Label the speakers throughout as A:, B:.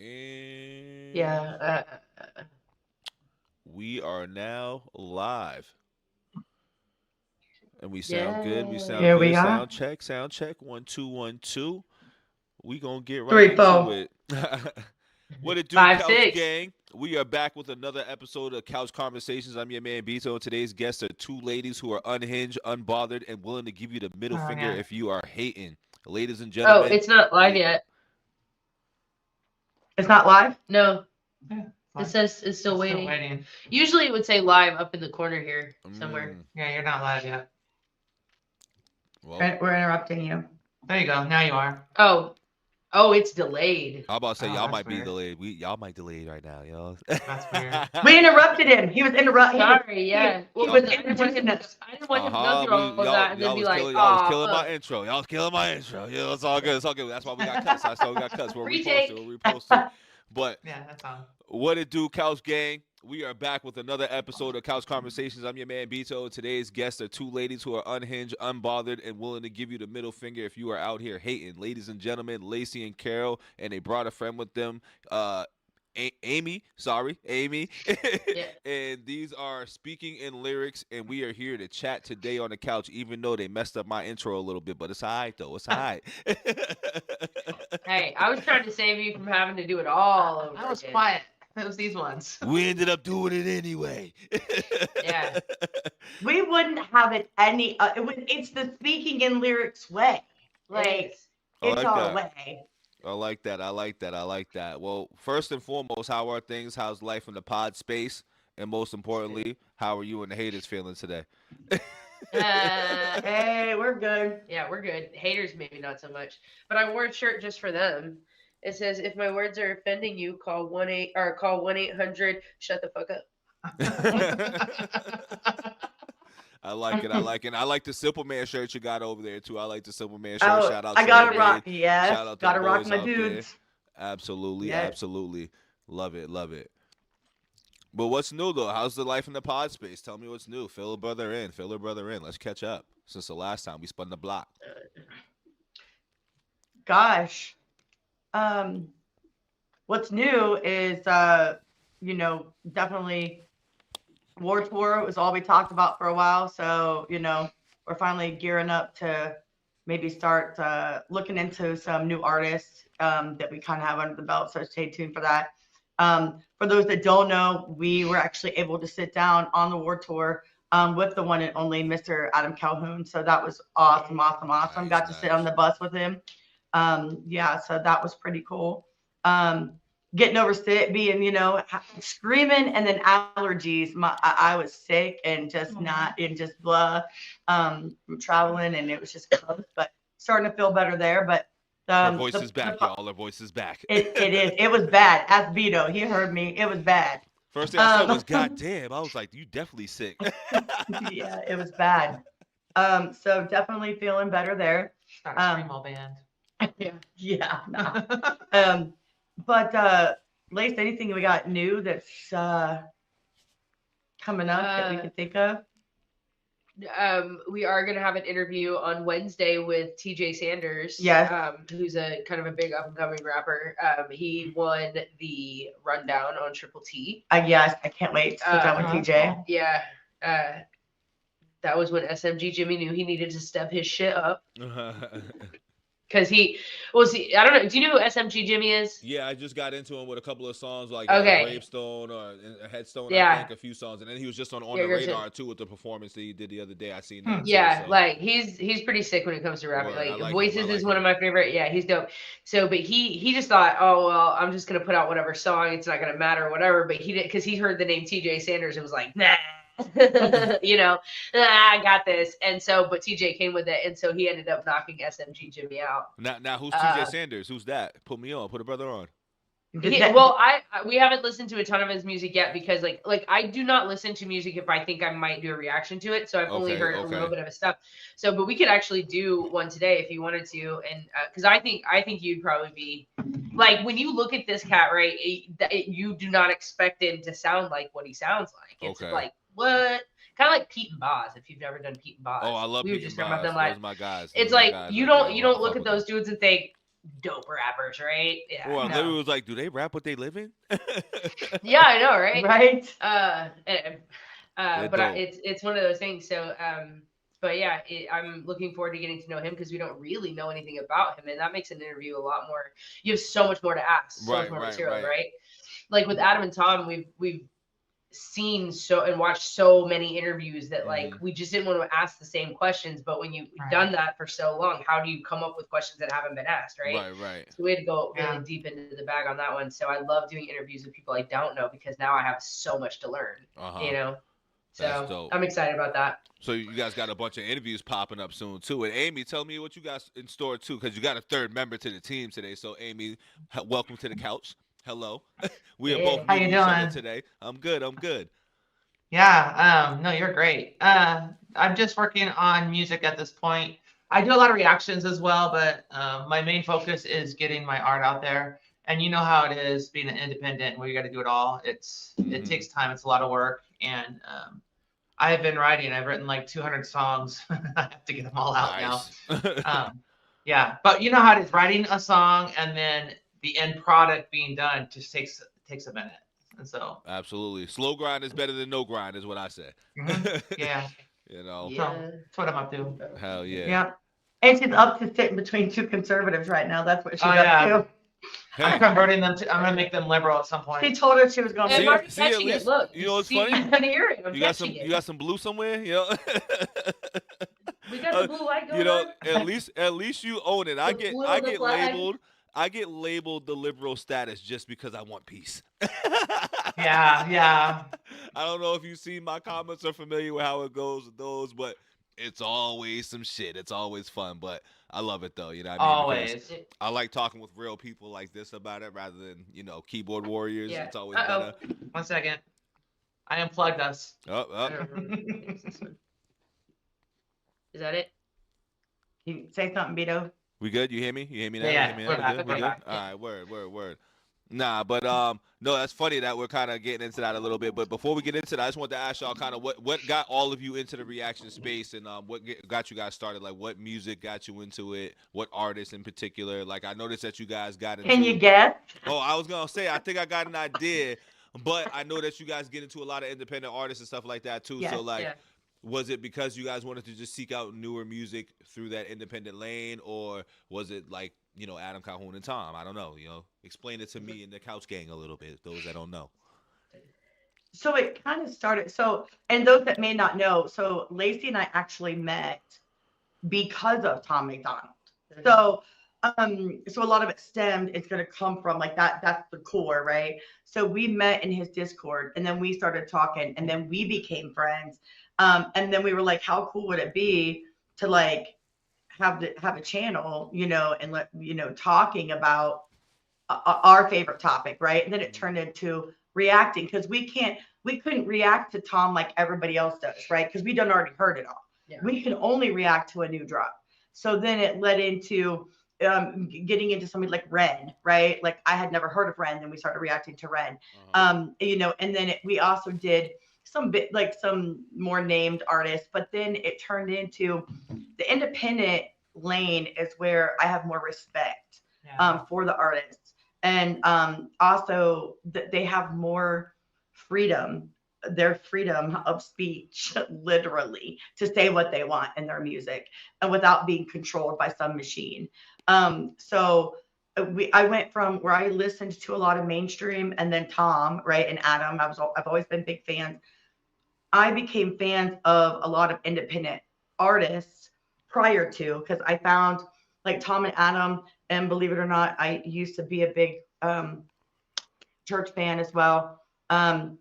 A: Yeah.
B: And we are now live. And we sound good. We sound
A: Here we
B: good.
A: are.
B: Sound check. Sound check. 1 2 1 2. We gonna get right
A: Three,
B: into
A: four.
B: it. What it do,
A: Five,
B: Couch
A: six.
B: Gang? We are back with another episode of Couch Conversations. I'm your man Beto, and today's guests are two ladies who are unhinged, unbothered, and willing to give you the middle
C: Oh
B: finger
C: yeah.
B: if you are hating. Ladies and
A: Oh,
B: gentlemen,
A: it's not live
B: we
A: yet.
C: It's not live?
A: No,
C: Yeah.
A: it says it's still
C: Still
A: waiting.
C: waiting.
A: Usually it would say live up in the corner here somewhere.
B: mm,
C: Yeah, you're not live yet.
B: well,
A: We're interrupting you.
C: There you go. Now you are.
A: Oh, it's delayed.
B: how about say
C: Oh,
B: y'all
C: that's
B: might be
C: weird.
B: delayed? Y'all might delay right now, y'all.
C: That's weird.
A: We interrupted him. He was interrupting. Sorry, yeah.
B: He
A: Well,
B: was
A: I didn't want him to. I didn't want him to go through all of that and then be like,
B: Y'all was
A: "Oh,
B: killing my
A: fuck."
B: intro. Y'all was killing my intro. Yeah, it's all good. It's all good. That's why we got cuts. That's why we got cuts. We're
A: Retake.
B: reposted. We're reposted. But
C: Yeah, that's on.
B: what it do, Couch Gang? We are back with another episode of Couch Conversations. I'm your man Beto. Today's guests are two ladies who are unhinged, unbothered, and willing to give you the middle finger if you are out here hating. Ladies and gentlemen, Lacey and Carol, and they brought a friend with them. Amy,
A: Yeah.
B: and these are speaking in lyrics, and we are here to chat today on the couch. Even though they messed up my intro a little bit, but it's alright though. It's alright.
A: Hey, I was trying to save you from having to do it all over
C: I was
A: again.
C: quiet. It was these ones.
B: We ended up doing it anyway.
A: Yeah.
D: We wouldn't have it any. It's the speaking in lyrics way. Like
A: It is.
B: I
D: it's
B: like
D: our
B: that.
D: way.
B: I like that. I like that. I like that. Well, first and foremost, how are things? How's life in the pod space? And most importantly, how are you and the haters feeling today?
D: Hey, we're good.
A: Yeah, we're good. Haters, maybe not so much. But I wore a shirt just for them. It says, "If my words are offending you, call 1-800. Shut the fuck up."
B: I like it. I like it. I like the Simple Man shirt you got over there too. I like the Simple Man shirt.
D: Oh,
B: Shout out
D: I gotta
B: Traylor
D: rock.
B: Made.
D: Yes,
B: Shout out to
D: gotta
B: the
D: rock
B: boys
D: my
B: out there.
D: dudes.
B: Absolutely,
D: Yes.
B: absolutely. Love it, love it. But what's new though? How's the life in the pod space? Tell me what's new. Fill a brother in. Fill a brother in. Let's catch up. Since the last time we spun the block.
D: Gosh, um, what's new is definitely War Tour was all we talked about for a while. So we're finally gearing up to maybe start looking into some new artists that we kind of have under the belt. So stay tuned for that. For those that don't know, we were actually able to sit down on the War Tour with the one and only Mr. Adam Calhoun. So that was awesome, awesome, awesome.
B: Nice,
D: Got to sit on the bus with him. Yeah, so that was pretty cool. Getting over sick, being, screaming, and then allergies. I was sick and just not, and just blah, traveling, and it was just close, but starting to feel better there. But
B: Her voice is back, y'all. Her voice is back.
D: it is. It was bad. Ask Vito. He heard me. It was bad.
B: First thing I said was, "God damn!" I was like, "You definitely sick."
D: Yeah, it was bad. So definitely feeling better there.
C: Start a screamo band.
D: Yeah. Nah. But Lace, anything we got new that's coming up that we can think of?
A: We are gonna have an interview on Wednesday with TJ Sanders.
D: Yes.
A: Who's a kind of a big up and coming rapper. He won the rundown on Triple T.
D: Yes, I can't wait to sit down with TJ.
A: Yeah. That was when SMG Jimmy knew he needed to step his shit up. Because I don't know. Do you know who SMG Jimmy is?
B: Yeah, I just got into him with a couple of songs like
A: Okay.
B: Gravestone or Headstone,
A: Yeah.
B: I think, a few songs. And then he was just on the radar, too, with the performance that he did the other day. I seen that.
A: Yeah,
B: too, so.
A: like he's pretty sick when it comes to rapping.
B: Word, I
A: Like
B: like
A: Voices
B: him, I
A: is
B: like
A: one of my favorite. Yeah, he's dope. So, but he just thought, oh well, I'm just gonna put out whatever song. It's not gonna matter or whatever. But he did because he heard the name TJ Sanders and was like, nah. I got this. And so, but TJ came with it, and so he ended up knocking SMG Jimmy out.
B: Now who's TJ Sanders? Who's that? Put me on. Put a brother on.
A: We haven't listened to a ton of his music yet because like I do not listen to music if I think I might do a reaction to it. So I've only heard a little bit of his stuff. So, but we could actually do one today if you wanted to, and because I think you'd probably be like when you look at this cat, right? You do not expect him to sound like what he sounds like. It's like what? Kind of like Pete and Boz, if you've never done Pete and Boz.
B: Oh, I love Pete and Boz.
A: Those
B: are my guys.
A: It's like you don't look at those dudes and think dope rappers, right? Yeah.
B: Well, I
C: No.
B: literally was like, do they rap what they live in?
A: Yeah, I know, right?
D: Right?
A: But
B: dope.
A: it's one of those things. So, but yeah, I'm looking forward to getting to know him because we don't really know anything about him, and that makes an interview a lot more. You have so much more to ask, so much more material, right? Like with Adam and Tom, we've seen so and watched so many interviews that like we just didn't want to ask the same questions. But when you've done that for so long, how do you come up with questions that haven't been asked, right?
B: Right.
A: So we had to go really deep into the bag on that one. So I love doing interviews with people I don't know because now I have so much to learn, you know?
B: That's
A: So
B: dope.
A: I'm excited about that.
B: So you guys got a bunch of interviews popping up soon too. And Amy, tell me what you got in store too, because you got a third member to the team today. So Amy, welcome to the couch. Hello. We are both
C: How you
B: meeting each other
C: doing?
B: today. I'm good.
C: Yeah, no, you're great. I'm just working on music at this point. I do a lot of reactions as well, but my main focus is getting my art out there. And you know how it is being an independent where you got to do it all. It takes time. It's a lot of work. And I have been writing. I've written like 200 songs. I have to get them all out now. Yeah, but you know how it is writing a song and then the end product being done just takes a minute. And so
B: absolutely, slow grind is better than no grind, is what I say.
C: Yeah.
B: You know.
C: So that's what I'm up to.
B: Hell yeah.
D: Yeah. And she's up to sitting between two conservatives right now. That's what she's up to.
C: I'm converting them to. I'm gonna make them liberal at some point.
D: She told her she was gonna.
A: I'm already catching it. Look,
B: you know what's funny?
A: You can hear it.
B: You got some blue somewhere, you know?
A: We got the blue light going
B: on. At least you own it. I get labeled the liberal status just because I want peace.
C: Yeah.
B: I don't know if you see my comments or familiar with how it goes with those, but it's always some shit. It's always fun, but I love it though. You know what I mean?
C: Always.
B: I like talking with real people like this about it rather than, keyboard warriors.
A: Yeah.
B: It's always better.
C: 1 second. I unplugged us.
A: Is that it?
D: You say something, Beto?
B: We good? You hear me? You hear me now?
C: Yeah.
B: You hear me now? We good? All right. Word. Nah, but no, that's funny that we're kind of getting into that a little bit. But before we get into that, I just want to ask y'all kind of what got all of you into the reaction space and what got you guys started. Like, what music got you into it? What artists in particular? Like, I noticed that you guys got into.
D: Can you guess?
B: Oh, I was gonna say I think I got an idea, but I know that you guys get into a lot of independent artists and stuff like that too.
D: Yes.
B: So like. Was it because you guys wanted to just seek out newer music through that independent lane, or was it like, Adam, Calhoun, and Tom? I don't know. Explain it to me and the Couch Gang a little bit, those that don't know.
D: So it kind of started. And those that may not know, so Lacey and I actually met because of Tom Macdonald. So a lot of it stemmed, it's going to come from like that. That's the core, right? So we met in his Discord and then we started talking and then we became friends. And then we were like, how cool would it be to like have a channel, and talking about our favorite topic, right? And then it turned into reacting because we couldn't react to Tom like everybody else does, right? Because we done already heard it all. Yeah. We can only react to a new drop. So then it led into getting into something like Ren, right? Like I had never heard of Ren, then we started reacting to Ren. And then we also did some more named artists, but then it turned into the independent lane is where I have more respect for the artists. And also they have more freedom, their freedom of speech, literally, to say what they want in their music and without being controlled by some machine. So I went from where I listened to a lot of mainstream and then Tom, right, and Adam. I've always been big fans. I became fans of a lot of independent artists prior to, because I found like Tom and Adam, and believe it or not, I used to be a big Church fan as well. And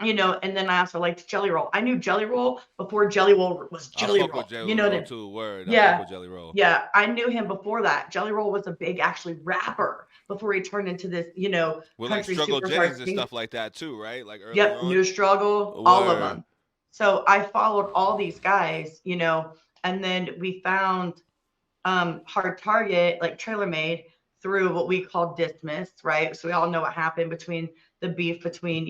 D: then I also liked Jelly Roll. I knew Jelly Roll before Jelly Roll was Jelly Roll.
B: Jelly Roll too, word.
D: Yeah.
B: Jelly Roll.
D: Yeah, I knew him before that. Jelly Roll was a big, actually, rapper before he turned into this,
B: with like Struggle Jennings and stuff like that too, right? Like early on.
D: New Struggle, all of them. So I followed all these guys, and then we found Hard Target, like TraylorMade, through what we call Dismiss, right? So we all know what happened between the beef between,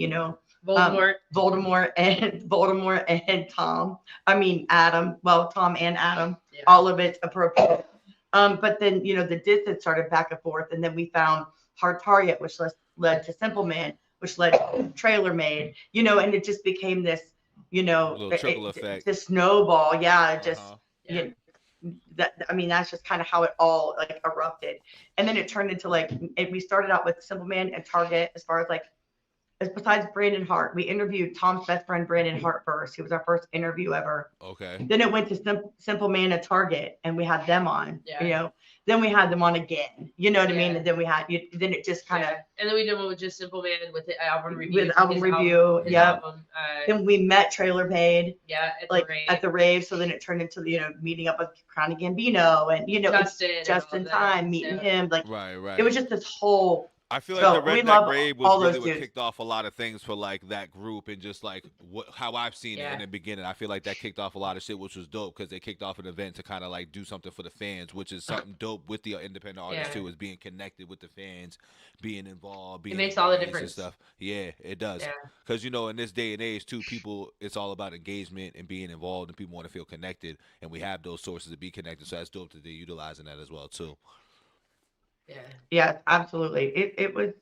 D: Voldemort and Tom. I mean, Adam. Well, Tom and Adam. Yeah. All of it's appropriate. But then, you know, the distance started back and forth. And then we found Hard Target, which led to Simple Man, which led to TraylorMade, you know, and it just became this, you know,
B: little trickle effect.
D: This snowball. Yeah. It just,
A: Yeah.
D: I mean, that's just kind of how it all like erupted. And then it turned into like, we started out with Simple Man and Target as far as like, besides Brandon Hart. We interviewed Tom's best friend, Brandon Hart, first. He was our first interview ever.
B: Okay.
D: Then it went to Simple Man and Target, and we had them on, you know. Then we had them on again, you know what I mean? And then we had, then it just kind of.
A: And then we did one with just Simple Man with the album review.
D: With album review, then we met TraylorMade.
A: Yeah,
D: at the rave. So then it turned into, you know, meeting up with Crown Gambino and, you know, Justin Time, meeting him. Like,
B: right.
D: It was just this whole.
B: I feel like the Redneck Rave was really what kicked off a lot of things for like that group and just like how I've seen it in the beginning. I feel like that kicked off a lot of shit, which was dope because they kicked off an event to kind of like do something for the fans, which is something dope with the independent artists too, is being connected with the fans, being involved, being.
A: It makes all the difference.
B: And stuff. Yeah, it does. Because you know, in this day and age too, people, it's all about engagement and being involved, and people want to feel connected, and we have those sources to be connected. So that's dope that they're utilizing that as well too.
D: Yeah, absolutely. It was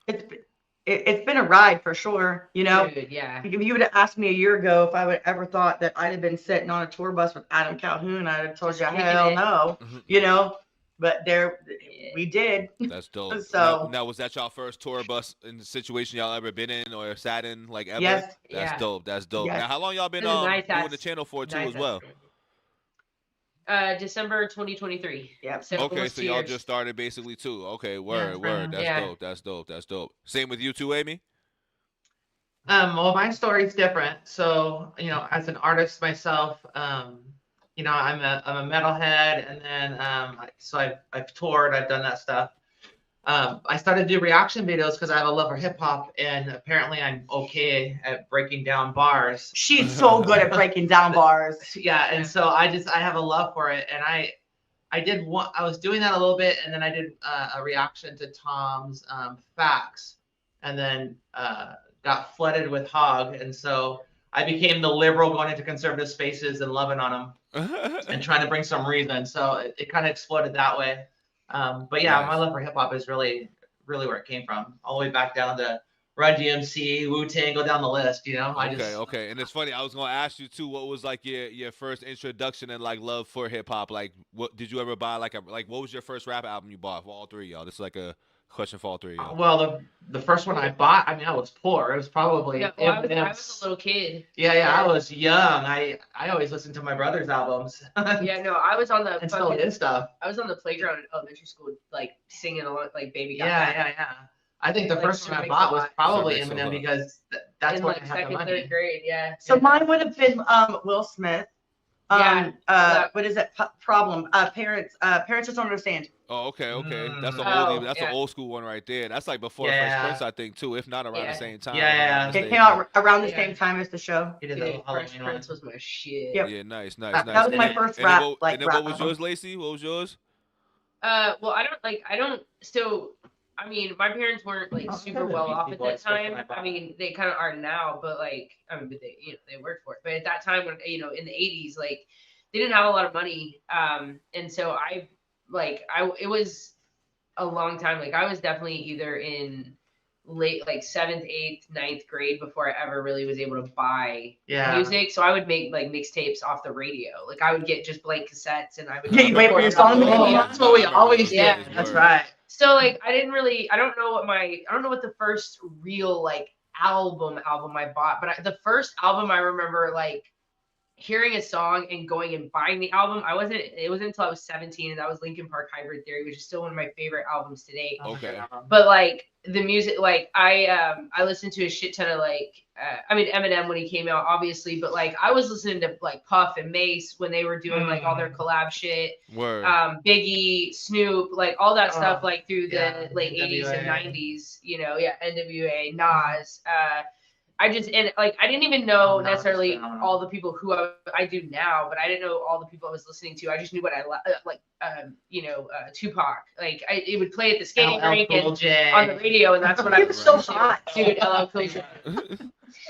D: it's been a ride for sure, you know.
A: Dude,
D: if you would have asked me a year ago if I would ever thought that I'd have been sitting on a tour bus with Adam Calhoun, I'd have told you hell no, you know. But we did.
B: That's dope.
D: So
B: now was that y'all first tour bus in the situation y'all ever been in or sat in like ever?
D: Yes.
B: That's dope. That's dope.
D: Yes.
B: Now how long y'all been doing the channel for too as well?
A: December 2023.
D: Yeah.
B: Okay, so y'all just started basically too. Okay, word. That's dope. Same with you too, Amy?
C: Well, my story's different. So, you know, as an artist myself, you know, I'm a metalhead, and then so I've toured, I've done that stuff. I started to do reaction videos because I have a love for hip hop, and apparently I'm okay at breaking down bars.
D: She's so good at breaking down bars.
C: Yeah, and so I have a love for it, and I was doing that a little bit, and then I did a reaction to Tom's Facts, and then got flooded with Hog, and so I became the liberal going into conservative spaces and loving on them and trying to bring some reason. So it kind of exploded that way. But yeah, my love for hip hop is really, really where it came from. All the way back down to Run DMC, Wu-Tang, go down the list, you know?
B: Okay. And it's funny, I was going to ask you too, what was like your first introduction and like love for hip hop? Like, what did you ever buy? Like what was your first rap album you bought for all three of y'all? This is like a question for all three of y'all.
C: Well, the first one I bought, I mean, I was poor. It was probably
A: I was a little kid.
C: Yeah, I was young. I always listened to my brother's albums.
A: I was on the
C: and still did stuff.
A: I was on the playground in elementary school, like singing along, like Baby Got
C: Back. Yeah. I think the first one I bought was probably Eminem because that's what I had the money.
A: Third grade,
D: So mine would have been Will Smith. What is that problem? Parents just don't understand.
B: Oh, okay. That's an old school one right there. That's like before Fresh Prince, I think, too, if not around the same time.
C: Yeah.
D: It came out around the same time as the show.
A: Fresh Prince was my shit.
B: Yep. Yeah, nice.
D: That was my first rap.
B: And then what was yours, Lacey? What was yours?
A: Well, I mean, my parents weren't like super well off at that time. I mean, they kind of are now, but like, I mean, but they, you know, they worked for it. But at that time, when, you know, in the 80s, like, they didn't have a lot of money. And so it was a long time. Like, I was definitely either in late, like 7th, 8th, 9th grade before I ever really was able to buy music. So I would make like mixtapes off the radio. Like, I would get just blank cassettes and I would
D: wait for your song.
C: That's what we always did. That's right.
A: So like, I don't know what the first real like album I bought, but the first album I remember like hearing a song and going and buying the album. It wasn't until I was 17, and that was Linkin Park Hybrid Theory, which is still one of my favorite albums today.
B: Okay.
A: But like the music, like I listened to a shit ton of like, I mean, Eminem when he came out, obviously, but like I was listening to like Puff and Mace when they were doing like all their collab shit.
B: Word.
A: Biggie, Snoop, like all that stuff, like through the late NWA. 80s and 90s, you know, NWA, Nas. I didn't even know necessarily all the people who I do now, but I didn't know all the people I was listening to. I just knew what I like, Tupac. Like it would play at the skating rink and on the radio, and that's what I was
D: so hot,
A: dude. LL Cool J.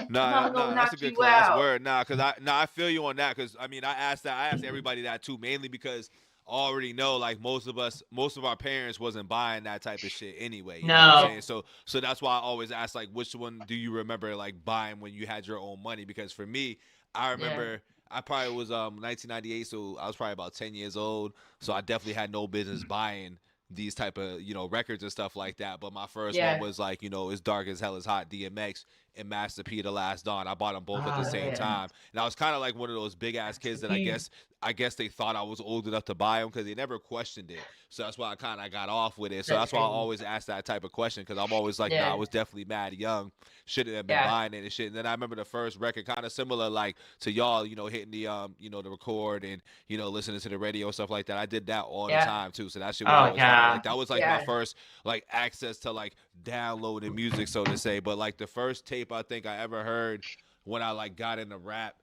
B: Nah, that's a good class word. Because I feel you on that. Because I mean, I asked everybody that too, mainly because already know like most of our parents wasn't buying that type of shit anyway. You know what
C: No.
B: I'm saying? So that's why I always ask like which one do you remember like buying when you had your own money? Because for me, I remember I probably was 1998, so I was probably about 10 years old. So I definitely had no business buying these type of records and stuff like that. But my first one was like It's Dark as Hell is Hot, DMX and Master P The Last Dawn. I bought them both at the same time, and I was kind of like one of those big ass kids that I guess they thought I was old enough to buy them because they never questioned it. So that's why I kind of got off with it. So that's why I always ask that type of question because I'm always like, nah, I was definitely mad young, shouldn't have been buying it and shit. And then I remember the first record, kind of similar like to y'all, hitting the the record and listening to the radio and stuff like that. I did that all the time too. So that shit was always kinda, like that was like my first like access to like downloading music, so to say. But like the first tape I think I ever heard when I like got into rap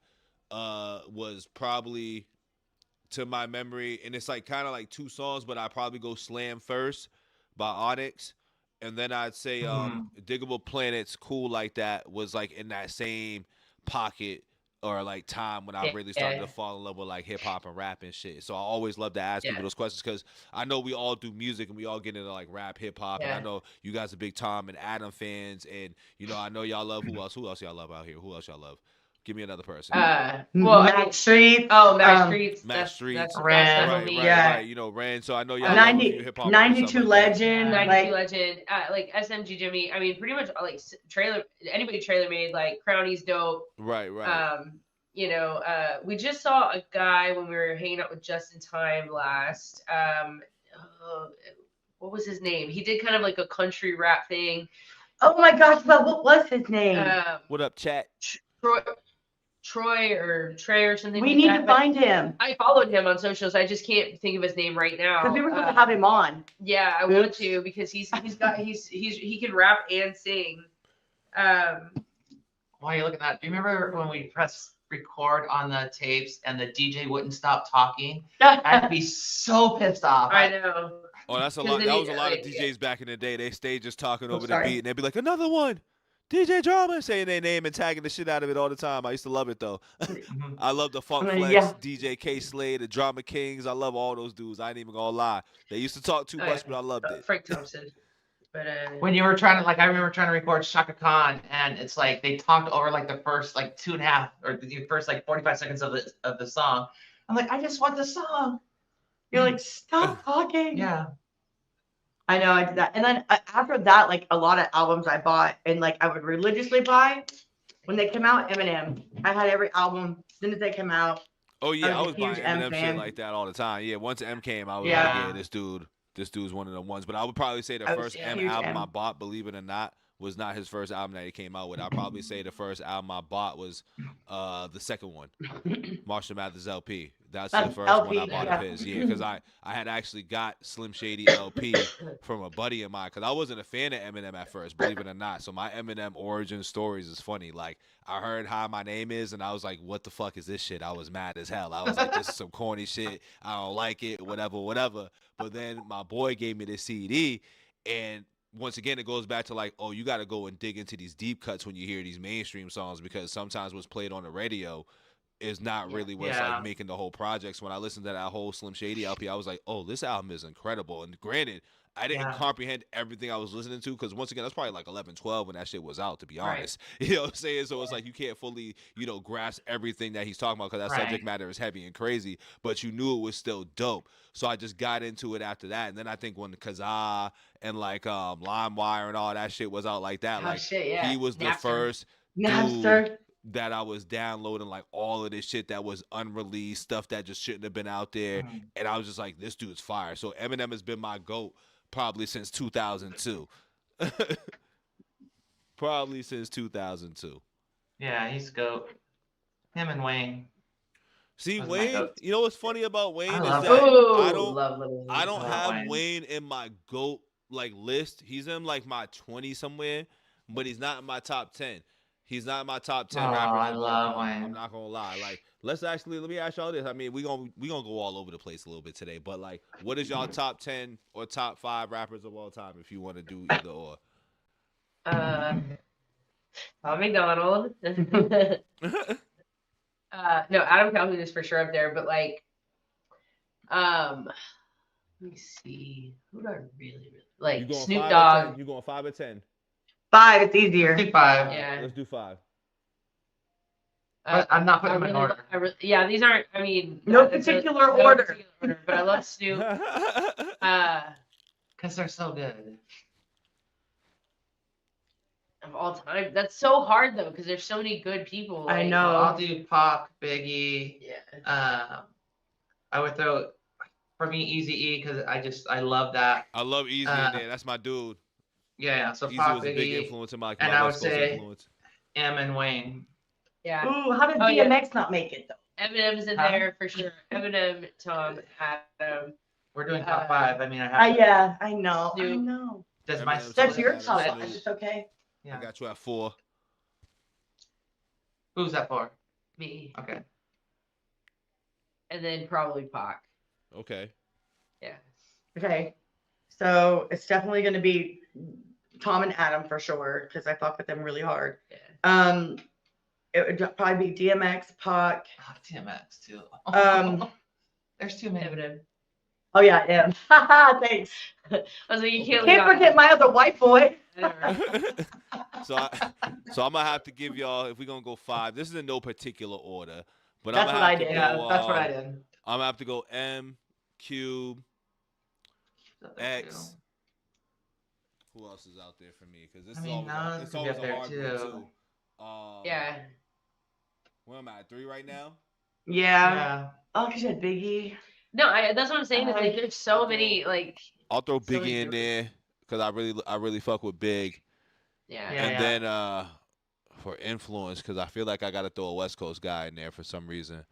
B: was probably, to my memory, and it's like kind of like two songs, but I probably go Slam first by Onyx, and then I'd say Diggable Planets, Cool Like That was like in that same pocket or like time when I really started to fall in love with like hip hop and rap and shit. So I always love to ask people those questions because I know we all do music and we all get into like rap, hip hop, and I know you guys are big Tom and Adam fans, and I know y'all love who else y'all love out here? Who else y'all love? Give me another person.
D: Max Streets.
A: Oh, Max Streets.
B: Max Streets.
C: Ren.
B: Right. Ren. So I know y'all
D: 90,
B: love hip hop.
D: 92 Legend.
A: 92 Legend. Like SMG Jimmy. I mean, pretty much like anybody trailer made, like Crownie's dope.
B: Right.
A: We just saw a guy when we were hanging out with Just in Time last. What was his name? He did kind of like a country rap thing.
D: Oh my gosh, what was his name?
B: What up, chat?
A: Troy or Trey or something.
D: We need to find him.
A: I followed him on socials. I just can't think of his name right now.
D: Because we were supposed to have him on.
A: Yeah, I want to because he can rap and sing.
C: While you're looking at that, do you remember when we pressed record on the tapes and the DJ wouldn't stop talking? I'd be so pissed off.
A: I know.
B: Oh, that's a lot. That was a lot of DJs back in the day. They stayed just talking over the beat, and they'd be like, "Another one, DJ Drama," saying their name and tagging the shit out of it all the time. I used to love it though. I love the Funk Flex, DJ K Slade, the Drama Kings. I love all those dudes. I ain't even gonna lie. They used to talk too much, but I loved it.
A: Frank Thompson. But
C: when you were trying to I remember trying to record Shaka Khan, and it's like they talked over like the first like 2.5 or the first like 45 seconds of the song. I'm like, I just want the song.
D: You're like, stop talking.
C: Yeah.
D: I know I did that. And then after that, like a lot of albums I bought and like I would religiously buy when they came out. Eminem. I had every album as soon as they came out.
B: Oh yeah, I was buying Eminem shit like that all the time. Yeah, once M came, I was like, yeah, this dude's one of the ones. But I would probably say the first M album I bought, believe it or not, was not his first album that he came out with. I'd probably say the first album I bought was the second one, Marshall Mathers LP. That's the first LP, one I bought of his. Yeah, because I had actually got Slim Shady LP from a buddy of mine because I wasn't a fan of Eminem at first, believe it or not. So my Eminem origin stories is funny. Like I heard Hi My Name Is, and I was like, what the fuck is this shit? I was mad as hell. I was like, this is some corny shit. I don't like it, whatever. But then my boy gave me this CD, and once again, it goes back to like, oh, you got to go and dig into these deep cuts when you hear these mainstream songs because sometimes what's played on the radio is not really what's like making the whole project. So when I listened to that whole Slim Shady LP, I was like, oh, this album is incredible. And granted, I didn't comprehend everything I was listening to because once again, that's probably like 11, 12 when that shit was out, to be honest. You know what I'm saying? So it's like you can't fully, grasp everything that he's talking about because that subject matter is heavy and crazy, but you knew it was still dope. So I just got into it after that. And then I think when Kazaa and like LimeWire and all that shit was out like that, he was the first dude that I was downloading like all of this shit that was unreleased, stuff that just shouldn't have been out there. And I was just like, this dude's fire. So Eminem has been my GOAT probably since 2002. Probably since 2002.
C: Yeah, he's GOAT. Him and Wayne.
B: See, Wayne, you know what's funny about Wayne is that I don't have Wayne in my GOAT like list. He's in like my 20 somewhere, but he's not in my top 10. He's not in my top 10 rappers.
C: I love Wayne.
B: I'm not gonna lie. Like, let me ask y'all this. I mean, we gonna go all over the place a little bit today, but like, what is y'all top 10 or top 5 rappers of all time if you want to do either or?
A: Tom Macdonald. No, Adam Calhoun is for sure up there, but like, Let me see. Who do I really like?
B: You going
A: Snoop
B: 5 or
A: Dogg.
B: 10? You going 5 or 10?
D: 5, it's easier.
C: I think 5.
A: Yeah.
B: Let's do 5.
C: But I'm not putting them in order.
A: Yeah, these aren't. I mean,
D: No particular order.
A: But I love Snoop.
C: Because they're so good.
A: Of all time, that's so hard though, because there's so many good people.
D: I
A: like-
D: know.
C: Well, I'll do Pac, Biggie.
A: Yeah.
C: I would throw, for me, Eazy-E, because I love that.
B: I love Easy in there. That's my dude.
C: Yeah, so
B: Easy
C: Pac,
B: was a big
C: Biggie,
B: influence in my
C: and I would
B: West Coast
C: say
B: influence.
C: M and Wayne.
A: Yeah.
D: Ooh, how did
A: Oh, yeah.
D: DMX not make it though?
A: Eminem's in
C: Huh?
A: there for sure. Eminem, Tom, Adam.
C: We're doing top 5. I mean, I have to.
D: Yeah, I know. I
A: Snoop.
D: know.
C: Does my
B: Eminem's
D: That's
B: Snoop,
D: your
B: Adam,
D: top
B: Snoop.
D: 5. It's okay.
C: Yeah.
B: I got you at 4.
C: Who's that for?
A: Me.
C: Okay.
A: And then probably Pac.
B: Okay.
A: Yeah.
D: Okay. So it's definitely going to be Tom and Adam for sure because I fuck with them really hard.
A: Yeah.
D: It would probably be DMX, Pac.
C: Oh, DMX too. There's too many.
A: Eminem.
D: Oh yeah, M. Haha, thanks.
A: I was like, you can't.
D: Can't forget my other white boy.
B: So I'm gonna have to give y'all, if we're gonna go 5, this is in no particular order, but
D: That's
B: I'm
D: what
B: gonna
D: I
B: have to
D: did.
C: Yeah,
B: go,
C: that's what I did.
B: I'm gonna have to go M, Cube, X. Who else is out there for me? Because this
C: I mean, Nas
B: it's
C: could be
B: always
C: up
B: a
C: there,
B: hard
C: too.
B: one too.
A: Yeah.
B: Where am I at? 3 right now?
D: Yeah.
C: Yeah.
D: Oh, because you had Biggie.
A: No, that's what I'm saying. Is like there's so many like.
B: I'll throw
A: So many
B: Biggie in
A: groups.
B: there because I really fuck with Big.
A: Yeah.
C: Yeah.
B: And then for influence, because I feel like I gotta throw a West Coast guy in there for some reason.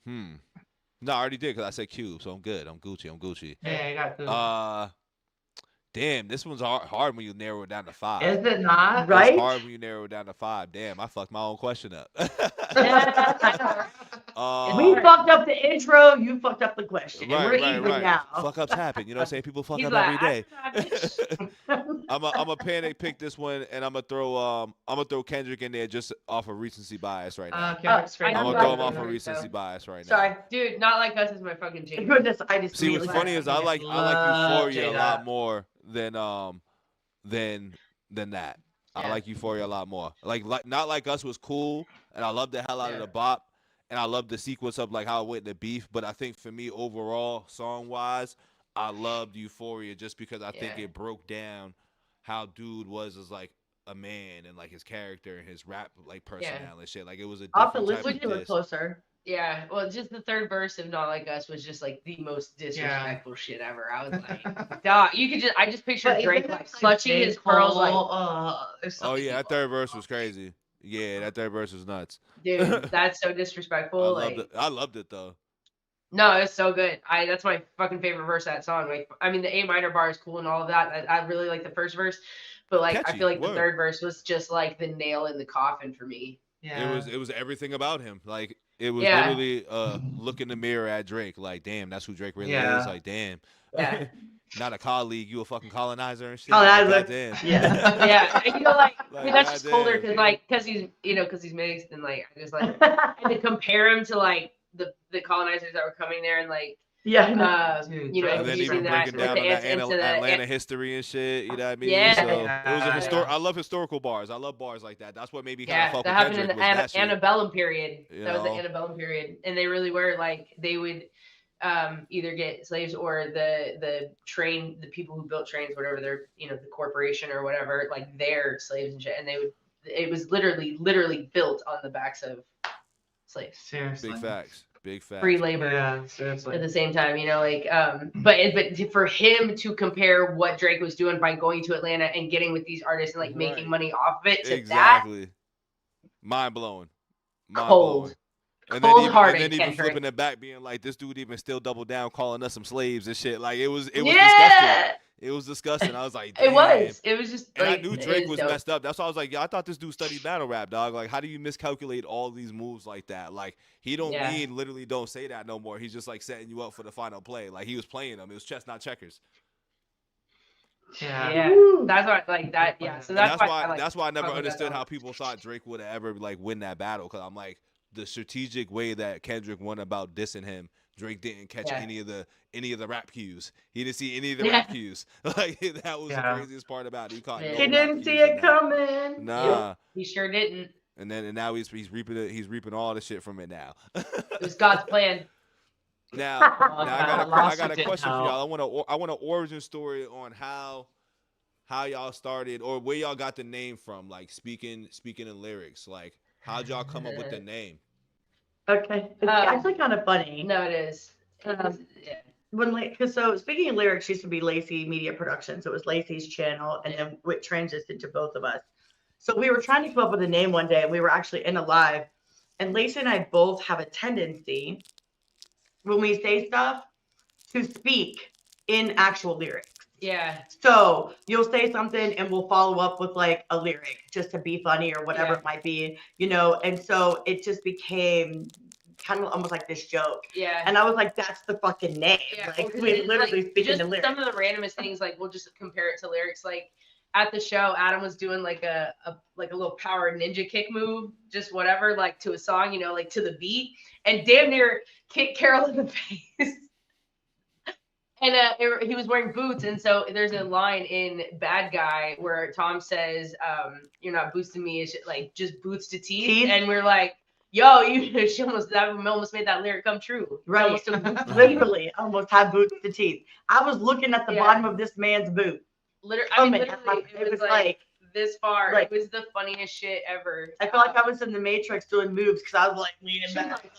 B: No, I already did because I said Cube, so I'm good. I'm Gucci.
C: Yeah, you got good.
B: Damn, this one's hard when you narrow it down to 5.
C: Is it not?
D: Right?
B: It's hard when you narrow it down to 5. Damn, I fucked my own question up.
D: We fucked up the intro. You fucked up the question.
B: Right,
D: We're even now.
B: Fuck ups happen. You know what I'm saying? People fuck
A: He's
B: up
A: like,
B: every day.
A: I'm
B: I'm a panic pick this one, and I'm gonna throw Kendrick in there just off of recency bias right now.
C: Kendrick's great.
B: I'm
A: I'm
B: gonna
A: right
B: throw him off
A: there,
B: of recency
A: so.
B: bias right now.
D: Sorry.
A: Dude, Not Like Us is my fucking jam.
D: Goodness, I just
B: See, what's funny is I like Euphoria a
C: J-Dot.
B: lot more than that. I
A: Yeah.
B: like Euphoria a lot more. Like Not Like Us was cool, and I loved the hell out of the bop, and I loved the sequence of like how it went into beef. But I think for me overall, song wise, I loved Euphoria just because I think it broke down how dude was as like a man and like his character and his rap like personality and shit. Like it was a
D: I'll have to
B: different type
D: listen
B: of
D: to it
B: diss.
D: closer.
A: Yeah, well, just the third verse of Not Like Us was just like the most disrespectful shit ever. I was like, dog, I just picture
D: But
A: Drake
D: isn't
A: like
D: it
A: clutching
C: J.
A: his pearls like,
C: Cole, there's so
B: Oh
C: many
B: yeah, that
C: people.
B: third verse was crazy. Yeah, that third verse was nuts.
A: dude, that's so disrespectful.
B: I loved it though.
A: No, it's so good. That's my fucking favorite verse of that song. Like, I mean, the A minor bar is cool and all of that. I really like the first verse, but like,
B: Catchy,
A: I feel like
B: word.
A: the third verse was just like the nail in the coffin for me.
C: Yeah.
B: It was everything about him. Like it was
A: Yeah.
B: literally look in the mirror at Drake. Like, damn, that's who Drake really is. Like, damn.
A: Yeah.
B: Not a colleague, you a fucking colonizer and shit.
D: Colonizer.
B: Like, goddamn.
D: Yeah.
A: Yeah, and, like
B: Like,
A: I mean, that's just colder
B: goddamn.
A: because he's because he's mixed and like I just like and to compare him to like the colonizers that were coming there and like
D: Yeah.
C: Dude,
A: you know,
C: Drake
B: And then
A: using
B: even
A: that
B: breaking
A: with
B: down
A: the
B: on that
A: into the
B: Atlanta history and shit. You know what I mean?
A: Yeah.
B: So it was a
C: Yeah.
B: I love historical bars. I love bars like that. That's what made me kind
A: yeah,
B: of fuck
A: that
B: with
A: happened in
B: Kendrick
A: the
B: was that shit.
A: antebellum period.
B: You
A: That was the
B: know?
A: antebellum period, and they really were like they would either get slaves or the people who built trains, whatever they're the corporation or whatever, like their slaves and shit, and it was literally built on the backs of slaves.
C: Seriously.
B: Big facts. Big facts.
A: Free labor.
C: Yeah, seriously.
A: At the same time, but for him to compare what Drake was doing by going to Atlanta and getting with these artists and like making
B: Right.
A: money off of it to
B: Exactly. Mind blowing.
A: Cold.
B: And
A: Cold-hearted
B: then even
A: Kendrick.
B: flipping it back, being like, this dude even still doubled down, calling us some slaves and shit. Like it was disgusting.
A: yeah,
B: It was disgusting. I was like,
A: it
B: damn.
A: was just
B: And
A: like
B: I knew
A: it
B: Drake
A: is
B: was
A: dope.
B: messed up. That's why I was like, yeah, I thought this dude studied battle rap, dog. Like, how do you miscalculate all these moves like that? Like, he don't
A: Yeah.
B: mean literally don't say that no more. He's just like setting you up for the final play. Like he was playing them. It was chess, not checkers.
C: Yeah.
A: Yeah, that's why like that. Yeah, so
B: And
A: that's why I, like,
B: that's why I never
A: fuck with that
B: understood
A: song.
B: how people thought Drake would ever like win that battle. Cause I'm like, the strategic way that Kendrick went about dissing him. Drake didn't catch any of the rap cues. He didn't see any of the rap cues. Like that was the craziest part about it. He caught no
D: He didn't see it coming.
B: Nah,
A: he sure didn't.
B: And now he's reaping it. He's reaping all the shit from it now.
A: It was God's plan.
B: Now I got a question for y'all. I want an origin story on how y'all started or where y'all got the name from. Like speaking in lyrics. Like how'd y'all come up with the name?
D: Okay, it's actually kind of funny.
A: No, it is.
D: So speaking of lyrics, used to be Lacey Media Productions. So it was Lacey's channel, and then it transitioned to both of us. So we were trying to come up with a name one day, and we were actually in a live, and Lacey and I both have a tendency when we say stuff to speak in actual lyrics.
A: Yeah.
D: So you'll say something and we'll follow up with like a lyric just to be funny or whatever it might be, and so it just became kind of almost like this joke.
A: Yeah.
D: And I was like, that's the fucking name.
A: Yeah.
D: Like we literally speaking in lyrics.
A: Some of the randomest things, like we'll just compare it to lyrics. Like at the show, Adam was doing like a little power ninja kick move, just whatever, like to a song, like to the beat, and damn near kicked Carol in the face. And he was wearing boots, and so there's a line in Bad Guy where Tom says, "You're not boosting me, it's like just boots to teeth," and we're like, "Yo, she almost made that lyric come true."
D: Right, literally, almost had boots to teeth. I was looking at the bottom of this man's boot.
A: Literally, it was like this far. Like, it was the funniest shit ever.
D: I felt like I was in the Matrix doing moves because I was like leaning back,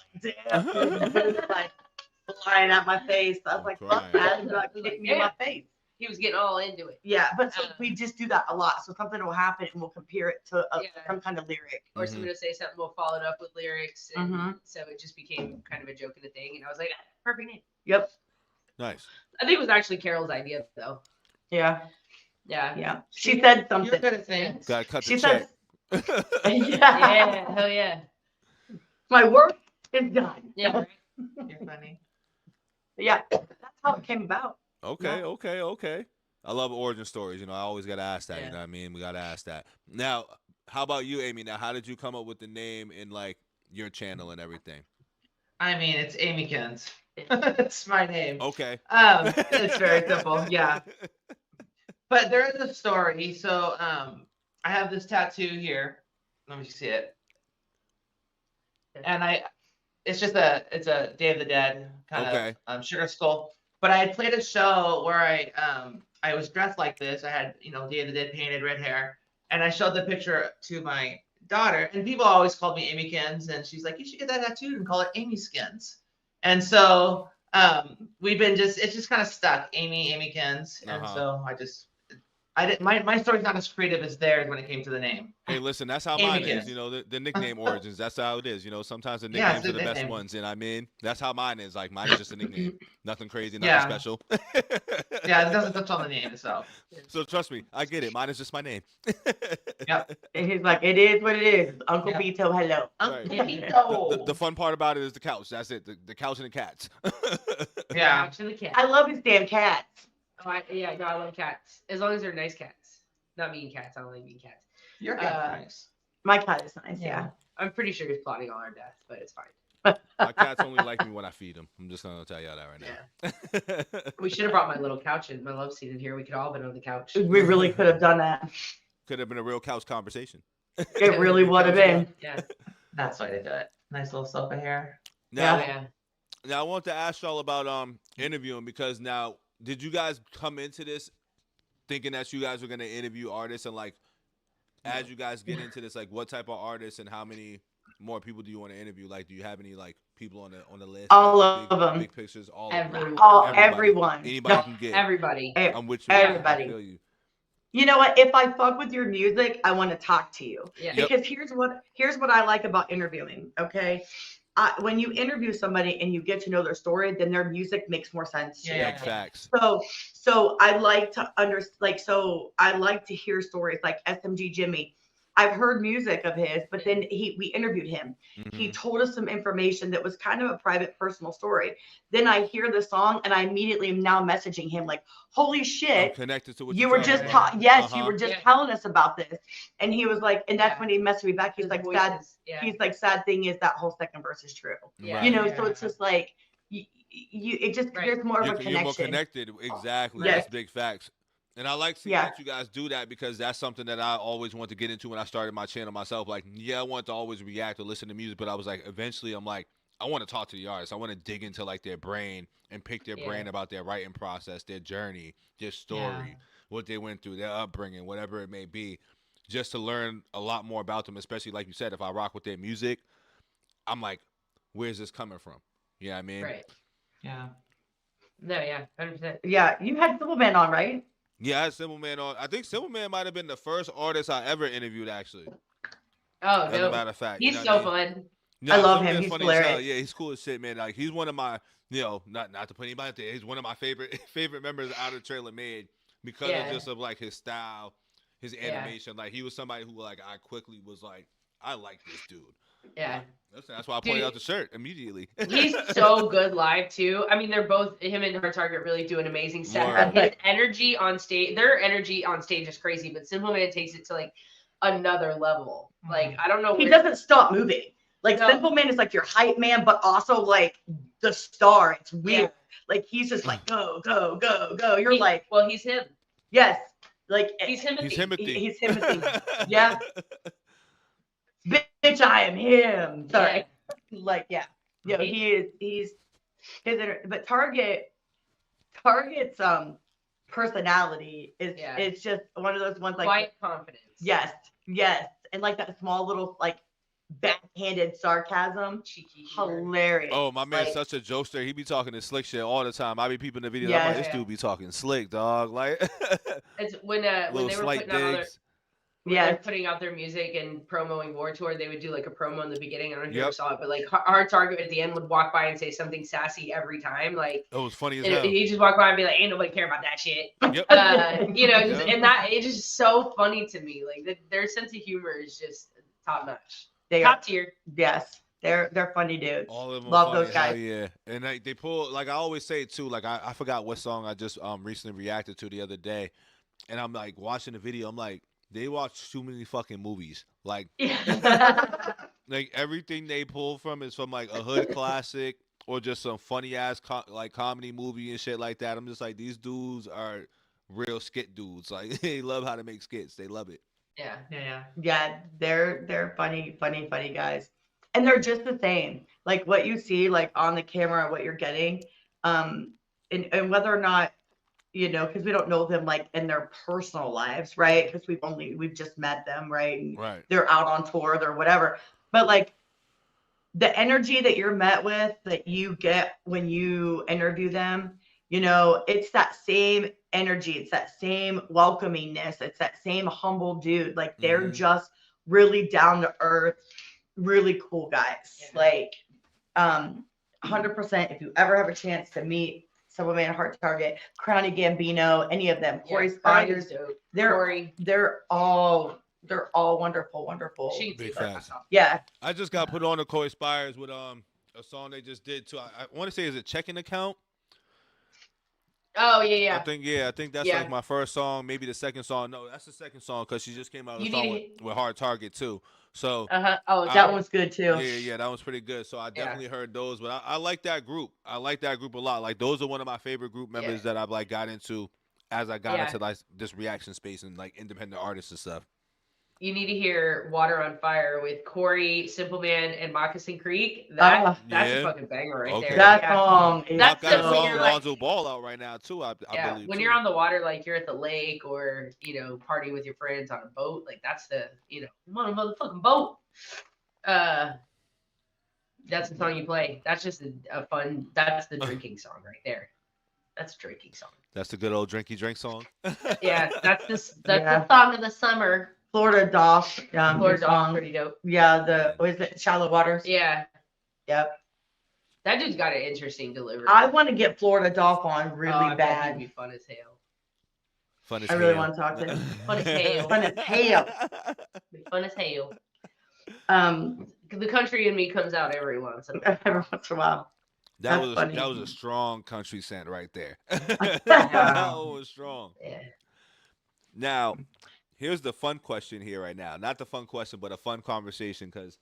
D: like flying at my face. I was like, fuck that. And like kicked me in my face.
A: He was getting all into it.
D: Yeah, but so we just do that a lot. So something will happen and we'll compare it to some kind of lyric.
A: Or somebody will say something, we'll follow it up with lyrics. And so it just became kind of a joke and a thing. And I was like, perfect name.
D: Yep.
B: Nice.
A: I think it was actually Carol's idea, though.
D: Yeah.
A: Yeah.
D: She said something.
C: You're good at things.
B: Gotta cut the check.
A: Yeah, hell yeah.
D: My work is done.
A: Yeah.
C: You're funny.
D: Yeah, that's how it came about.
B: Okay. I love origin stories. I always gotta ask that. You know what I mean? We gotta ask that. Now, how about you, Amy? Now, how did you come up with the name and like your channel and everything?
C: I mean, it's Amykins. It's my name.
B: Okay.
C: It's very simple. Yeah. But there is a story. So, I have this tattoo here. Let me see it. And it's a Day of the Dead kind of sugar skull. But I had played a show where I was dressed like this. I had, Day of the Dead painted red hair. And I showed the picture to my daughter. And people always called me Amykins. And she's like, you should get that tattooed and call it Amy Skins. And so it's just kind of stuck. Amykins. And so my story's not as creative as theirs when it came to the name.
B: Hey, listen, that's how mine is. The nickname origins. That's how it is. Sometimes the nicknames are the best ones. And I mean, that's how mine is. Like mine is just a nickname. Nothing crazy, nothing special.
C: Yeah, it doesn't touch on the name itself.
B: So trust me, I get it. Mine is just my name.
C: Yep.
D: And he's like, it is what it is. Uncle Bito, hello.
B: Uncle
C: Bito.
B: The fun part about it is the couch. That's it. The couch and the cats.
C: Yeah.
A: Couch and the cat.
D: I love his damn cats.
A: I love cats. As long as they're nice cats. Not mean cats. I don't like mean cats.
C: Your cat's nice.
D: My cat is nice, yeah.
A: I'm pretty sure he's plotting all our death, but it's fine.
B: My cats only like me when I feed them. I'm just going to tell you that right now.
A: We should have brought my little couch and my love seat in here. We could all have been on the couch.
D: We really could have done that.
B: Could have been a real couch conversation.
D: It really would have been.
A: Yeah.
C: That's why they do it. Nice little sofa hair.
B: Now I want to ask y'all about interviewing because now, did you guys come into this thinking that you guys were going to interview artists and like, as you guys get into this, like what type of artists and how many more people do you want to interview? Like, do you have any like people on the list?
D: All of them.
B: Big pictures.
D: Everyone.
B: Anybody can get.
A: Everybody.
B: I'm with you.
D: Everybody.
B: I feel you.
D: You know what? If I fuck with your music, I want to talk to you.
A: Yeah.
D: Because here's what I like about interviewing. Okay. When you interview somebody and you get to know their story, then their music makes more sense to you.
B: Yeah, facts.
D: So I like to I like to hear stories like SMG Jimmy. I've heard music of his, but then we interviewed him.
B: Mm-hmm.
D: He told us some information that was kind of a private, personal story. Then I hear the song, and I immediately am now messaging him like, "Holy shit!
B: I'm connected to what
D: you were just you were just telling us about this." And he was like, and that's when he messaged me back. He's like, "Sad." He's like, "Sad thing is that whole second verse is true."
A: Yeah.
D: You know, so it's just like there's more of a connection.
B: You're more connected, exactly.
D: Yes.
B: That's big facts. And I like seeing that you guys do that because that's something that I always wanted to get into when I started my channel myself. Like, I wanted to always react or listen to music, but I was like, eventually I'm like, I want to talk to the artists. I want to dig into like their brain and pick their brain about their writing process, their journey, their story, what they went through, their upbringing, whatever it may be, just to learn a lot more about them, especially like you said, if I rock with their music, I'm like, where's this coming from? You know what I mean?
A: Right.
C: Yeah.
A: No, yeah, 100%.
D: Yeah, you had Simple Man on, right?
B: Yeah, I had Simple Man on. I think Simple Man might have been the first artist I ever interviewed, actually.
A: Oh,
B: as a matter of fact.
A: He's so fun.
D: I love him. He's hilarious.
B: Yeah, he's cool as shit, man. Like, he's one of my, not to put anybody out there, he's one of my favorite members out of traylormade because of just of like his style, his animation. Like, he was somebody who like I quickly was like, I like this dude.
A: Yeah.
B: That's why I pointed out the shirt immediately.
A: He's so good live too. I mean, they're both him and Hard Target really do an amazing set. His energy on stage, their energy on stage is crazy, but Simple Man takes it to like another level. Like, I don't know.
D: He doesn't stop moving. Like, Simple Man is like your hype man, but also like the star. It's weird. Yeah. Like, he's just like go, go, go, go. You're like,
A: well, he's him.
D: Yes. Like,
A: he's Himothy.
D: He's Himothy. Yeah. Bitch, I am him. Sorry. Yeah. Like, yeah. You know, he's but Target's personality is it's just one of those ones like
A: quiet confidence.
D: Yes. And like that small little like backhanded sarcasm. Cheeky. Hilarious.
B: Oh, my man's such a jokester. He be talking this slick shit all the time. I be peeping the videos. I'm like, this dude be talking slick, dog. Like,
A: it's when they were putting out they're putting out their music and promoting War Tour, they would do like a promo in the beginning. I don't know if you ever saw it, but like Hard Target at the end would walk by and say something sassy every time. Like,
B: it was funny as hell.
A: He just walk by and be like, ain't nobody care about that shit. Yep. And that it's just so funny to me. Like, their sense of humor is just top notch. Top tier.
D: Yes. They're funny dudes.
B: All of them
D: love
B: funny,
D: those guys.
B: Yeah. And they pull, like I always say too, like I forgot what song I just recently reacted to the other day. And I'm like watching the video, I'm like, they watch too many fucking movies. Like, like everything they pull from is from like a hood classic or just some funny ass like comedy movie and shit like that. I'm just like, these dudes are real skit dudes. Like, they love how to make skits. They love it.
D: Yeah. They're funny guys, and they're just the same. Like what you see like on the camera, what you're getting, and whether or not. You know, because we don't know them like in their personal lives, right? Because we've just met them, right? And they're out on tour, they're whatever. But like the energy that you're met with, that you get when you interview them, you know, it's that same energy, it's that same welcomingness, it's that same humble dude. Like they're just really down to earth, really cool guys. Like 100%. If you ever have a chance to meet Simple Man, Hard Target, Crowny Gambino, any of them, Corey Spiders, they're all wonderful.
B: Big fast.
D: Yeah.
B: I just got put on to Corey Spiders with a song they just did too. I want to say, is it Checking Account?
A: Oh yeah.
B: I think that's like my first song, maybe the second song. No, that's the second song because she just came out with a song with Hard Target too. So
D: oh, that one was good too.
B: Yeah, that was pretty good. So I definitely heard those, but I like that group. I like that group a lot. Like, those are one of my favorite group members that I've like got into as I got into like this reaction space and like independent artists and stuff.
A: You need to hear Water on Fire with Corey, Simple Man, and Moccasin Creek. That's a fucking banger right there.
D: That song is
B: got a song with Lonzo Ball out right now too, I believe.
A: When you're on the water, like you're at the lake or, you know, partying with your friends on a boat, like that's the, you know, I'm on a motherfucking boat. That's the song you play. That's just a fun, that's the drinking song right there. That's a drinking song.
B: That's the good old drinky drink song.
A: Yeah, that's the song of the summer.
D: Florida Doff.
A: Florida Doff, pretty dope.
D: Yeah, what is it? Shallow Waters.
A: Yeah.
D: Yep.
A: That dude's got an interesting delivery.
D: I want to get Florida Doff on really bad.
A: That'd be fun as hell.
B: Fun as
D: I really
B: hell.
D: want to talk to him.
A: Fun as hell.
D: Fun as hell.
A: Fun as hell.
D: Um,
A: The country in me comes out every once in a while.
D: every once in a while.
B: That
D: That's funny.
B: was a strong country scent right there.
A: Yeah.
B: That was strong.
A: Yeah.
B: Now, here's the fun question here right now. Not the fun question, but a fun conversation because,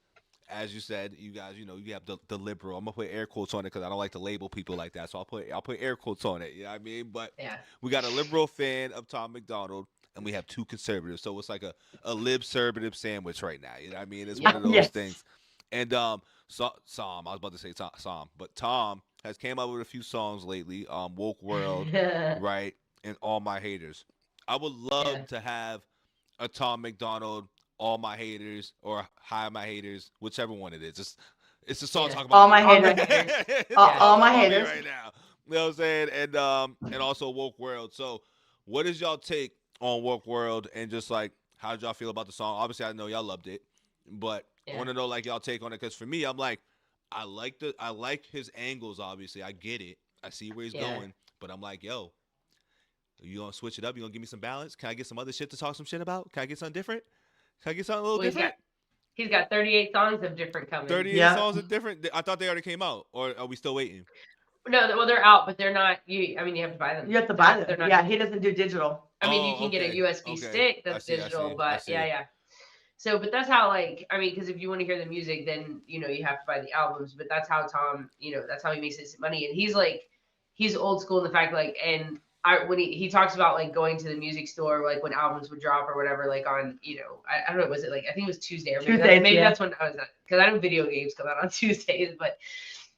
B: as you said, you guys, you know, you have the liberal. I'm gonna put air quotes on it because I don't like to label people like that. So I'll put air quotes on it. You know what I mean? But
A: Yeah.
B: we got a liberal fan of Tom Macdonald, and we have two conservatives. So it's like a lib-servative sandwich right now. You know what I mean? It's one of those
D: Yes.
B: things. And Sam, I was about to say Sam, but Tom has came out with a few songs lately. Woke World, right, and All My Haters. I would love to have a Tom Macdonald, All My Haters, or Hi My Haters, whichever one it is. It's a song talking about
D: All
B: me.
D: My Haters. All My Haters
B: right now. You know what I'm saying? And also Woke World. So, what is y'all take on Woke World, and just like how did y'all feel about the song? Obviously, I know y'all loved it, but I want to know like y'all take on it because for me, I'm like, I like his angles. Obviously, I get it. I see where he's going, but I'm like, yo. You gonna switch it up? You gonna give me some balance? Can I get some other shit to talk some shit about? Can I get something different? Can I get something a little different?
A: He's got 38 songs of different coming.
B: 38 songs of different. I thought they already came out, or are we still waiting?
A: No, well they're out, but they're not. You have to buy them.
D: You have to buy them. Yeah, he doesn't do digital.
A: I mean, you can get a USB stick that's digital, but yeah. So, but that's how because if you want to hear the music, then you have to buy the albums. But that's how Tom, that's how he makes his money, and he's old school in the fact and. When he talks about like going to the music store like when albums would drop or whatever like on I don't know, was it like I think it was Tuesday or maybe that's when I was at, because I know video games come out on Tuesdays, but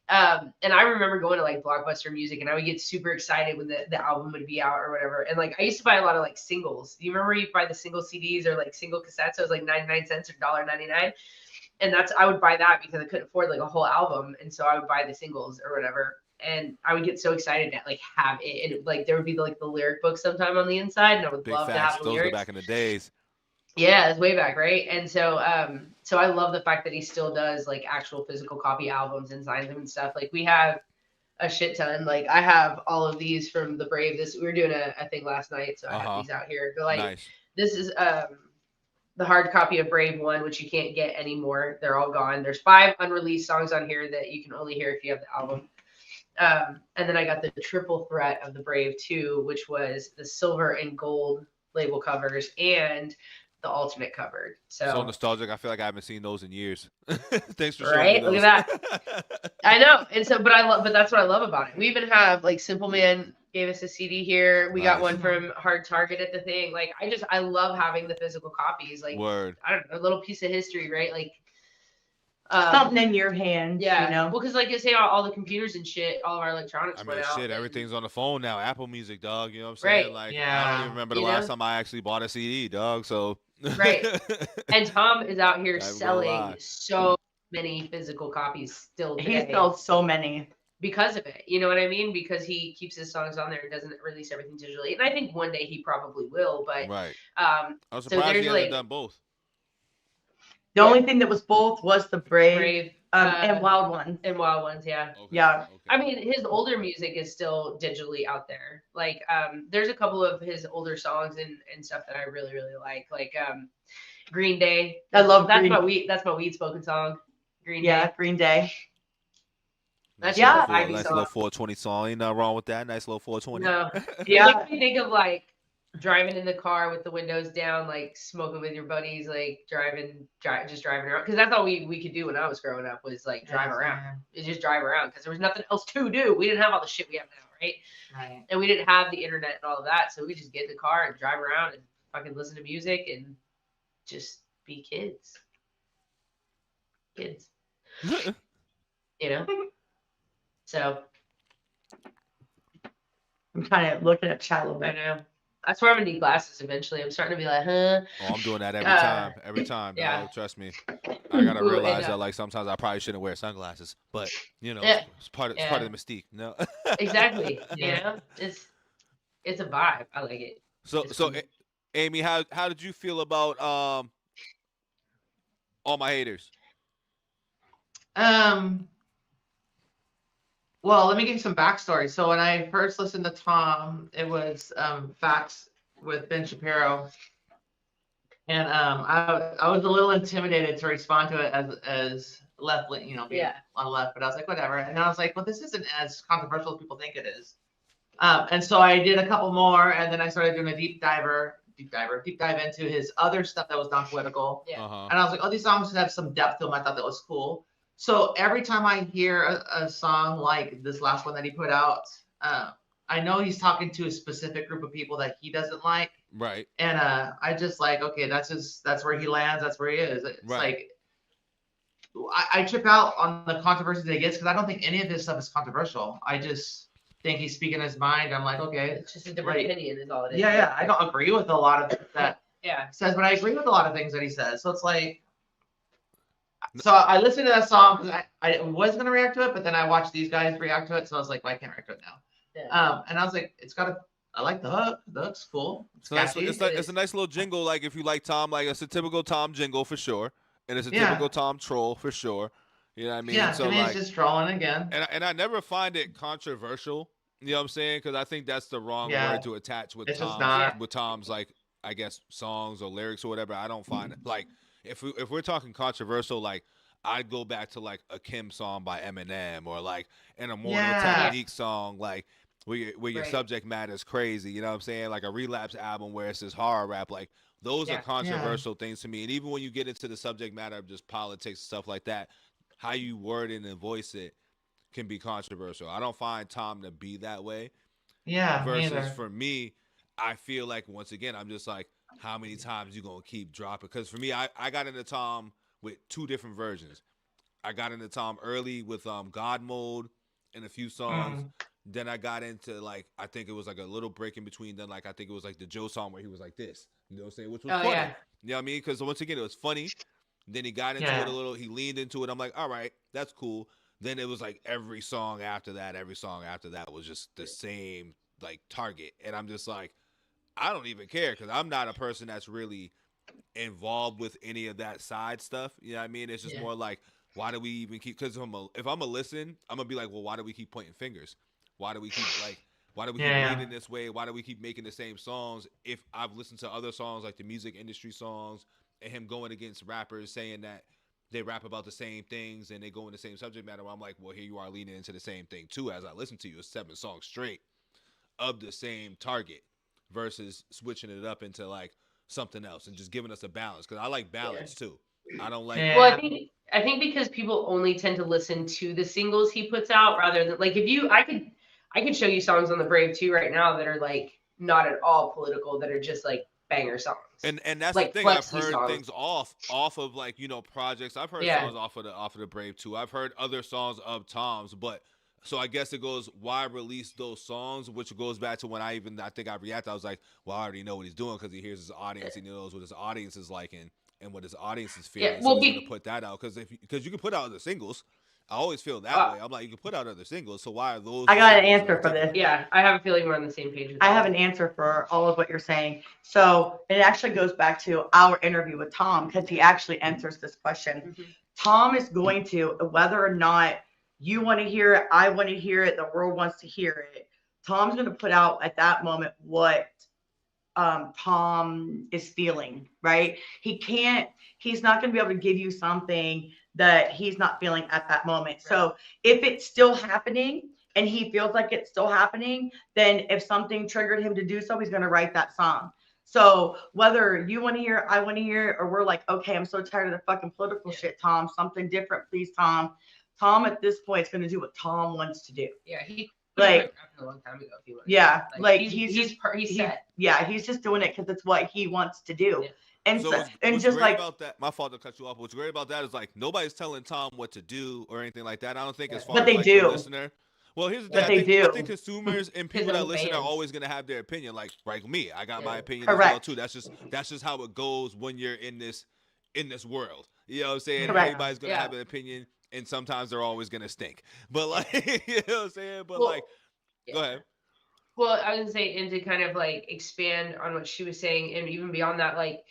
A: and I remember going to like Blockbuster Music and I would get super excited when the album would be out or whatever, and like I used to buy a lot of like singles. Do you remember you buy the single CDs or like single cassettes? So it was like 99 cents or $1.99, and I would buy that because I couldn't afford like a whole album, and so I would buy the singles or whatever. And I would get so excited to like have it, and like there would be like the lyric book sometime on the inside, and I would love to have the lyrics.
B: Those were back in the days.
A: Yeah, it's way back, right? And so, so I love the fact that he still does like actual physical copy albums and signs them and stuff. Like we have a shit ton. Like I have all of these from the Brave. We were doing a thing last night, so I have these out here. They're like, This is the hard copy of Brave 1, which you can't get anymore. They're all gone. There's 5 unreleased songs on here that you can only hear if you have the album. And then I got the triple threat of the Brave 2, which was the silver and gold label covers and the alternate cover. So
B: nostalgic. I feel like I haven't seen those in years. Thanks for
A: showing me
B: those.
A: Look at that. I know. And so, but that's what I love about it. We even have like Simple Man gave us a CD here. We got one from Hard Target at the thing. Like I love having the physical copies. Like
B: Word.
A: I don't know, a little piece of history, right? Like
D: something in your hand,
A: well, because like you say, all the computers and shit, all of our electronics
B: went out. Everything's on the phone now. Apple Music, dog. You know what I'm saying?
A: Right.
B: Like, I don't even remember the last time I actually bought a CD, dog. So
A: right. And Tom is out here selling so many physical copies still today.
D: He sells so many
A: because of it. You know what I mean? Because he keeps his songs on there and doesn't release everything digitally. And I think one day he probably will. But
B: I was surprised he hasn't done both.
D: The only thing that was both was the Brave and Wild Ones.
A: And Wild Ones, yeah.
B: Okay,
D: yeah.
B: Okay.
A: I mean, his older music is still digitally out there. Like, there's a couple of his older songs and stuff that I really, really like. Like, Green Day.
D: I love
A: that's my weed spoken song. Green Day.
D: Yeah, Green Day.
B: Nice little 420 song. Ain't nothing wrong with that. Nice little 420.
A: No. Yeah. It makes me think of like driving in the car with the windows down, like smoking with your buddies, like just driving around. Because that's all we could do when I was growing up was like drive around. It's just drive around because there was nothing else to do. We didn't have all the shit we have now, right?
C: Right.
A: And we didn't have the internet and all of that, so we just get in the car and drive around and fucking listen to music and just be kids. You know. So
D: I'm kind of looking at chat a little bit.
A: I know. I swear I'm gonna need glasses eventually. I'm starting to be like, huh?
B: Oh, I'm doing that every time.
A: Yeah.
B: Dog, trust me. I gotta realize that like sometimes I probably shouldn't wear sunglasses, but you know, it's part of the mystique. No.
A: Exactly. You know, it's a vibe. I like it.
B: So Amy, how did you feel about All My Haters?
C: Well, let me give you some backstory. So when I first listened to Tom, it was Facts with Ben Shapiro, and I was a little intimidated to respond to it as left, being on the left, but I was like, whatever. And then I was like, well, this isn't as controversial as people think it is. And so I did a couple more, and then I started doing a deep dive into his other stuff that was non-political.
A: Yeah.
C: And I was like, oh, these songs have some depth to them. I thought that was cool. So every time I hear a song like this last one that he put out, I know he's talking to a specific group of people that he doesn't like.
B: Right.
C: And I just like, okay, that's where he lands. That's where he is. It's like, I trip out on the controversies that he gets because I don't think any of this stuff is controversial. I just think he's speaking his mind. I'm like, okay,
A: it's just a different opinion is all it is.
C: Yeah. I don't agree with a lot of that
A: yeah
C: says, but I agree with a lot of things that he says. So it's like, so I listened to that song because I was gonna react to it, but then I watched these guys react to it, so I was like, well, I can't react to it now.
A: Yeah.
C: And I was like, I like the hook. The hook's cool.
B: It's a nice little jingle. Like if you like Tom, like it's a typical Tom jingle for sure, and it's a typical Tom troll for sure. You know what I mean?
C: Yeah,
B: so
C: to me,
B: like,
C: it's just trolling again.
B: And I never find it controversial. You know what I'm saying? Because I think that's the wrong word to attach with Tom's like, I guess, songs or lyrics or whatever. I don't find it like if we're talking controversial, like I'd go back to like a Kim song by Eminem or like an Immortal Technique song, like where your subject matter is crazy. You know what I'm saying? Like a Relapse album where it's this horror rap. Like those are controversial things to me. And even when you get into the subject matter of just politics and stuff like that, how you word it and voice it can be controversial. I don't find Tom to be that way.
C: Yeah.
B: Versus for me, I feel like once again, I'm just like, how many times you gonna keep dropping? Because for me, I got into Tom with two different versions. I got into Tom early with God Mode and a few songs. Then I got into like, I think it was like a little break in between. Then like I think it was like the Joe song where he was like this. You know what I'm saying? Which was funny. Yeah. You know what I mean? Because once again, it was funny. Then he got into it a little. He leaned into it. I'm like, all right, that's cool. Then it was like every song after that was just the same like target. And I'm just like, I don't even care because I'm not a person that's really involved with any of that side stuff. You know what I mean? It's just more like, why do we even keep? Because if I'm a listen, I'm gonna be like, well, why do we keep pointing fingers? Why do we keep leading this way? Why do we keep making the same songs? If I've listened to other songs like the music industry songs and him going against rappers saying that they rap about the same things and they go in the same subject matter, I'm like, well, here you are leaning into the same thing too. As I listen to you, it's 7 songs straight of the same target versus switching it up into like something else and just giving us a balance. Because I like balance too. I don't like.
A: Well, I think because people only tend to listen to the singles he puts out rather than like I could show you songs on the Brave too right now that are like not at all political, that are just like banger songs.
B: And that's
A: like
B: the thing. I've heard things off of like, you know, projects. I've heard songs off of the Brave too. I've heard other songs of Tom's, but so I guess it goes, why release those songs, which goes back to when I think I reacted. I was like, well, I already know what he's doing because he hears his audience. He knows what his audience is liking and what his audience is feeling. So he's gonna put that out because you can put out other singles. I always feel that way. I'm like, you can put out other singles, so why are those?
D: I got an answer for this.
A: Yeah, I have a feeling we're on the same page.
D: I have an answer for all of what you're saying. So it actually goes back to our interview with Tom because he actually answers this question. Mm-hmm. Tom is going to, whether or not you want to hear it, I want to hear it, the world wants to hear it, Tom's going to put out at that moment what Tom is feeling, right? He's not going to be able to give you something that he's not feeling at that moment. Right. So if it's still happening and he feels like it's still happening, then if something triggered him to do so, he's going to write that song. So whether you want to hear it, I want to hear it, or we're like, okay, I'm so tired of the fucking political shit, Tom, something different, please, Tom. Tom at this point is going to do what Tom wants to do.
A: Yeah, he
D: like
A: a long time ago.
D: He's set. Yeah, he's just doing it because it's what he wants to do. Yeah. And
B: so what's just great about that, my fault to cut you off. What's great about that is like nobody's telling Tom what to do or anything like that. I don't think as far as like the listener. Well, here's the thing. I think consumers and people that listen are always gonna have their opinion. Like me, I got my opinion as well too. That's just how it goes when you're in this world. You know what I'm saying? Correct. Everybody's gonna have an opinion, and sometimes they're always gonna stink. But like, you know what I'm saying? But go ahead.
A: Well, I was gonna say, and to kind of like expand on what she was saying, and even beyond that, like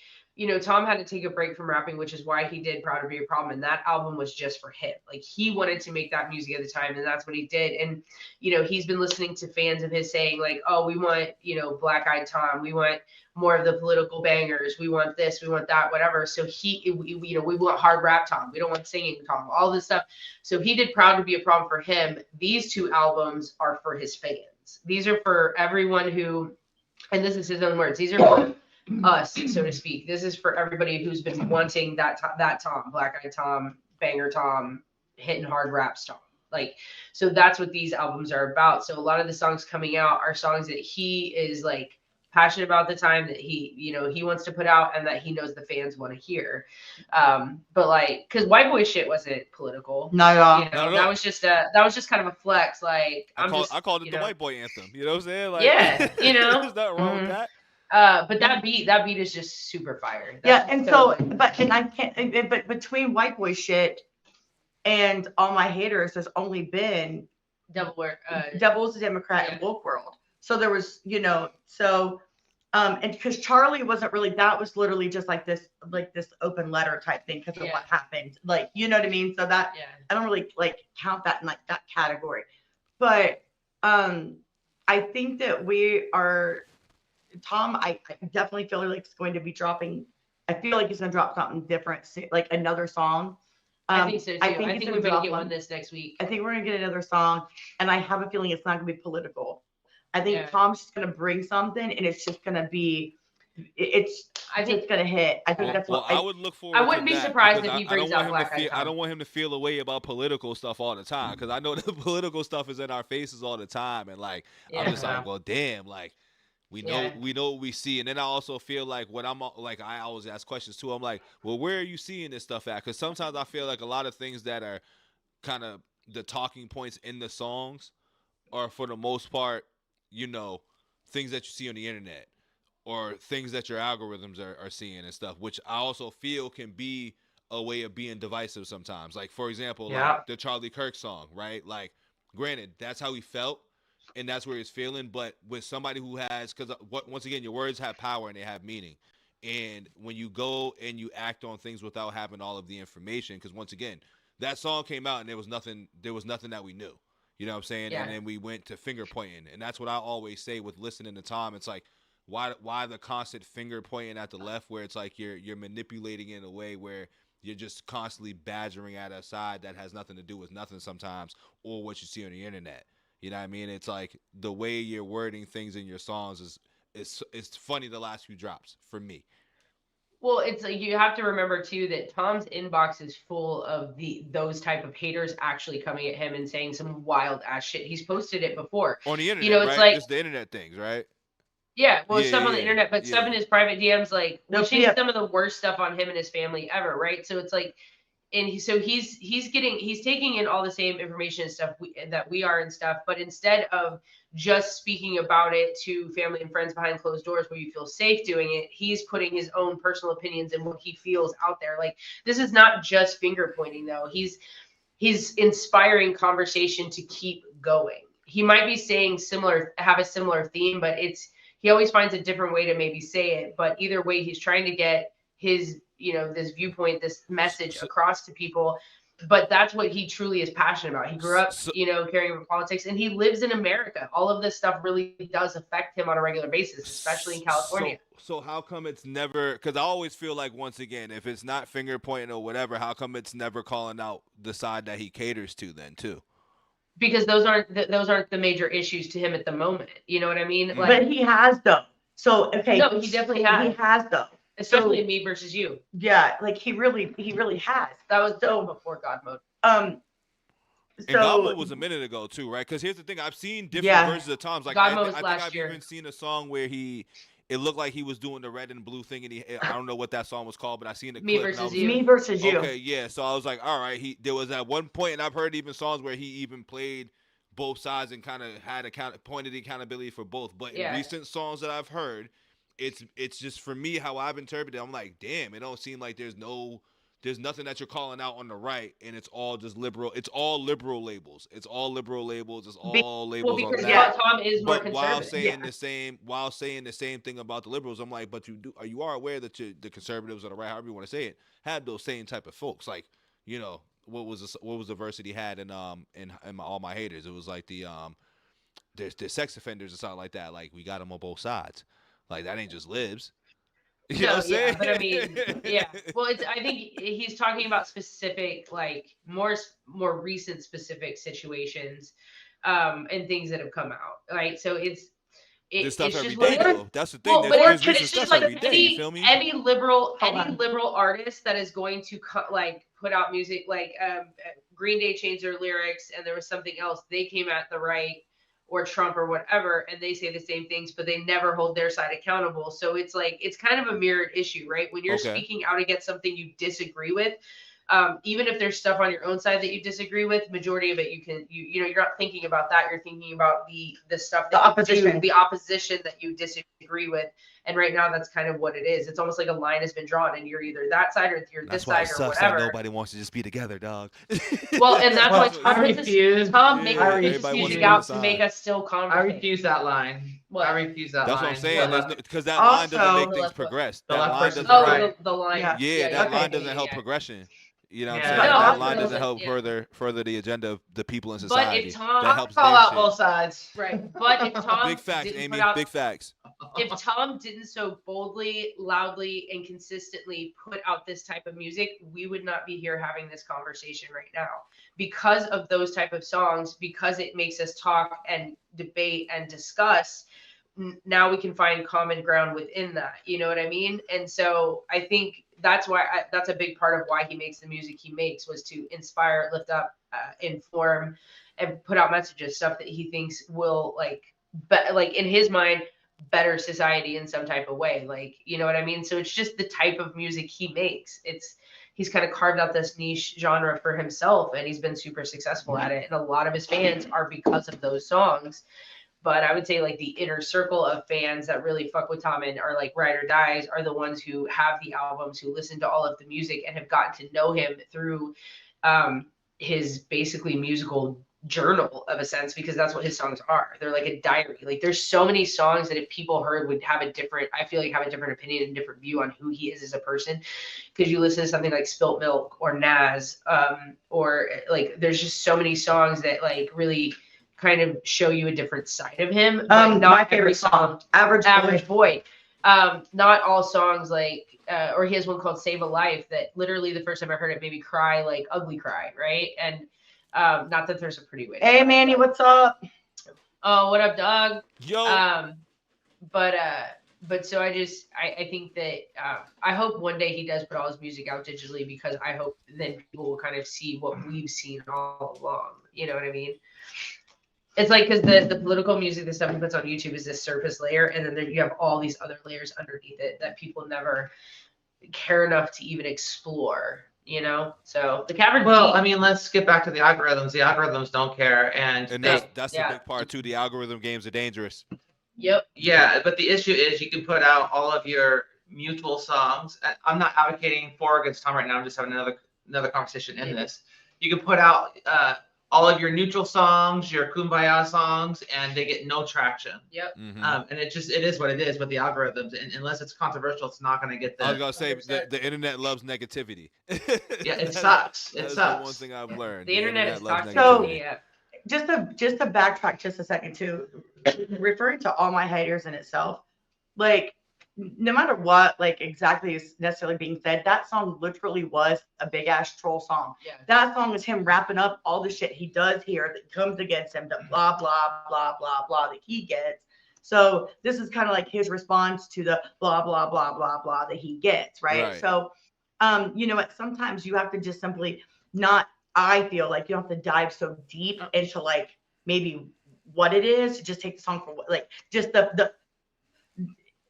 A: Tom had to take a break from rapping, which is why he did Proud to Be a Problem. And that album was just for him. Like, he wanted to make that music at the time, and that's what he did. And, he's been listening to fans of his saying, like, oh, we want, Black Eyed Tom. We want more of the political bangers. We want this, we want that, whatever. So we want hard rap Tom. We don't want singing Tom, all this stuff. So he did Proud to Be a Problem for him. These 2 albums are for his fans. These are for everyone who, and this is his own words, these are for us, so to speak. This is for everybody who's been wanting that Tom, Black Eyed Tom, banger Tom, hitting hard raps Tom. Like, so that's what these albums are about. So a lot of the songs coming out are songs that he is like passionate about the time, that he wants to put out, and that he knows the fans want to hear. But like, because White Boy Shit wasn't political.
D: Not at all.
A: Not at all. That was just kind of a flex. Like,
B: I called it the white boy anthem. You know what I'm saying? Like,
A: yeah,
B: there's nothing wrong with that.
A: But that beat is just super fire.
D: But between White Boy Shit and All My Haters, there's only been Devil's a Democrat and Woke World. So there was, and because Charlie wasn't really, that was literally just like this open letter type thing because of what happened. Like, you know what I mean? So that, I don't really like count that in like that category. But I think that we are, Tom, I definitely feel like it's going to be dropping. I feel like he's going to drop something different, like another song.
A: I think so too. I think we're going to get one this next week.
D: I think we're going to get another song, and I have a feeling it's not going to be political. I think Tom's just going to bring something, and it's just going to be, it's going to hit. I think that's what
B: I would look forward.
A: I wouldn't be surprised if he brings out Black Eyed Tom.
B: I don't want him to feel a way about political stuff all the time, because I know the political stuff is in our faces all the time, and like I'm just like, well, damn, like. We know what we see. And then I also feel like when I'm like, I always ask questions too. I'm like, well, where are you seeing this stuff at? Because sometimes I feel like a lot of things that are kind of the talking points in the songs are, for the most part, things that you see on the internet or things that your algorithms are seeing and stuff, which I also feel can be a way of being divisive sometimes. Like, for example, like the Charlie Kirk song, right? Like, granted, that's how he felt. And that's where he's feeling, but with somebody who has, because once again, your words have power and they have meaning. And when you go and you act on things without having all of the information, because once again, that song came out and there was nothing that we knew. You know what I'm saying? Yeah. And then we went to finger pointing, and that's what I always say with listening to Tom. It's like, why the constant finger pointing at the left, where it's like you're manipulating it in a way where you're just constantly badgering at a side that has nothing to do with nothing sometimes, or what you see on the internet. You know what I mean? It's like the way you're wording things in your songs is funny the last few drops for me.
A: Well, it's like you have to remember too that Tom's inbox is full of those type of haters actually coming at him and saying some wild ass shit. He's posted it before.
B: On the internet, it's right? Like just the internet things, right?
A: Yeah, well, stuff on the internet, but stuff in his private DMs, like wishing some of the worst stuff on him and his family ever, right? So it's like, and he's taking in all the same information and stuff that we are and stuff, but instead of just speaking about it to family and friends behind closed doors where you feel safe doing it, he's putting his own personal opinions and what he feels out there. Like, this is not just finger pointing though. He's inspiring conversation to keep going. He might be saying have a similar theme, but he always finds a different way to maybe say it. But either way, he's trying to get his, this viewpoint, this message across to people. But that's what he truly is passionate about. He grew up, caring about politics, and he lives in America. All of this stuff really does affect him on a regular basis, especially in California.
B: So how come it's never, because I always feel like, once again, if it's not finger pointing or whatever, how come it's never calling out the side that he caters to then too?
A: Because those aren't the major issues to him at the moment. You know what I mean?
D: Like, but he has though. So okay.
A: No, he definitely has.
D: He has though.
A: Especially Me Versus You.
D: Yeah, like he really has.
A: That was so before God Mode.
B: And God Mode was a minute ago too, right? Because here's the thing: I've seen different versions of Tom's. Like
A: God Mode was
B: I
A: last
B: think I've even seen a song where it looked like he was doing the red and blue thing, and I don't know what that song was called, but I seen the
A: Me
B: clip.
A: Versus You.
D: Me Versus You.
B: Okay, yeah. So I was like, all right. There was at one point, and I've heard even songs where he even played both sides and kind of had pointed accountability for both. But in recent songs that I've heard, it's just, for me, how I've interpreted it, I'm like, damn, it don't seem like there's no there's nothing that you're calling out on the right, and it's all just liberal. It's all liberal labels. It's all liberal labels. It's all labels on that.
A: Tom is more
B: But
A: conservative.
B: while saying the same thing about the liberals, I'm like, but you are aware that the conservatives or the right, however you want to say it, have those same type of folks. Like, you know, what was the verse that he had in All My Haters? It was like there's sex offenders or something like that. Like, we got them on both sides. Like, that ain't just libs. You know what I'm saying?
A: But I mean, yeah. Well, I think he's talking about specific, like more recent specific situations, and things that have come out. Right. So it's
B: stuff
A: it's
B: every
A: just
B: day, though. That's the thing.
A: Well, but
B: There's
A: it's just like
B: every day. You feel me?
A: Any liberal artist that is going to like put out music, like Green Day changed their lyrics, and there was something else. They came at the right, or Trump or whatever, and they say the same things, but they never hold their side accountable. So it's like, it's kind of a mirrored issue, right? When you're speaking out against something you disagree with, even if there's stuff on your own side that you disagree with, majority of it you know, you're not thinking about that. You're thinking about the stuff, the opposition that you disagree with. And right now, that's kind of what it is. It's almost like a line has been drawn, and you're either that side or you're this side or whatever.
B: That nobody wants to just be together, dog.
A: Well, and that's why Tom makes
C: this
A: music out to make us still conversate.
C: I refuse that line. I refuse that line.
B: That's what I'm saying. Because that line doesn't make things progress. That line doesn't.
A: The line.
B: Yeah, that line doesn't help progression. You know what I'm saying? That line doesn't help further the agenda of the people in society.
A: But if Tom,
B: that helps
C: call out both sides.
A: Right. But if Tom
B: big facts, Amy, big facts.
A: If Tom didn't so boldly, loudly, and consistently put out this type of music, we would not be here having this conversation right now. Because of those type of songs, because it makes us talk and debate and discuss, now we can find common ground within that. You know what I mean? And so I think that's why that's a big part of why he makes the music he makes, was to inspire, lift up, inform, and put out messages, stuff that he thinks will like in his mind better society in some type of way. Like, you know what I mean? So it's just the type of music he makes. He's kind of carved out this niche genre for himself, and he's been super successful at it. And a lot of his fans are because of those songs. But I would say like the inner circle of fans that really fuck with Tom and are like ride or dies are the ones who have the albums, who listen to all of the music and have gotten to know him through his basically musical journal of a sense, because that's what his songs are. They're like a diary. Like, there's so many songs that if people heard would have a different opinion and different view on who he is as a person. Because you listen to something like Spilt Milk or Nas, or like there's just so many songs that like really kind of show you a different side of him. Not
D: my favorite song, Average Boy.
A: Not all songs like, or he has one called Save a Life that literally the first time I heard it made me cry, like ugly cry, right? And not that there's a pretty way.
D: Hey Manny, what's up?
A: Oh, what up, dog?
B: Yo.
A: But so I think that I hope one day he does put all his music out digitally, because I hope then people will kind of see what we've seen all along. You know what I mean? It's like, because the political music, the stuff he puts on YouTube is this surface layer, and then you have all these other layers underneath it that people never care enough to even explore, you know? So the cavern.
C: Well, I mean, let's get back to the algorithms. The algorithms don't care, and
B: that's the big part too. The algorithm games are dangerous.
A: Yep.
C: Yeah, but the issue is you can put out all of your mutual songs. I'm not advocating for or against Tom right now. I'm just having another conversation in this. You can put out all of your neutral songs, your kumbaya songs, and they get no traction.
A: Yep.
C: Mm-hmm. And it is what it is with the algorithms. And unless it's controversial, it's not going to get the.
B: I was going to say, the internet loves negativity.
C: Yeah, it sucks. It sucks.
B: That's the one thing I've learned.
A: The internet is toxic.
D: So, just to backtrack just a second too, referring to All My Haters in itself, like, no matter what, like, exactly is necessarily being said, that song literally was a big ass troll song.
A: Yeah.
D: That song is him wrapping up all the shit he does here that comes against him, the blah, blah, blah, blah, blah that he gets. So this is kind of like his response to the blah, blah, blah, blah, blah that he gets, right? So, you know what, sometimes you have to just simply I feel like you don't have to dive so deep into like maybe what it is, to just take the song for what, like, just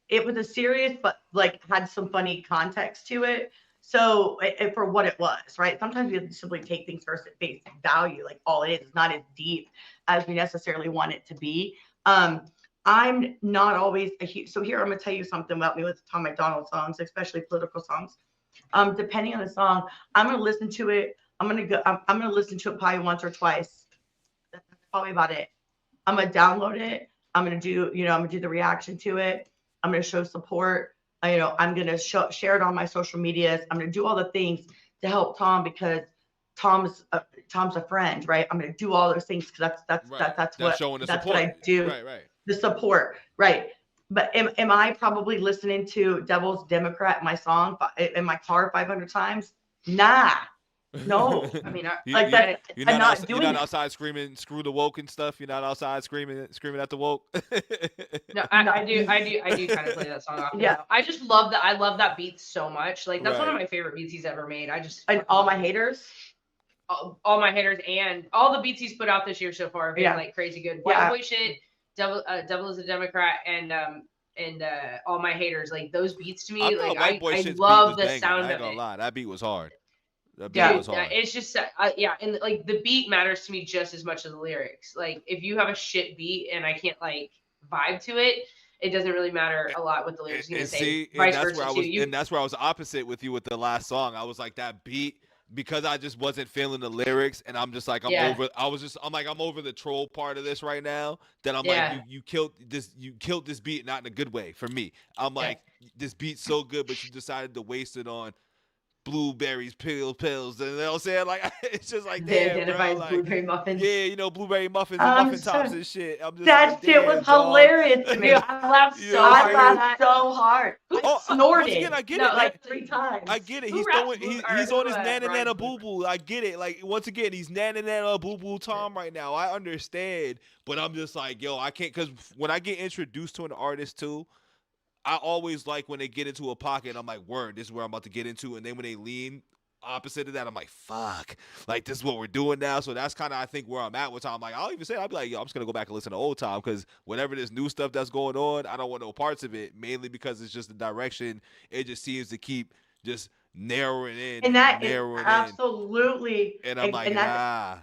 D: it was a serious, but like had some funny context to it. So for what it was, right? Sometimes we have to simply take things first at face value. Like, all it is not as deep as we necessarily want it to be. I'm not always so here I'm gonna tell you something about me with Tom Macdonald songs, especially political songs. Depending on the song, I'm gonna listen to it. I'm gonna listen to it probably once or twice. That's probably about it. I'm gonna download it. I'm gonna do the reaction to it. I'm gonna show support. I'm gonna share it on my social medias. I'm gonna do all the things to help Tom because Tom's a friend, right? I'm gonna do all those things because that's what I do.
B: Right.
D: The support, right? But am I probably listening to Devil's Democrat, my song, in my car 500 times? Nah. No, I mean, I'm not doing.
B: You're not outside screaming "screw the woke" and stuff. You're not outside screaming at the woke.
A: No, I do kind of play that song off. Yeah, I just love that. I love that beat so much. Like that's one of my favorite beats he's ever made.
D: And all my haters.
A: All my haters and all the beats he's put out this year so far have been like crazy good. White Boy Shit, Devil is a Democrat, and all my haters. Like those beats to me, I love the sound of it. I ain't
B: gonna lie, that beat was hard.
A: It's just and like the beat matters to me just as much as the lyrics. Like if you have a shit beat and I can't like vibe to it, it doesn't really matter a lot what the lyrics are gonna say. Vice versa too.
B: And that's where I was opposite with you with the last song. I was like that beat because I just wasn't feeling the lyrics, and I'm just like I'm over the troll part of this right now. That I'm like you killed this beat not in a good way for me. I'm like this beat's so good, but you decided to waste it on blueberries, pills, and you know what I'm saying? Like it's just like damn, bro, like,
A: blueberry muffins.
B: Yeah, blueberry muffins and muffin tops and shit. I'm just
D: that shit was hilarious to me.
A: I laughed so hard.
D: I laughed so hard. I snorted.
B: Again, I get it.
D: Like 3 times.
B: I get it. He's on his nana boo boo. I get it. Like once again, he's nana boo boo Tom right now. I understand, but I'm just like, yo, I can't because when I get introduced to an artist too. I always like when they get into a pocket, I'm like, word, this is where I'm about to get into. And then when they lean opposite of that, I'm like, fuck. Like, this is what we're doing now. So that's kind of, I think, where I'm at with Tom. Like, I'll even say, I'll be like, yo, I'm just going to go back and listen to old Tom because whatever this new stuff that's going on, I don't want no parts of it, mainly because it's just the direction. It just seems to keep just narrowing in.
D: And that is absolutely.
B: And I'm like, nah.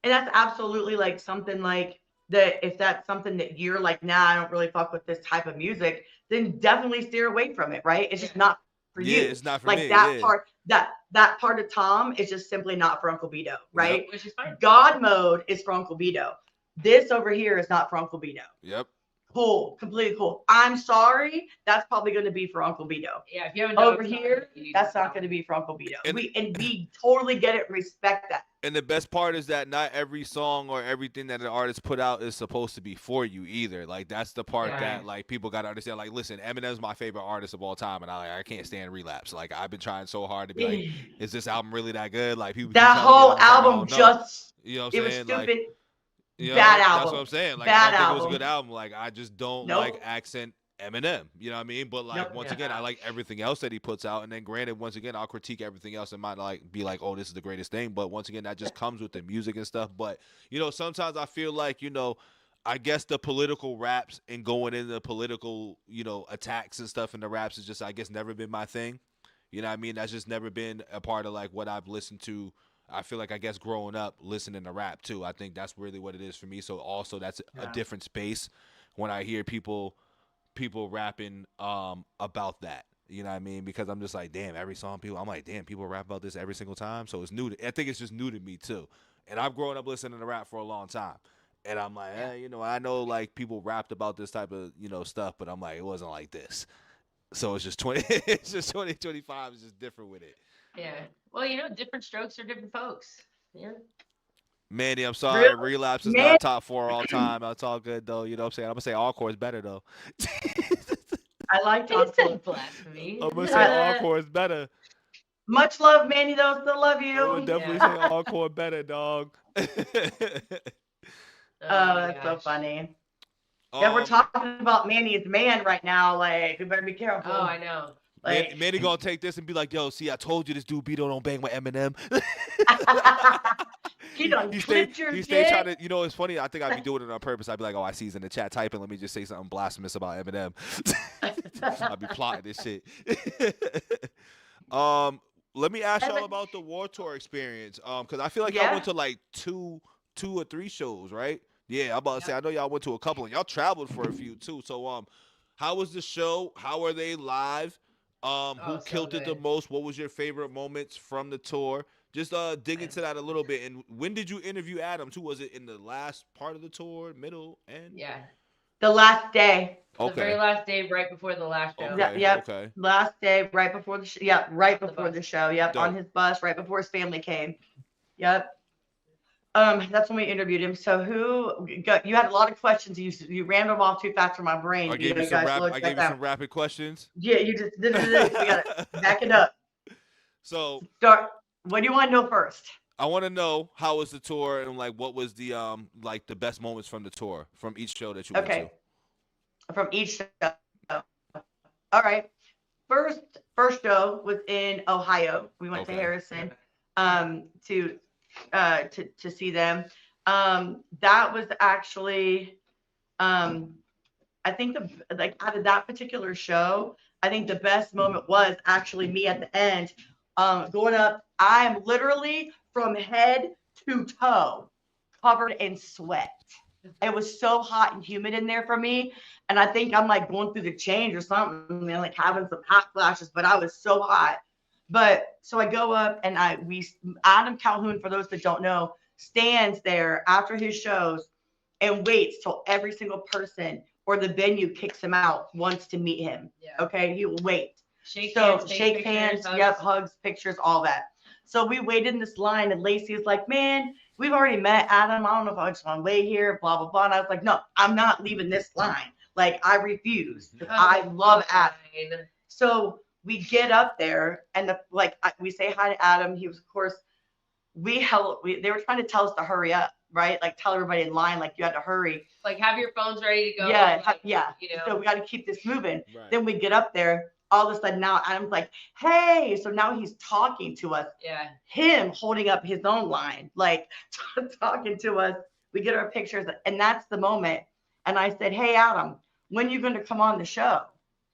D: And that's absolutely like something like, that if that's something that you're like, nah, I don't really fuck with this type of music, then definitely steer away from it, right? It's just not for you.
B: Yeah, it's not for
D: like
B: me.
D: That part, that part of Tom is just simply not for Uncle Beto, right?
A: Yep. Which is fine.
D: God mode is for Uncle Beto. This over here is not for Uncle Beto.
B: Yep.
D: Cool, completely cool. I'm sorry, that's probably going to be for Uncle Beto.
A: Yeah, if you haven't
D: over here, that's not going to be for Uncle Beto. And we totally get it, respect that.
B: And the best part is that not every song or everything that an artist put out is supposed to be for you either. Like that's the part that like people gotta understand. Like, listen, Eminem's my favorite artist of all time, and I can't stand Relapse. Like I've been trying so hard to be like, is this album really that good? Like people.
D: That whole album just,
B: you know what
D: I'm
B: I'm
D: saying?
B: It was
D: stupid.
B: Like, you know,
D: bad album.
B: That's what I'm saying. Like
D: bad
B: I don't think
D: album.
B: it was a good album. Like I just don't like accent Eminem, you know what I mean? But like once again, I like everything else that he puts out, and then granted, once again, I'll critique everything else and might like be like, oh, this is the greatest thing. But once again, that just comes with the music and stuff. But you know, sometimes I feel like, you know, I guess the political raps and going into political, you know, attacks and stuff in the raps is just, I guess, never been my thing. You know what I mean? That's just never been a part of like what I've listened to. I feel like, I guess, growing up listening to rap too. I think that's really what it is for me. So also that's a different space when I hear people rapping about that, you know what I mean? Because I'm just like, damn, every song I'm like, damn, people rap about this every single time. So it's new I think it's just new to me too. And I've grown up listening to rap for a long time. And I'm like, you know, I know like people rapped about this type of, you know, stuff, but I'm like, it wasn't like this. So it's just 2025 is just different with it.
A: Yeah. Well, you know, different strokes for different folks. Yeah.
B: Mandy, I'm sorry. Really? Relapse is not top 4 all time. That's all good, though. You know what I'm saying? I'm going to say Encore is better, though.
D: I like
A: Encore. Blasphemy.
B: I'm going to say Encore is better.
D: Much love, Mandy, though. Still love you.
B: I would definitely say Encore better, dog.
D: That's so funny. Yeah, we're talking about Mandy's man right now. Like, we better be careful.
A: Oh, I know.
B: Like, Mandy gonna take this and be like, yo, see, I told you this dude Beto don't bang with Eminem.
D: He stay
B: trying to, you know, it's funny. I think I'd be doing it on purpose. I'd be like, oh, I see he's in the chat typing. Let me just say something blasphemous about Eminem. I'd be plotting this shit. Let me ask y'all about the War Tour experience. Because I feel like y'all went to like two or three shows, right? Yeah, I'm about to say, I know y'all went to a couple and y'all traveled for a few too. So, how was the show? How are they live? Who killed it the most? What was your favorite moments from the tour? Just dig into that a little bit. And when did you interview Adam too? Was it in the last part of the tour, middle, end?
A: Yeah.
D: The last day.
A: Okay. The very last day, right before the last show.
B: Okay.
D: Yep.
B: Okay.
D: Last day, right before the show. Yep. Right before the show. Yep.
B: Dope.
D: On his bus, right before his family came. Yep. That's when we interviewed him. So you had a lot of questions. You ran them off too fast for my brain.
B: I gave you some rapid questions.
D: Yeah, you just we gotta back it up.
B: So
D: start. What do you want to know first?
B: I want to know how was the tour and like what was the like the best moments from the tour from each show that you went to.
D: From each show. All right. First show was in Ohio. We went to Harrison to see them. That was actually I think out of that particular show, I think the best moment was actually me at the end going up. I'm literally from head to toe covered in sweat. It was so hot and humid in there for me. And I think I'm like going through the change or something and like having some hot flashes, but I was so hot. But so I go up and Adam Calhoun, for those that don't know, stands there after his shows and waits till every single person or the venue kicks him out, wants to meet him. Yeah. Okay. He will wait. Shake hands, hugs, pictures, all that. So we waited in this line and Lacey was like, man, we've already met Adam. I don't know if I just want to wait here, blah, blah, blah. And I was like, no, I'm not leaving this line. Like, I refuse. I love Adam. So we get up there and we say hi to Adam. He was, of course, they were trying to tell us to hurry up, right? Like tell everybody in line, like you had to hurry.
A: Like have your phones ready to go.
D: Yeah.
A: Like,
D: yeah.
A: You know.
D: So we got to keep this moving. Right. Then we get up there. All of a sudden now Adam's like, hey, so now he's talking to us.
A: Yeah.
D: Him holding up his own line, like talking to us. We get our pictures and that's the moment. And I said, hey, Adam, when are you going to come on the show?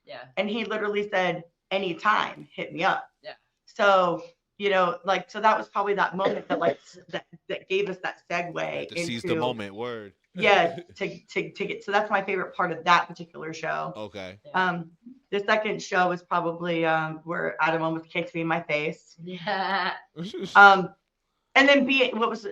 A: Yeah.
D: And he literally said, anytime, hit me up.
A: Yeah.
D: So, so that was probably that moment that gave us that segue.
B: To seize the moment, word.
D: Yeah, to get, so that's my favorite part of that particular show.
B: Okay.
D: The second show was probably where Adam almost kicked me in my face.
A: Yeah.
D: And then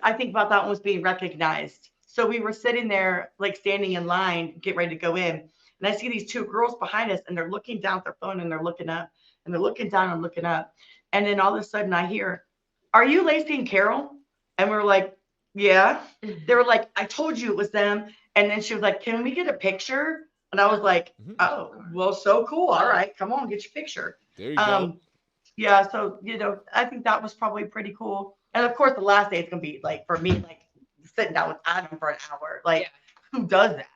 D: I think about that one was being recognized. So we were sitting there, like standing in line, get ready to go in. And I see these two girls behind us and they're looking down at their phone and they're looking up and they're looking down and looking up. And then all of a sudden I hear, are you Lacey and Carol? And we're like, yeah. They were like, I told you it was them. And then she was like, can we get a picture? And I was like, oh, well, so cool. All right, come on, get your picture.
B: There you go.
D: Yeah, so, I think that was probably pretty cool. And of course, the last day it's going to be like, for me, like sitting down with Adam for an hour. Like, who does that?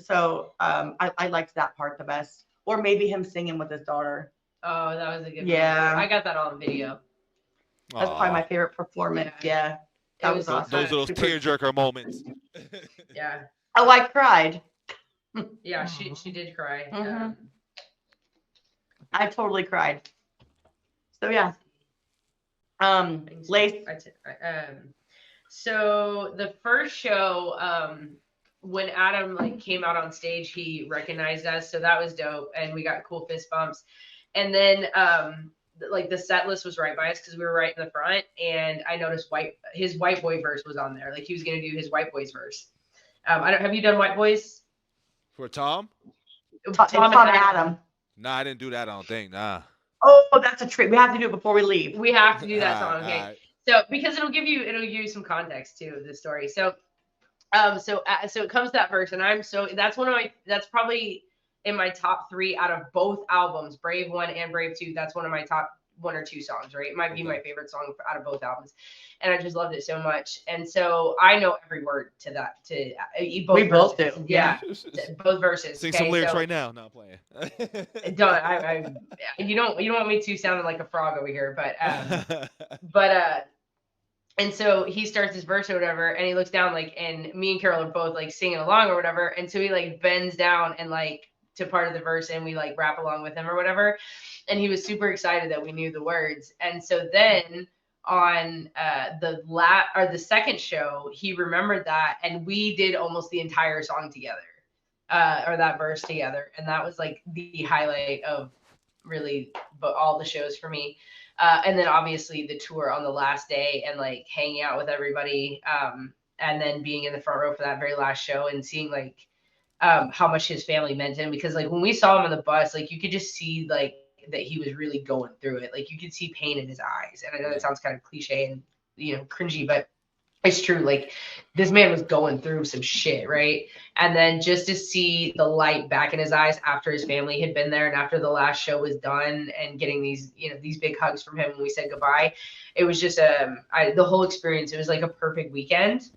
D: So I liked that part the best. Or maybe him singing with his daughter.
A: Oh, that was a good
D: video.
A: I got that on video.
D: That's probably my favorite performance. Yeah. That was awesome.
B: Those are those tearjerker moments.
A: Yeah.
D: Oh, I cried.
A: Yeah, she did cry.
D: Mm-hmm. I totally cried. So yeah. Lace.
A: So the first show, when Adam came out on stage, he recognized us, so that was dope, and we got cool fist bumps. And then the set list was right by us because we were right in the front, and I noticed his White Boy verse was on there. Like he was gonna do his White Boys verse. Have you done White Boys?
B: For Tom?
D: Tom and Adam.
B: Nah, I didn't do that. I don't think. Nah.
D: Oh, that's a trick. We have to do it before we leave.
A: We have to do that song. Okay. Right. So because it'll give you some context too of the story. So it comes to that verse, and that's probably in my top 3 out of both albums, Brave 1 and Brave 2. That's one of my top 1 or 2 songs, right? It might be my favorite song out of both albums. And I just loved it so much. And so I know every word to that, both
D: we both do.
A: Yeah. Both verses.
B: Sing some lyrics right now. Not playing.
A: You don't want me to sound like a frog over here, and so he starts his verse or whatever, and he looks down and me and Carol are both singing along or whatever. And so he bends down and to part of the verse, and we rap along with him or whatever. And he was super excited that we knew the words. And so then on the second show, he remembered that, and we did almost the entire song together. or that verse together, and that was like the highlight of really all the shows for me. And then obviously the tour on the last day and like hanging out with everybody, and then being in the front row for that very last show and seeing like how much his family meant to him, because like when we saw him on the bus, like you could just see like that he was really going through it. Like you could see pain in his eyes, and I know that sounds kind of cliche and cringy, but it's true. Like this man was going through some shit, right? And then just to see the light back in his eyes after his family had been there and after the last show was done and getting these these big hugs from him when we said goodbye, it was just the whole experience. It was like a perfect weekend.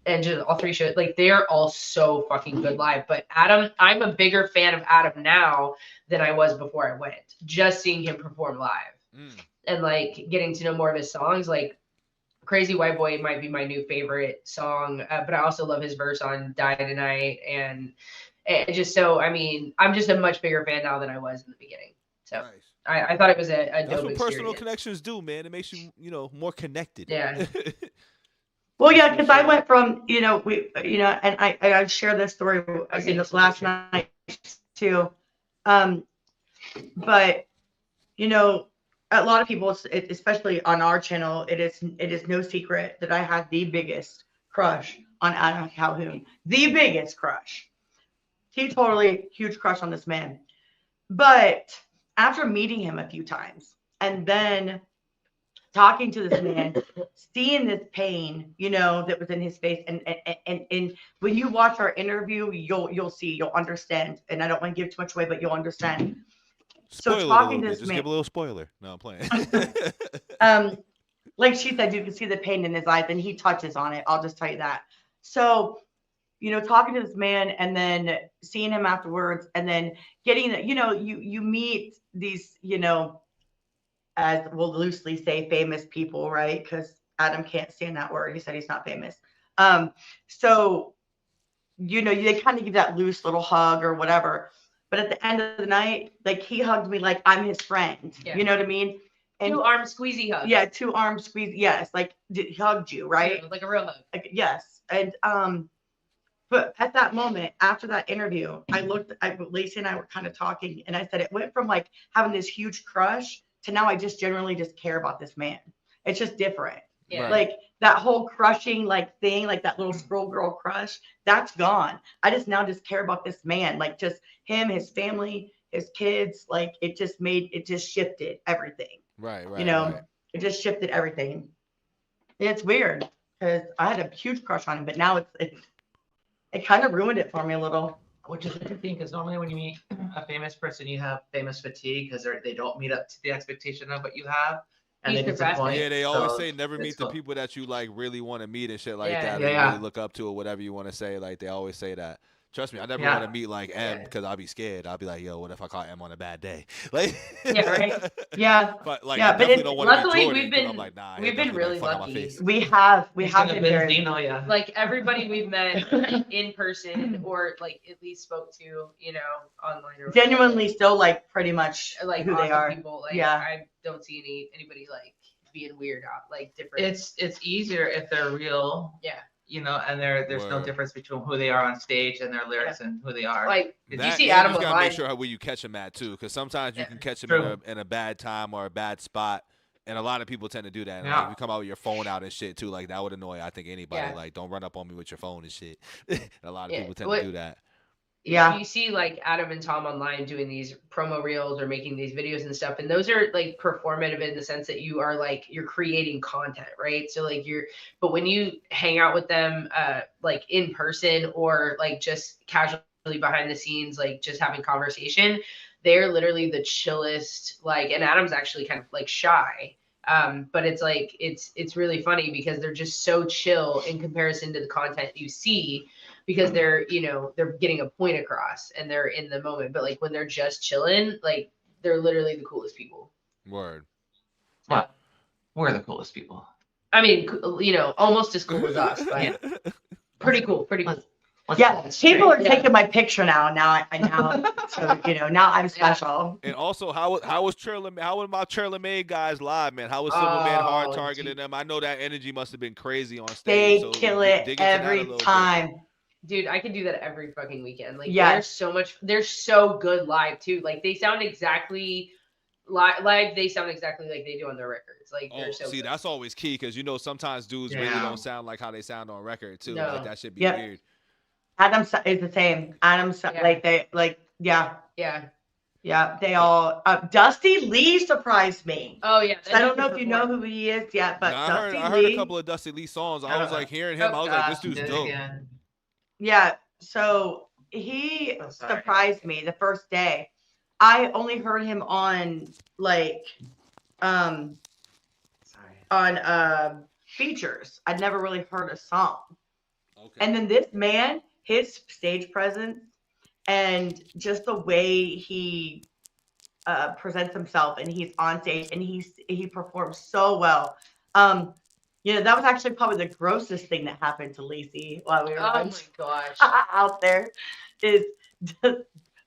A: And just all three shows, like they are all so fucking good live. But Adam, I'm a bigger fan of Adam now than I was before I went. Just seeing him perform live and like getting to know more of his songs, like Crazy White Boy might be my new favorite song, but I also love his verse on Die Tonight, and it just so, I mean, I'm just a much bigger fan now than I was in the beginning. So nice. I thought it was a
B: That's
A: dope
B: what
A: experience.
B: personal connections do, man. It makes you, more connected.
A: Yeah.
D: Well, yeah, because I went from, and I shared this story last night too. But, a lot of people, especially on our channel, it is no secret that I had the biggest crush on Adam Calhoun. The biggest crush. Totally huge crush on this man. But after meeting him a few times and then talking to this man, seeing this pain, that was in his face, and when you watch our interview, you'll understand. And I don't want to give too much away, but you'll understand.
B: So talking to this man, just give a little spoiler. No, I'm playing.
D: Like she said, you can see the pain in his eyes, and he touches on it. I'll just tell you that. So, talking to this man, and then seeing him afterwards, and then getting that, you meet these, as we'll loosely say, famous people, right? Because Adam can't stand that word. He said he's not famous. So, they kind of give that loose little hug or whatever. But at the end of the night, like he hugged me like I'm his friend. Yeah. You know what I mean? And
A: 2-arm squeezy hug.
D: Yeah, 2-arm squeeze. Yes, like he hugged you, right?
A: Yeah, like a real hug.
D: Like, yes, and but at that moment, after that interview, Lacey and I were kind of talking, and I said it went from like having this huge crush to now I just generally just care about this man. It's just different. Yeah. Right. Like that whole crushing like thing, like that little scroll girl crush, that's gone. I just now just care about this man, like just him, his family, his kids. Like it just shifted everything.
B: Right.
D: It just shifted everything. And it's weird because I had a huge crush on him, but now it kind of ruined it for me a little.
C: Which is interesting because normally when you meet a famous person, you have famous fatigue because they don't meet up to the expectation of what you have. And they disappoint.
B: Yeah, they always say never meet the people that you like really want to meet and shit like that. Yeah. Really look up to or whatever you want to say. Like they always say that. Trust me, I never want to meet like M because I'll be scared. I'll be like, yo, what if I caught M on a bad day? Like,
D: yeah, right. Yeah,
B: but like, I definitely don't want to meet Jordan. I'm like, nah,
A: we've been really lucky.
D: We have been very
A: like everybody we've met in person or like at least spoke to, online. Or
D: genuinely still like pretty much
A: like
D: who they are.
A: People. Like, I don't see anybody like being weird out like different.
C: It's easier if they're real.
A: Yeah.
C: And there's no difference between who they are on stage and their lyrics and who they are.
A: Like, did you see Adam?
B: You gotta make sure where you catch them at too, because sometimes you can catch them in a bad time or a bad spot, and a lot of people tend to do that. Like, you come out with your phone out and shit too, like that would annoy I think anybody. Yeah. Like, don't run up on me with your phone and shit. And a lot of people tend to do that.
A: Yeah, you see like Adam and Tom online doing these promo reels or making these videos and stuff, and those are like performative in the sense that you are like you're creating content, right? So like but when you hang out with them like in person or like just casually behind the scenes, like just having conversation, they're literally the chillest. Like, and Adam's actually kind of like shy, but it's like it's really funny because they're just so chill in comparison to the content you see. Because they're getting a point across and they're in the moment. But like when they're just chilling, like they're literally the coolest people.
B: Word.
C: Yeah. We're the coolest people.
A: I mean, almost as cool as us, but pretty cool.
D: Yeah, people are taking my picture now. So now I'm special.
B: And also, how was traylor? How was my traylormade guys live, man? How was Silverman hard targeting them? I know that energy must have been crazy on stage.
D: They kill it every time.
A: Dude, I can do that every fucking weekend. Like,
D: Yes.
A: they're so good live too. Like, they sound exactly live. They sound exactly like they do on their records. Like, they're so good.
B: That's always key because sometimes dudes really don't sound like how they sound on record too.
A: No.
B: Like that should be weird.
D: Adam is the same. They all. Dusty Lee surprised me.
A: Oh yeah.
D: So I don't know if you know who he is yet, but
B: I heard a couple of Dusty Lee songs. I was like hearing him. I was like, this dude's dope.
D: Yeah. So he surprised me the first day. I only heard him on features. I'd never really heard a song. Okay. And then this man, his stage presence and just the way he presents himself, and he's on stage and he performs so well. That was actually probably the grossest thing that happened to Lacey while we were out there. Is just,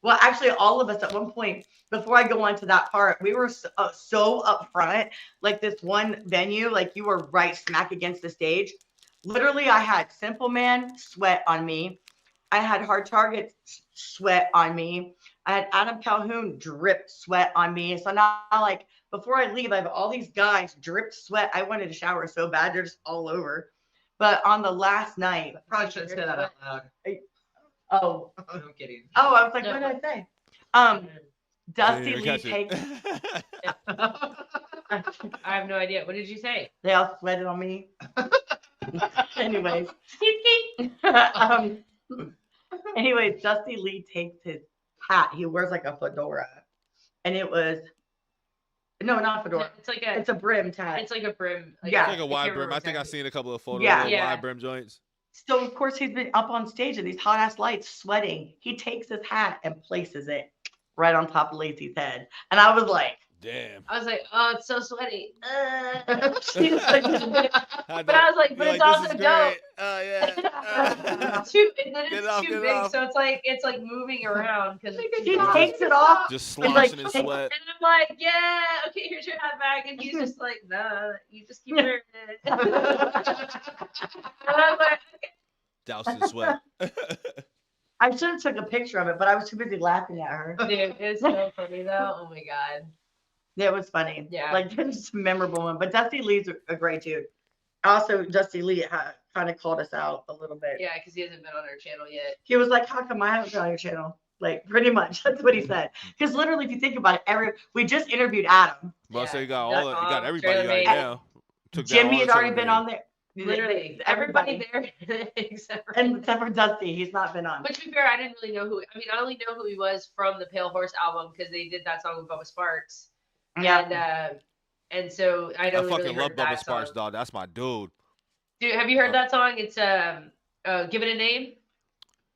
D: well, actually, all of us at one point. Before I go on to that part, we were so up front, like this one venue, like you were right smack against the stage. Literally, I had Simple Man sweat on me. I had Hard Target sweat on me. I had Adam Calhoun drip sweat on me. So now, like, before I leave, I have all these guys drip sweat. I wanted to shower so bad. They're just all over. But on the last night.
C: Probably shouldn't say that out loud.
D: Oh.
C: I'm kidding.
D: Oh, I was like, what did I say? Dusty Lee takes.
A: I have no idea. What did you say?
D: They all sweated on me. Anyways. Anyways, Dusty Lee takes his hat. He wears like a fedora. And it was not fedora. It's a brimmed hat.
A: It's like a brim.
B: It's like a wide brim. I think I've seen a couple of photos of wide brim joints.
D: So of course he's been up on stage in these hot ass lights sweating. He takes his hat and places it right on top of Lacey's head. And I was like,
B: damn.
A: I was like, oh, it's so sweaty. But I was like, but it's also dope.
B: Oh yeah.
A: It's too big, so it's like moving around because
D: he takes it off,
B: just sloshing in sweat.
A: And I'm like, yeah, okay, here's your hat back, and he's just like, nah, you just keep wearing it. And I'm like,
B: doused in sweat.
D: I should have took a picture of it, but I was too busy laughing at her.
A: Dude, it's so funny though. Oh my god.
D: It was funny.
A: Yeah.
D: Like, it's a memorable one. But Dusty Lee's a great dude. Also, Dusty Lee kind of called us out a little bit.
A: Yeah, because he hasn't been on our channel yet.
D: He was like, how come I haven't been on your channel? Like, pretty much. That's what he said. Because literally, if you think about it, we just interviewed Adam.
B: Well, so you got everybody right now.
D: Jimmy had already been on there.
A: Literally, everybody there except
D: for Dusty. He's not been on.
A: But to be fair, I didn't really know I only know who he was from the Pale Horse album because they did that song with Bubba Sparks. Yeah. And so I don't really
B: fucking love Bubba Sparks, dog. That's my dude.
A: Dude, have you heard that song? It's Give It a Name.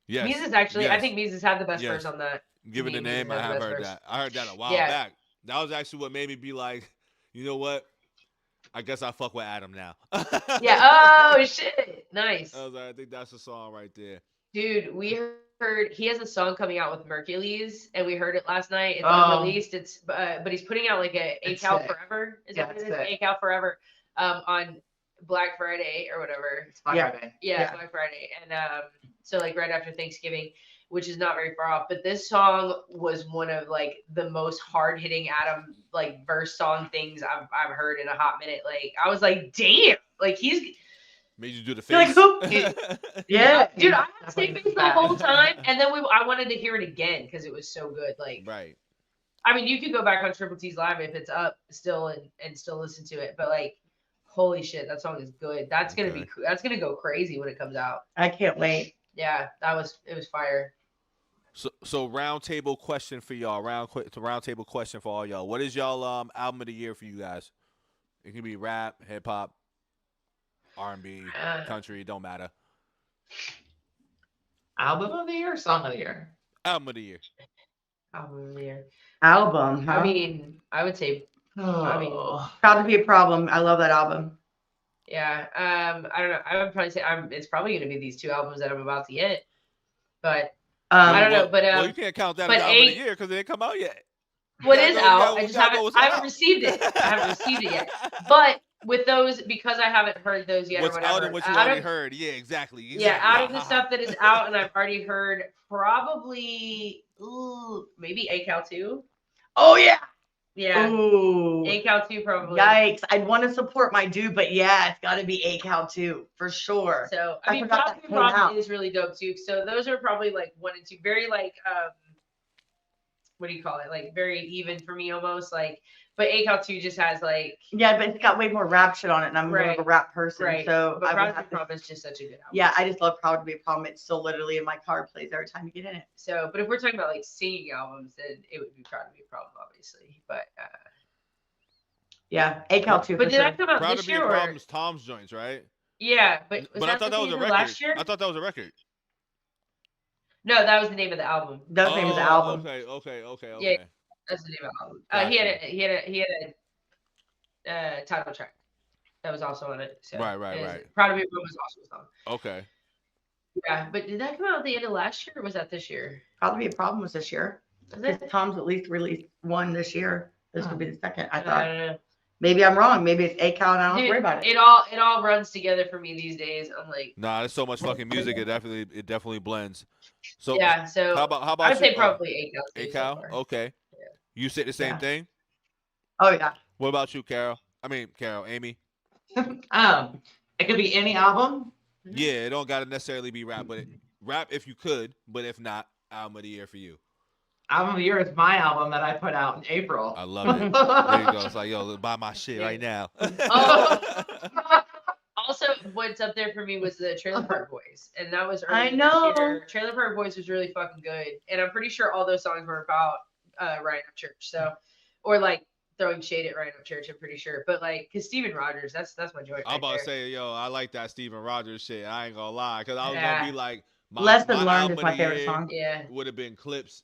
B: Yes.
A: Mises actually, I think Mises had the best verse on that.
B: Give It a Name. I have heard that. I heard that a while back. That was actually what made me be like, you know what? I guess I fuck with Adam now.
A: Yeah. Oh shit. Nice.
B: I was like, I think that's the song right there.
A: Dude, we heard he has a song coming out with Mercules, and we heard it last night. It's unreleased. It's but he's putting out like a ACAL Forever. Is that what it is? ACAL Forever. On Black Friday or whatever.
C: It's Black Friday.
A: Yeah, Black Friday, and so like right after Thanksgiving, which is not very far off. But this song was one of like the most hard hitting Adam like verse song things I've heard in a hot minute. Like I was like, damn, like he's
B: made you do the face.
A: Like, yeah, dude, I had the same face the whole time, and then I wanted to hear it again because it was so good. Like,
B: right.
A: I mean, you can go back on Triple T's Live if it's up still and still listen to it, but like, holy shit, that song is good. That's gonna go crazy when it comes out.
D: I can't wait.
A: Yeah, it was fire.
B: So round table question for y'all. Round table question for all y'all. What is y'all album of the year for you guys? It can be rap, hip hop, R&B, country. Don't matter.
C: Album of the year or song of the year?
B: Album of the year.
A: Album of the year.
D: Album. Huh?
A: I mean, I would say.
D: Proud to Be a Problem. I love that album.
A: Yeah. I don't know. I would probably say it's probably going to be these two albums that I'm about to get, but. I don't know, but
B: you can't count that as album of the year because it didn't come out yet.
A: What is out? I haven't received it. I haven't received it yet. But with those, because I haven't heard those yet
B: What's
A: or whatever.
B: out and what you already heard. Yeah, exactly.
A: Yeah, out of the stuff that is out and I've already heard, probably maybe ACAL 2.
D: Oh yeah.
A: Yeah.
D: Ooh.
A: ACAL 2 probably.
D: Yikes. I'd want to support my dude, but yeah, it's gotta be ACAL 2 for sure.
A: So I mean Pop is really dope too. So those are probably like 1 and 2. Very like what do you call it? Like very even for me almost. Like but ACAL 2 just has like
D: yeah, but it's got way more rap shit on it, and I'm more of a rap person.
A: Right.
D: So
A: but Proud to Be a Problem is just such a good album.
D: Yeah, I just love Proud to Be a Problem. It's still literally in my car, plays every time you get in it.
A: So but if we're talking about like singing albums, then it would be Proud to Be a Problem, obviously. But
D: yeah, ACAL 2.
A: But did that come out
B: Proud
A: this
B: to Be
A: year?
B: a Problem's Tom's joints, right?
A: Yeah, but
B: I thought that was a record.
A: Last year?
B: I thought that was a record.
A: No, that was the name of the album.
D: That was the name of the album.
B: Okay.
A: Yeah, that's the name of the album. Gotcha. He had a title track that was also on it. So
B: right.
A: Proud to Be a Problem was also a song.
B: Okay.
A: Yeah, but did that come out at the end of last year or was that this year?
D: Proud to Be a Problem was this year. Tom's at least released one this year. This would be the second. I thought.
A: I don't know.
D: Maybe I'm wrong. Maybe it's ACAL and I don't have to worry about it.
A: It all runs together for me these days. I'm like,
B: nah, there's so much fucking music. It definitely blends. So
A: yeah. So
B: how about
A: I'd say probably ACAL.
B: ACAL. Okay. Yeah. You say the same thing.
D: Oh yeah.
B: What about you, Carol? Amy.
C: It could be any album.
B: Yeah, it don't gotta necessarily be rap, but rap if you could, but if not, album of the year for you.
C: Album of the year is my album that I put out in April.
B: I love it. There you go. It's like, yo, buy my shit right now.
A: Also, what's up there for me was the Trailer Park Boys, and that was early
D: I know.
A: This year. Trailer Park Boys was really fucking good, and I'm pretty sure all those songs were about Ryan Upchurch. So, or like throwing shade at Ryan Upchurch. I'm pretty sure, but like, cause Steven Rogers, that's my joint.
B: I'm about to say, yo, I like that Steven Rogers shit. I ain't gonna lie, cause I was gonna be like.
D: Lesson Learned is my favorite song.
A: Yeah.
B: Would have been Clips'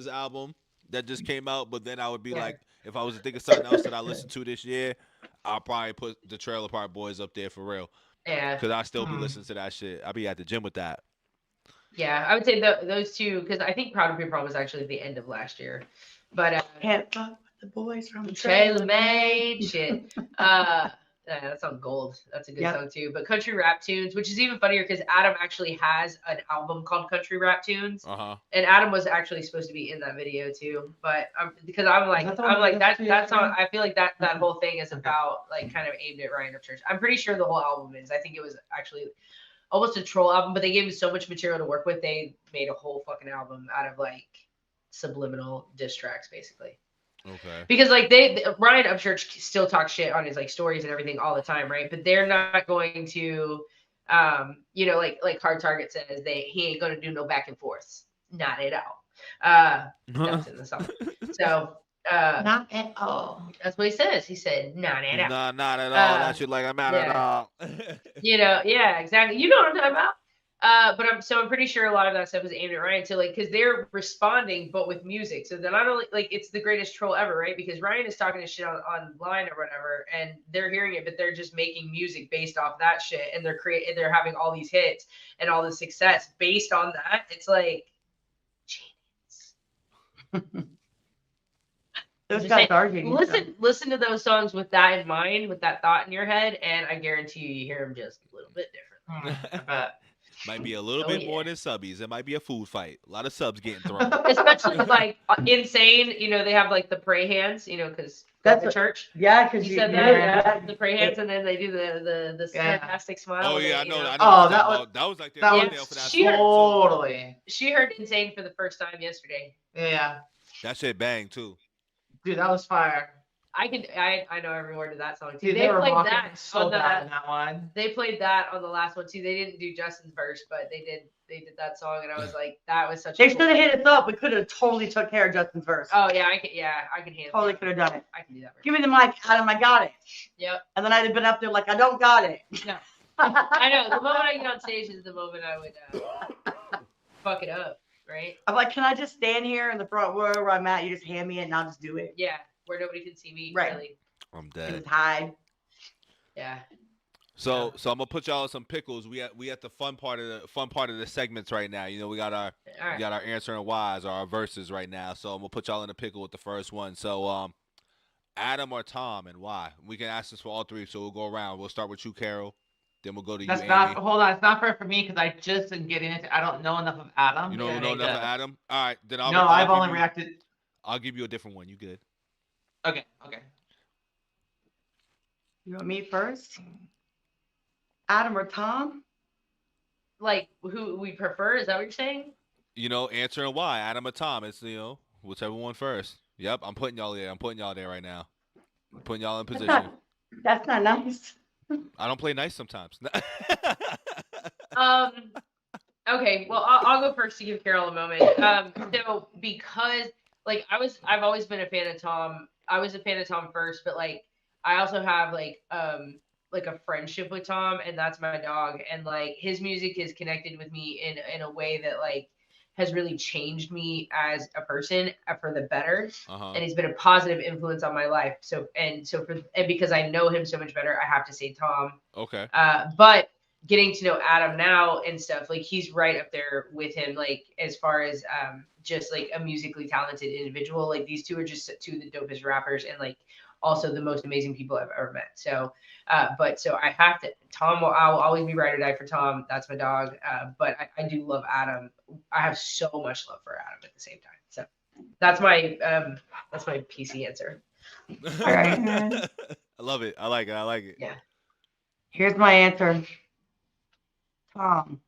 B: album that just came out, but then I would be like, if I was to think of something else that I listened to this year, I'll probably put the Trailer Park Boys up there for real.
A: Yeah.
B: Because I still be listening to that shit. I'll be at the gym with that.
A: Yeah, I would say those two, because I think Proud to Be a Problem was actually the end of last year. But
D: Can't fuck with the boys from
A: TraylorMade shit. Yeah, that's on gold. That's a good song too. But Country Rap Tunes, which is even funnier because Adam actually has an album called Country Rap Tunes, and Adam was actually supposed to be in that video too. But because I'm like that song. I feel like that whole thing is about like kind of aimed at Ryan Upchurch. I'm pretty sure the whole album is. I think it was actually almost a troll album, but they gave him so much material to work with. They made a whole fucking album out of like subliminal diss tracks, basically.
B: Okay.
A: Because like Ryan Upchurch still talks shit on his like stories and everything all the time, right? But they're not going to, like Hard Target says, he ain't gonna do no back and forths, not at all. That's in the song. So
D: not at all.
A: That's what he says. He said not at all.
B: Nah, not at all. That shit like I'm not at all.
A: Yeah, exactly. You know what I'm talking about. But I'm pretty sure a lot of that stuff is aimed at Ryan too, like, because they're responding, but with music. So they're not only like it's the greatest troll ever, right? Because Ryan is talking to shit online or whatever, and they're hearing it, but they're just making music based off that shit, and they're having all these hits and all this success based on that. It's like genius.
D: Those guys are genius.
A: Listen to those songs with that in mind, with that thought in your head, and I guarantee you hear them just a little bit different.
B: Might be a little bit more than subbies. It might be a food fight. A lot of subs getting thrown.
A: Especially like Insane, they have like the pray hands, because that's the church.
D: Yeah, because
A: you said that the pray hands, and then they do the sarcastic smile.
B: Oh yeah, I know. That was like their
C: thumbnail for that. Totally.
A: She heard Insane for the first time yesterday.
C: Yeah.
B: That shit bang too.
C: Dude, that was fire.
A: I know every word of that song too.
C: Dude,
A: they played that
C: so bad in that one.
A: They played that on the last one too. They didn't do Justin's verse, but they did that song, and I was like, that was such.
D: They should have hit us up. We could have totally took care of Justin's verse.
A: Oh yeah, I can handle.
D: Totally could have done it.
A: I can do that.
D: Give me the mic, Adam. I got it.
A: Yep.
D: And then I'd have been up there like, I don't got it.
A: No. I know. The moment I get on stage is the moment I would fuck it up, right?
D: I'm like, can I just stand here in the front row where I'm at? You just hand me it, and I'll just do it.
A: Yeah, where nobody can see me.
D: Right.
A: Really.
B: I'm dead.
D: Just hide.
A: Yeah.
B: So I'm gonna put y'all on some pickles. We at the fun part of the segments right now. We got our answering whys or our verses right now. So I'm gonna put y'all in a pickle with the first one. So Adam or Tom, and why? We can ask this for all three, so we'll go around. We'll start with you, Carol. Then we'll go to
C: That's
B: you,
C: not.
B: Amy.
C: Hold on. It's not fair for me because I just am getting into. I don't know enough of Adam.
B: You don't know enough of Adam? All right, then
C: No, I've only reacted.
B: I'll give you a different one. You good?
C: Okay.
D: You want me first? Adam or Tom?
A: Like who we prefer? Is that what you're saying?
B: Answering why. Adam or Tom. It's whichever one first. Yep, I'm putting y'all there. I'm putting y'all there right now. I'm putting y'all in position.
D: That's not nice.
B: I don't play nice sometimes.
A: Okay. Well, I'll go first to give Carol a moment. So because I've always been a fan of Tom. I was a fan of Tom first, but like I also have like a friendship with Tom, and that's my dog. And like his music has connected with me in a way that like has really changed me as a person for the better. And he's been a positive influence on my life. So because I know him so much better, I have to say Tom.
B: Okay.
A: But getting to know Adam now and stuff, like he's right up there with him, like as far as just like a musically talented individual. Like these two are just two of the dopest rappers, and like also the most amazing people I've ever met. So so I have to I'll always be ride or die for Tom. That's my dog. But I do love Adam. I have so much love for Adam at the same time. So that's my PC answer.
D: All right.
B: I love it. I like it.
A: Yeah.
D: Here's my answer. Tom.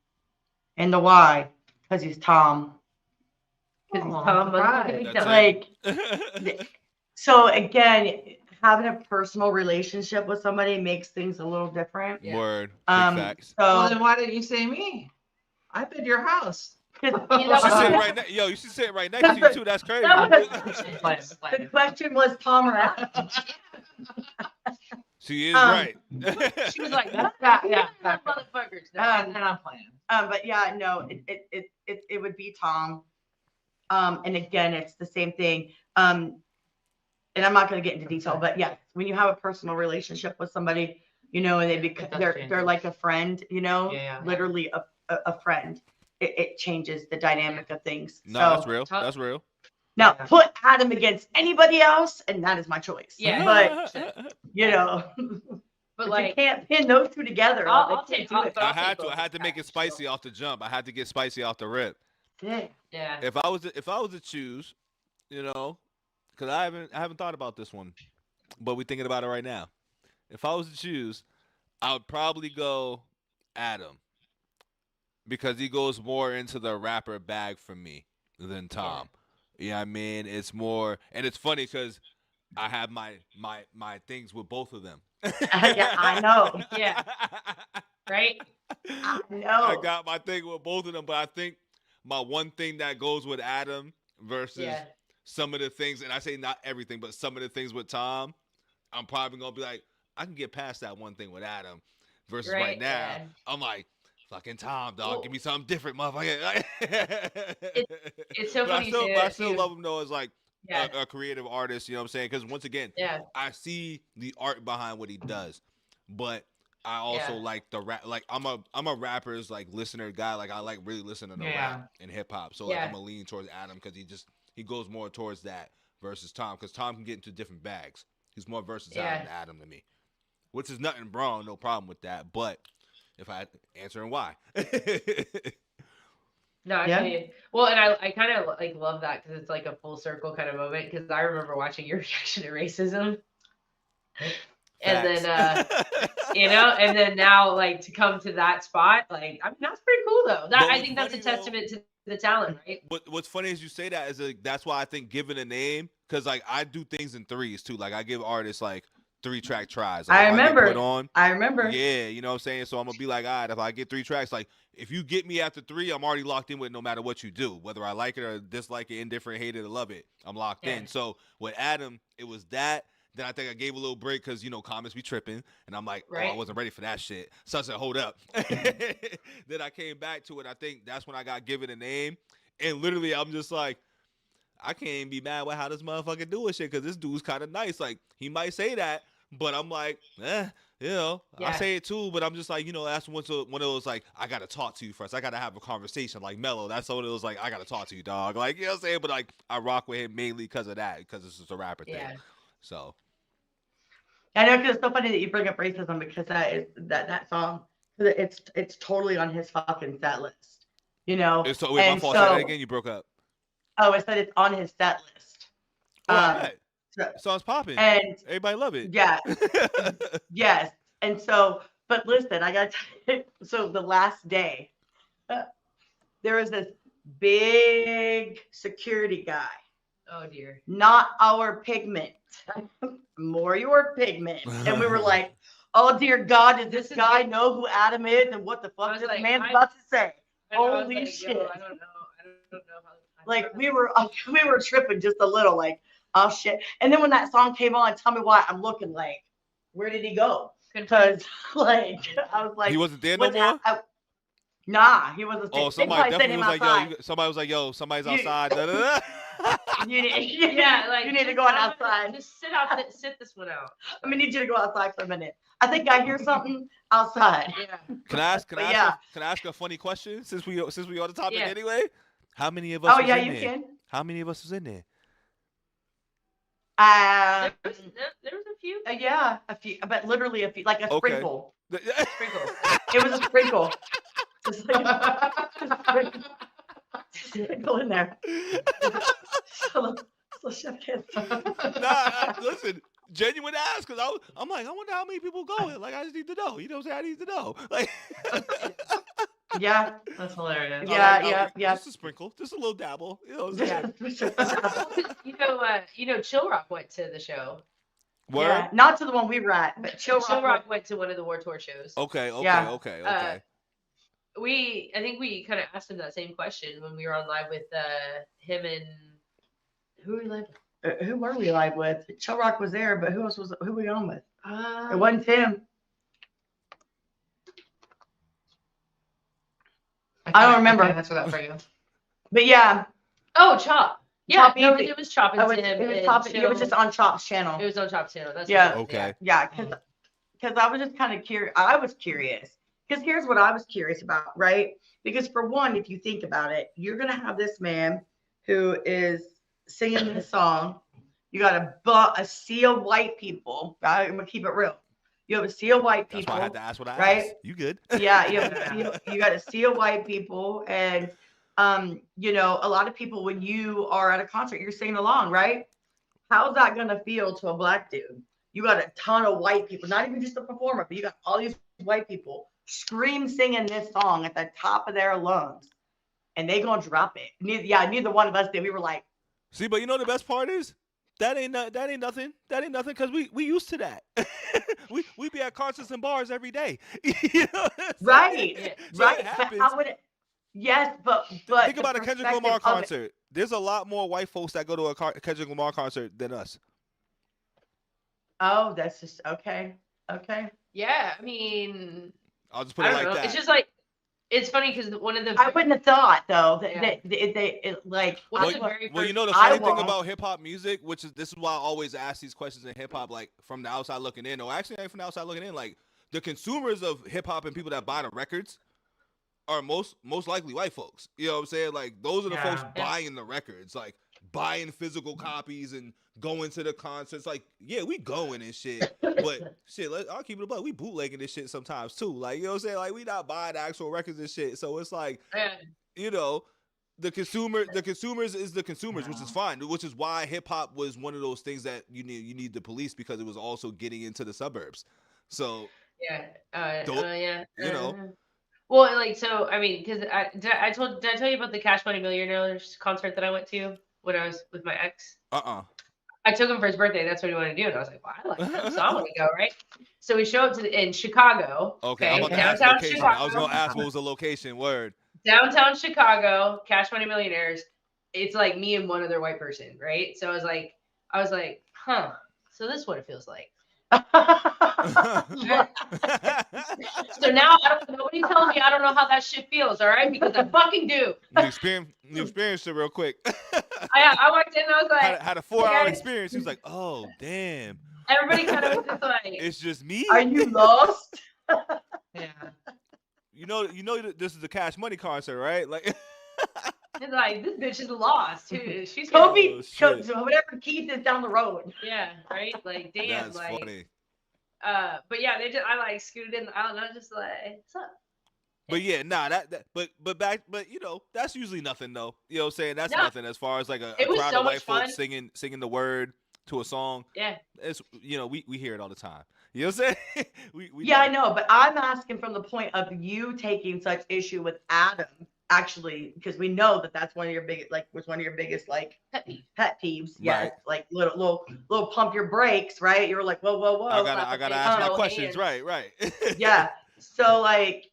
D: And the why? Because he's Tom.
A: Because he's Tom.
D: Right. So again, having a personal relationship with somebody makes things a little different.
A: Yeah.
B: Word. Big facts.
C: Well, then why didn't you say me? I've been your house.
B: You should sit right next. Yo, you should sit right next to you too. That's crazy.
D: The question was Tom or Adam.
B: She is right.
A: She was like, yeah, motherfuckers.
C: And I'm playing.
D: But yeah, no, it would be Tom. And again, it's the same thing. And I'm not going to get into detail, but yeah, when you have a personal relationship with somebody, and they're like a friend, literally a friend, it changes the dynamic of things.
B: No,
D: so,
B: that's real. That's real.
D: Now put Adam against anybody else, and that is my choice.
A: Yeah,
D: but but like you can't pin those two together.
A: I'll take it.
B: I had to make it spicy off the jump. I had to get spicy off the rip.
A: Yeah.
B: If I was to choose, because I haven't thought about this one, but we're thinking about it right now. If I was to choose, I would probably go Adam, because he goes more into the rapper bag for me than Tom. Yeah, I mean, it's more, and it's funny because I have my things with both of them.
D: Yeah, I know.
A: Yeah. Right?
D: I know.
B: I got my thing with both of them, but I think my one thing that goes with Adam versus some of the things, and I say not everything, but some of the things with Tom, I'm probably going to be like, I can get past that one thing with Adam versus right now. Yeah. I'm like, fucking Tom, dog, give me something different, motherfucker.
A: It's so funny. But
B: I still love him, though, as like a creative artist, you know what I'm saying? Because once again, I see the art behind what he does, but I also like the rap. Like I'm a rapper's like listener guy. Like I like really listening to rap and hip hop. So like I'm gonna lean towards Adam because he goes more towards that versus Tom, because Tom can get into different bags. He's more versatile than Adam to me, which is nothing wrong, no problem with that. But if I answering why.
A: No, actually, well, and I kind of like love that because it's like a full circle kind of moment, because I remember watching your reaction to racism. And then, and then now, like, to come to that spot, like, I mean, that's pretty cool, though. I think that's a testament to the talent, right?
B: What's funny is you say that is that's why I think giving a name, because like I do things in threes too. Like I give artists like 3-track tries. Like,
D: I remember.
B: Yeah, you know what I'm saying? So I'm gonna be like, all right, if I get 3 tracks, like if you get me after 3, I'm already locked in with no matter what you do. Whether I like it or dislike it, indifferent, hate it, or love it, I'm locked in. So with Adam, it was that. Then I think I gave a little break because, comments be tripping. And I'm like, I wasn't ready for that shit. So I said, hold up. Then I came back to it. I think that's when I got given a name. And literally, I'm just like, I can't even be mad with how this motherfucker doing shit, because this dude's kind of nice. Like, he might say that, but I'm like, I say it too, but I'm just like, that's one of those, like, I got to talk to you first. I got to have a conversation, like Mello. That's one of those, like, I got to talk to you, dog. Like, you know what I'm saying? But, like, I rock with him mainly because of that, because this is a rapper thing. So,
D: I know, because it's so funny that you bring up racism, because that song, it's totally on his fucking set list, you know.
B: Wait, my fault. Say that again. You broke up.
D: Oh, I said it's on his set list.
B: I bet. Song's popping,
D: and
B: everybody love it.
D: Yeah, yes. And so, but listen, I got so the last day, there was this big security guy.
A: Oh dear.
D: Not our pigment, more your pigment. And we were like, oh dear God, does this guy know who Adam is and what the fuck this man's about to say? Holy shit!
A: I don't know how.
D: Like we were tripping just a little, like, oh shit. And then when that song came on, tell me why, I'm looking like, where did he go? Because like I was like,
B: he wasn't there no more.
D: Nah, he wasn't.
B: Oh, somebody definitely was like, yo. Somebody was like, yo, somebody's outside.
D: You need to go outside.
A: Just sit this one out.
D: I'm gonna need you to go outside for a minute. I think I hear something outside.
A: Yeah.
B: Can I ask a funny question since we on the topic anyway? How many of us?
D: Oh yeah, you can.
B: How many of us was in there?
A: There was a few.
D: Yeah, a few, but literally a few, like a sprinkle.
A: Sprinkle.
D: It was a sprinkle. Just sprinkle in there. So chef kiss.
B: Nah, listen, genuine ask, because I'm like, I wonder how many people go. Like, I just need to know. You know what I'm saying? I need to know. Like.
D: Yeah,
A: that's hilarious.
D: Yeah.
B: Just a sprinkle, just a little dabble. You know what I'm saying?
A: you know, Chill Rock went to the show.
B: Word?
D: Yeah, not to the one we were at, but Chill Rock
A: went to one of the War Tour shows.
B: Okay.
A: I think we kind of asked him that same question when we were on live with him and who were we live with?
D: Who were we live with? Chill Rock was there, but who were we on with? It wasn't Tim. I don't remember.
A: That's that for you.
D: But yeah.
A: Oh, Chop. Yeah,
D: Chop
A: it was Chop and Tim.
D: It was just on Chop's channel.
A: It was on Chop's channel. That's
B: okay.
D: Yeah, because I was just kind of curious. I was curious because here's what I was curious about, right? Because for one, if you think about it, you're gonna have this man who is singing this song. You got a sea of white people. I'm gonna keep it real. You have a sea of white people.
B: That's why I had to ask what I asked. You good?
D: Yeah, you got a sea of white people, and you know, a lot of people, when you are at a concert, you're singing along, right? How's that gonna feel to a black dude? You got a ton of white people, not even just the performer, but you got all these white people scream singing this song at the top of their lungs, and they gonna drop it. Neither one of us did. We were like,
B: see, but you know the best part is that ain't nothing because we used to that. we be at concerts and bars every day. You know
D: right.
B: So
D: right.
B: it happens.
D: But how would it? Yes, but
B: think about a Kendrick Lamar concert. There's a lot more white folks that go to a Kendrick Lamar concert than us.
D: Oh, that's just okay.
A: Yeah, I mean,
B: I'll just put it like that.
A: It's just like, it's funny because one of the
D: I wouldn't have thought though that they like.
B: Well, you know the funny thing about hip hop music, this is why I always ask these questions in hip hop, like from the outside looking in, or actually from the outside looking in, like the consumers of hip hop and people that buy the records are most likely white folks. You know what I'm saying? Like those are the folks buying the records, like buying physical copies and going to the concerts. Like, yeah, we going and shit, but shit, I'll keep it above. We bootlegging this shit sometimes too. Like, you know what I'm saying? Like, we not buying actual records and shit. So it's like, you know, the consumers is the consumers, which is fine. Which is why hip hop was one of those things that you need to police, because it was also getting into the suburbs. So
A: you
B: know.
A: Well, like, so I mean, because did I tell you about the Cash Money Millionaires concert that I went to when I was with my ex? I took him for his birthday. That's what he wanted to do, and I was like, "Well, I like him, so I want to go." Right. So we show up in Chicago.
B: Okay.
A: Downtown Chicago.
B: I was gonna ask what was the location. Word.
A: Downtown Chicago, Cash Money Millionaires. It's like me and one other white person, right? So I was like, huh. So this is what it feels like. So now nobody telling me I don't know how that shit feels, all right? Because I fucking do.
B: You experienced it real quick.
A: I walked in and I was like,
B: had a 4-hour experience. He was like, oh damn.
A: Everybody kind of was just like,
B: it's just me.
D: Are you lost?
A: Yeah.
B: You know this is a Cash Money concert, right? Like.
A: It's like, this bitch is lost too. She's
D: Kobe, whatever Keith is down the road.
A: Yeah, right. Like, damn.
B: That's
A: like,
B: funny.
A: But yeah, I like scooted in. I don't know, just like, what's up?
B: But yeah, nah, but you know, that's usually nothing though. You know what I'm saying? That's
A: No,
B: nothing as far as like a
A: it was
B: crowd
A: so
B: of
A: much
B: white
A: fun.
B: folks singing the word to a song.
A: Yeah.
B: It's, you know, we hear it all the time. You know what I'm saying? we
D: Yeah,
B: know.
D: I know, but I'm asking from the point of you taking such issue with Adam, actually, because we know that that's one of your biggest, like, was one of your biggest, like, pet peeves. Yes,
B: Right.
D: like little pump your brakes, right? You were like, whoa, whoa, whoa.
B: I gotta ask my questions. Right.
D: Yeah. So like,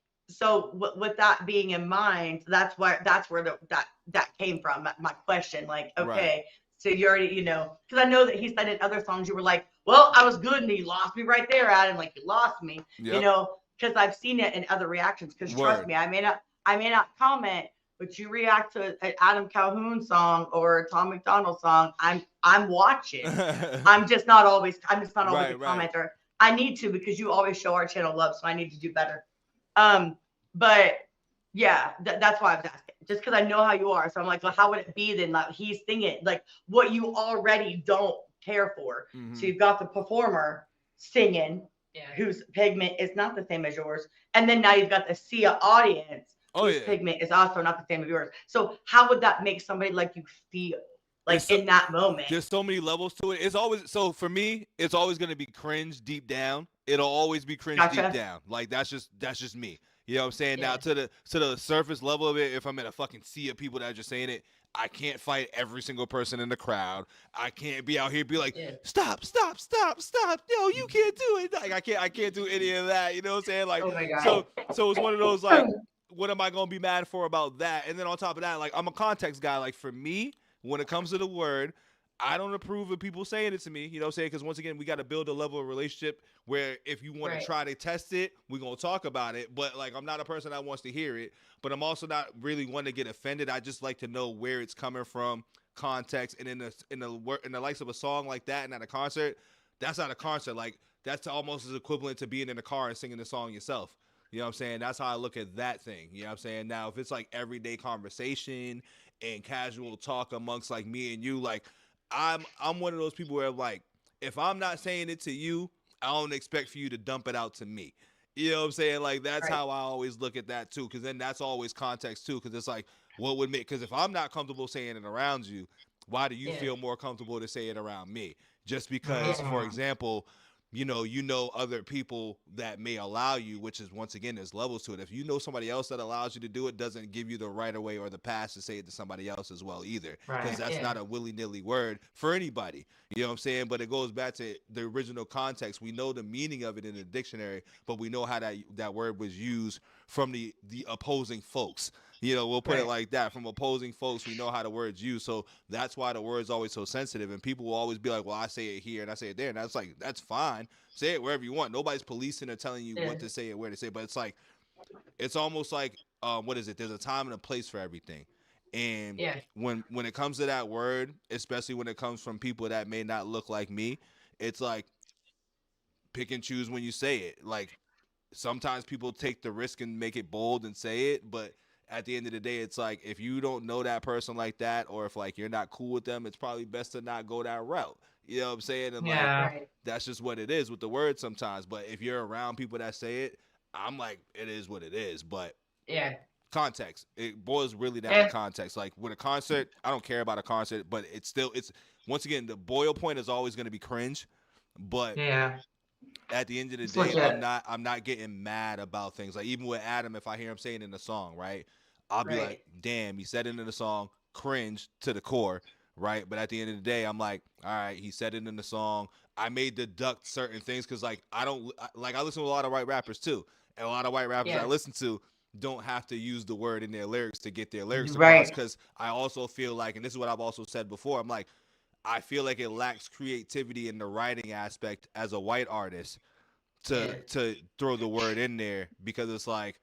D: with that being in mind, that's where that came from. My question, like, okay,
B: Right.
D: so you already, because I know that he said in other songs, you were like, well, I was good and he lost me right there, Adam. Like, you lost me,
B: Yep.
D: because I've seen it in other reactions. Because trust
B: Word.
D: me, I may not comment, but you react to an Adam Calhoun song or a Tom Macdonald song, I'm watching. I'm just not always a
B: Right.
D: commenter. I need to, because you always show our channel love, so I need to do better. But yeah, that's why I was asking, just because I know how you are. So I'm like, well, how would it be then? Like, he's singing like what you already don't care for.
B: Mhm.
D: So you've got the performer singing, whose pigment is not the same as yours, and then now you've got the Sia audience, whose pigment is also not the same as yours. So how would that make somebody like you feel? Like, in that moment,
B: there's so many levels to it. It's always, so for me, it's always going to be cringe deep down. It'll always be cringe deep down. Like, that's just me. You know what I'm saying?
A: Yeah.
B: Now to the surface level of it, if I'm in a fucking sea of people that are just saying it, I can't fight every single person in the crowd. I can't be out here be like, stop. No, you can't do it. Like, I can't do any of that. You know what I'm saying? Like,
A: Oh my God.
B: so it's one of those, like, what am I gonna be mad for about that? And then on top of that, like, I'm a context guy. Like, for me, when it comes to the word, I don't approve of people saying it to me. You know what I'm saying? Because once again, we got to build a level of relationship where if you want to try to test it, we're going to talk about it. But, like, I'm not a person that wants to hear it. But I'm also not really one to get offended. I just like to know where it's coming from, context. And in the likes of a song like that and at a concert, that's not a concert. Like, that's almost as equivalent to being in the car and singing the song yourself. You know what I'm saying? That's how I look at that thing. You know what I'm saying? Now, if it's like everyday conversation and casual talk amongst like me and you, like, I'm one of those people where, like, if I'm not saying it to you, I don't expect for you to dump it out to me. You know what I'm saying? Like, that's how I always look at that too, because then that's always context too, because it's like, what would make, because if I'm not comfortable saying it around you, why do you feel more comfortable to say it around me? Just because, for example, you know other people that may allow you, which is, once again, there's levels to it. If you know somebody else that allows you to do it, doesn't give you the right of way or the pass to say it to somebody else as well either, because that's not a willy-nilly word for anybody. You know what I'm saying? But it goes back to the original context. We know the meaning of it in the dictionary, but we know how that word was used from the opposing folks. You know, we'll put it like that. From opposing folks, we know how the word's used. So that's why the word's always so sensitive. And people will always be like, well, I say it here and I say it there. And that's like, that's fine. Say it wherever you want. Nobody's policing or telling you what to say and where to say. But it's like, it's almost like, what is it? There's a time and a place for everything. And when it comes to that word, especially when it comes from people that may not look like me, it's like, pick and choose when you say it. Like, sometimes people take the risk and make it bold and say it, but at the end of the day, it's like, if you don't know that person like that, or if, like, you're not cool with them, it's probably best to not go that route. You know what I'm saying? And like, that's just what it is with the word sometimes. But if you're around people that say it, I'm like, it is what it is. But context, it boils really down to context. Like, with a concert, I don't care about a concert, but it's once again, the boil point is always going to be cringe. But at the end of the day, I'm not getting mad about things. Like, even with Adam, if I hear him saying it in a song, right, I'll be like, damn, he said it in the song, cringe to the core, right? But at the end of the day, I'm like, all right, he said it in the song. I may deduct certain things because, like, I listen to a lot of white rappers too, and a lot of white rappers I listen to don't have to use the word in their lyrics to get their lyrics across, because I also feel like, and this is what I've also said before, I'm like, I feel like it lacks creativity in the writing aspect as a white artist to throw the word in there, because it's like,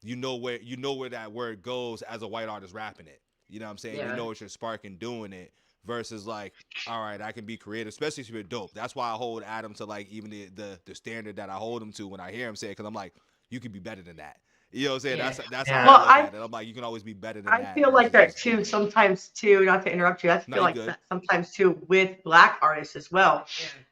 B: you know where that word goes as a white artist rapping it. You know what I'm saying? You know what you're sparking doing it, versus like, all right, I can be creative, especially if you're dope. That's why I hold Adam to, like, even the standard that I hold him to when I hear him say it, because I'm like, you can be better than that. You know what I'm saying? That's how I look at it. I'm like, you can always be better than that.
D: I feel like that too sometimes too, not to interrupt you, I feel like that sometimes too with Black artists as well.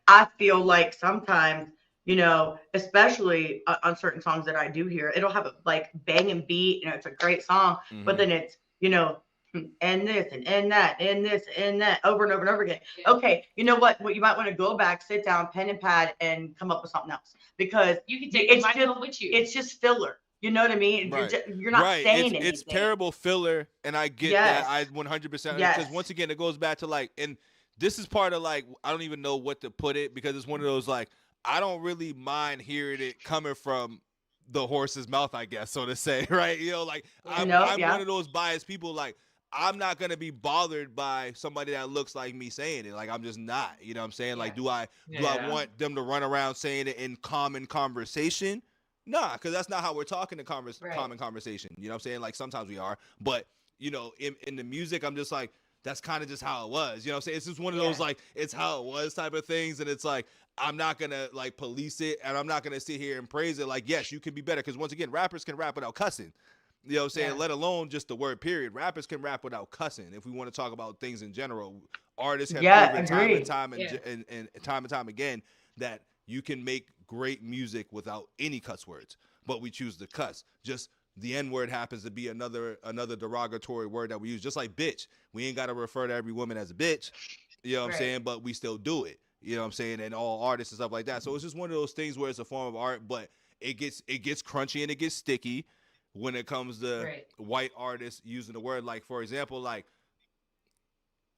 D: I feel like sometimes, you know, especially on certain songs that I do hear, it'll have a like banging beat, it's a great song, but then it's, you know, and this and that and this and that over and over and over again. Okay, you know what you might want to go back, sit down, pen and pad, and come up with something else, because
A: you can take it with you.
D: It's just filler. You know what I mean?
B: Right.
D: You're not saying anything.
B: It's terrible filler, and I get that. I 100%. Because once again, it goes back to like, and this is part of like, I don't even know what to put it, because it's one of those like, I don't really mind hearing it coming from the horse's mouth, I guess, so to say, right? You know, like I'm one of those biased people. Like, I'm not gonna be bothered by somebody that looks like me saying it. Like, I'm just not. You know what I'm saying? Like, do I want them to run around saying it in common conversation? Nah, because that's not how we're talking in common conversation. You know what I'm saying? Like, sometimes we are. But, you know, in the music, I'm just like, that's kind of just how it was. You know what I'm saying? It's just one of those, like, it's how it was type of things. And it's like, I'm not going to, like, police it. And I'm not going to sit here and praise it. Like, yes, you can be better. Because, once again, rappers can rap without cussing. You know what I'm saying? Let alone just the word period. Rappers can rap without cussing. If we want to talk about things in general, artists have proven time and time again that you can make great music without any cuss words, but we choose to cuss. Just the N-word happens to be another derogatory word that we use, just like bitch. We ain't got to refer to every woman as a bitch, you know what I'm saying? But we still do it, you know what I'm saying? And all artists and stuff like that. So it's just one of those things where it's a form of art, but it gets crunchy and it gets sticky when it comes to white artists using the word. Like, for example, like,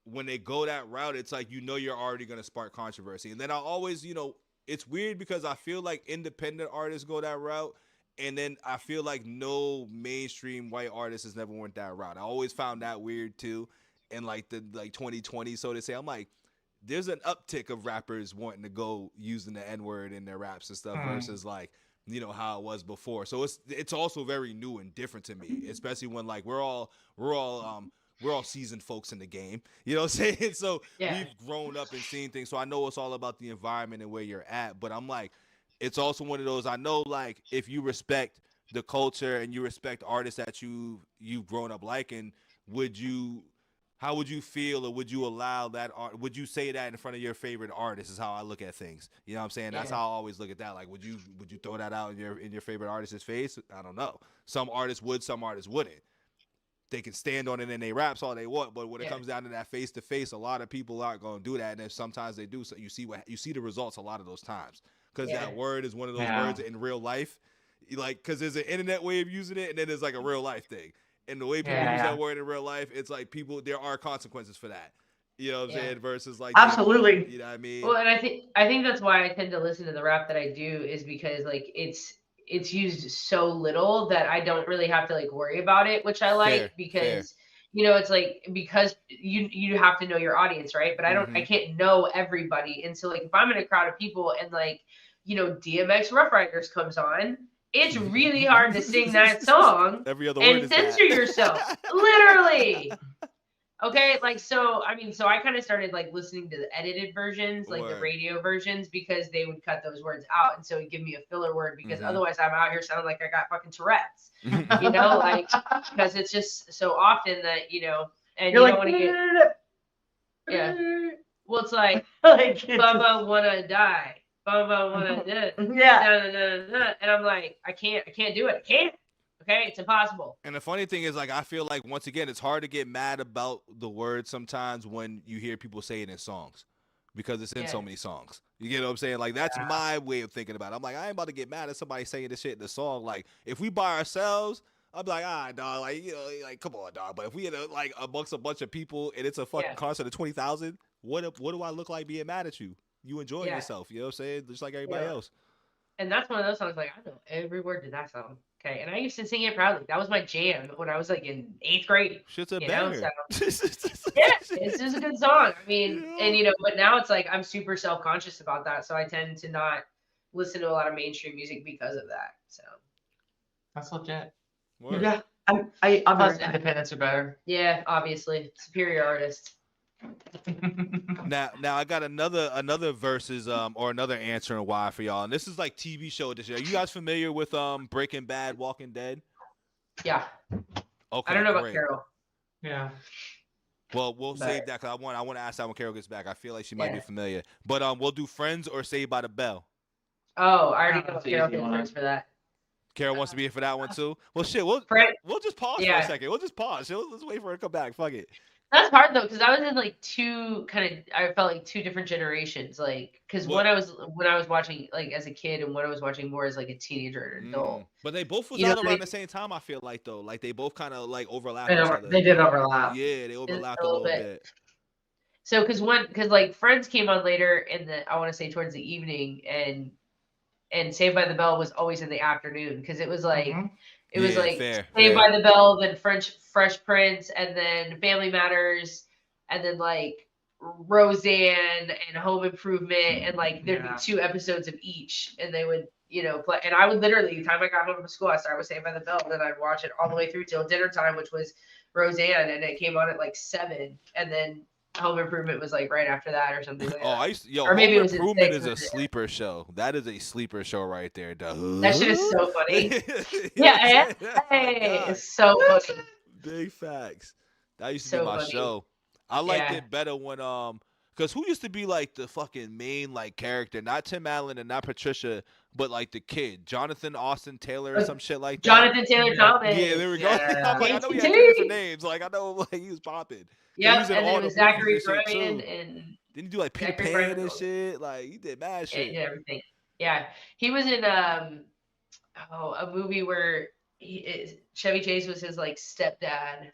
B: when they go that route, it's like, you know, you're already going to spark controversy. And then I always, you know, it's weird because I feel like independent artists go that route, and then I feel like no mainstream white artist has never went that route. I always found that weird too. In like the 2020, so to say, I'm like, there's an uptick of rappers wanting to go using the N-word in their raps and stuff versus like, you know, how it was before. So it's also very new and different to me, especially when like we're all seasoned folks in the game, you know what I'm saying? So we've grown up and seen things. So I know it's all about the environment and where you're at, but I'm like, it's also one of those, I know, like, if you respect the culture and you respect artists that you've grown up liking, how would you feel, or would you allow that art? Would you say that in front of your favorite artist? Is how I look at things. You know what I'm saying? That's how I always look at that. Like, would you throw that out in your favorite artist's face? I don't know. Some artists would, some artists wouldn't. They can stand on it and they raps all they want, but when it comes down to that face to face, a lot of people aren't going to do that. And if sometimes they do, so you see the results a lot of those times, because that word is one of those words in real life, like, because there's an internet way of using it, and then there's like a real life thing. And the way people use that word in real life, it's like there are consequences for that. You know what I'm saying? Versus like,
D: absolutely.
B: You know what I mean?
A: Well, and I think that's why I tend to listen to the rap that I do, is because like it's used so little that I don't really have to like worry about it, which I like, because you know, it's like, because you have to know your audience, right? But I can't know everybody. And so like, if I'm in a crowd of people and like, you know, DMX Rough Riders comes on, it's really hard to sing that song
B: every other word
A: and censor yourself. Literally. Okay, like, so I kind of started like listening to the edited versions, like the radio versions, because they would cut those words out, and so it'd give me a filler word, because otherwise I'm out here sounding like I got fucking Tourette's, you know, like, because it's just so often that, you know, and you're, you don't want to get, well, it's like, Bubba wanna die, Bubba wanna die, and I'm like, I can't do it, I can't. Okay, it's impossible.
B: And the funny thing is, like, I feel like, once again, it's hard to get mad about the word sometimes when you hear people say it in songs, because it's in so many songs. You get what I'm saying? Like, that's my way of thinking about it. I'm like, I ain't about to get mad at somebody saying this shit in the song. Like, if we by ourselves, I'm like, dog, like, you know, like, come on, dog. But if we like amongst a bunch of people and it's a fucking concert of 20,000, what do I look like being mad at you? You enjoying yourself, you know what I'm saying? Just like everybody else.
A: And that's one of those songs, like, I know every word to that song. Okay, and I used to sing it proudly. That was my jam when I was like in 8th grade.
B: Shit's a banger.
A: So, it's just a good song. I mean, and you know, but now it's like I'm super self-conscious about that, so I tend to not listen to a lot of mainstream music because of that. So
C: that's legit.
B: Word.
D: Yeah, I'm
C: plus independents are better.
A: Yeah, obviously, superior artists.
B: Now I got another versus or another answer and why for y'all, and this is like TV show edition. Are you guys familiar with Breaking Bad, Walking Dead?
A: Yeah.
B: Okay.
A: I don't know about Carol.
C: Yeah.
B: Well, we'll save that, because I want to ask that when Carol gets back. I feel like she might be familiar. But we'll do Friends or Saved by the Bell.
A: Oh, I already know Carol gets first for that.
B: Carol wants to be here for that one too. Well, shit, we'll just pause for a second. We'll just pause. Let's wait for her to come back. Fuck it.
A: That's hard though, because I was in like I felt like two different generations. Like, because when I was watching like as a kid, and when I was watching more as like a teenager and adult.
B: But they both was out around the same time. I feel like though, like they both kind of like overlapped each other.
C: They did overlap.
B: Yeah, they overlapped a little bit.
A: So, because like Friends came on later in I want to say towards the evening, and Saved by the Bell was always in the afternoon, because it was like. It was like Saved by the Bell, then Fresh Prince, and then Family Matters, and then like Roseanne and Home Improvement, and like there'd be 2 episodes of each, and they would play. And I would literally, the time I got home from school, I started with Saved by the Bell, and then I'd watch it all the way through till dinner time, which was Roseanne, and it came on at like 7, and then Home Improvement was like right after that or something like that.
B: Or maybe Home Improvement is a sleeper show. That is a sleeper show right there.
A: That shit is so funny. It's so funny.
B: Big facts. That used to be my show. I liked it better when because who used to be like the fucking main like character? Not Tim Allen and not Patricia, but like the kid, Jonathan Austin Taylor or some shit like that.
A: Jonathan Taylor Thomas.
B: Yeah, there we go. I'm like, I know he had 2 different names. Like I know like he was popping.
A: Yeah, and then it was Zachary Bryan and
B: didn't he do like Peter Pan and shit? Like he did mad shit.
A: He did everything. Yeah, he was in a movie where Chevy Chase was his like stepdad.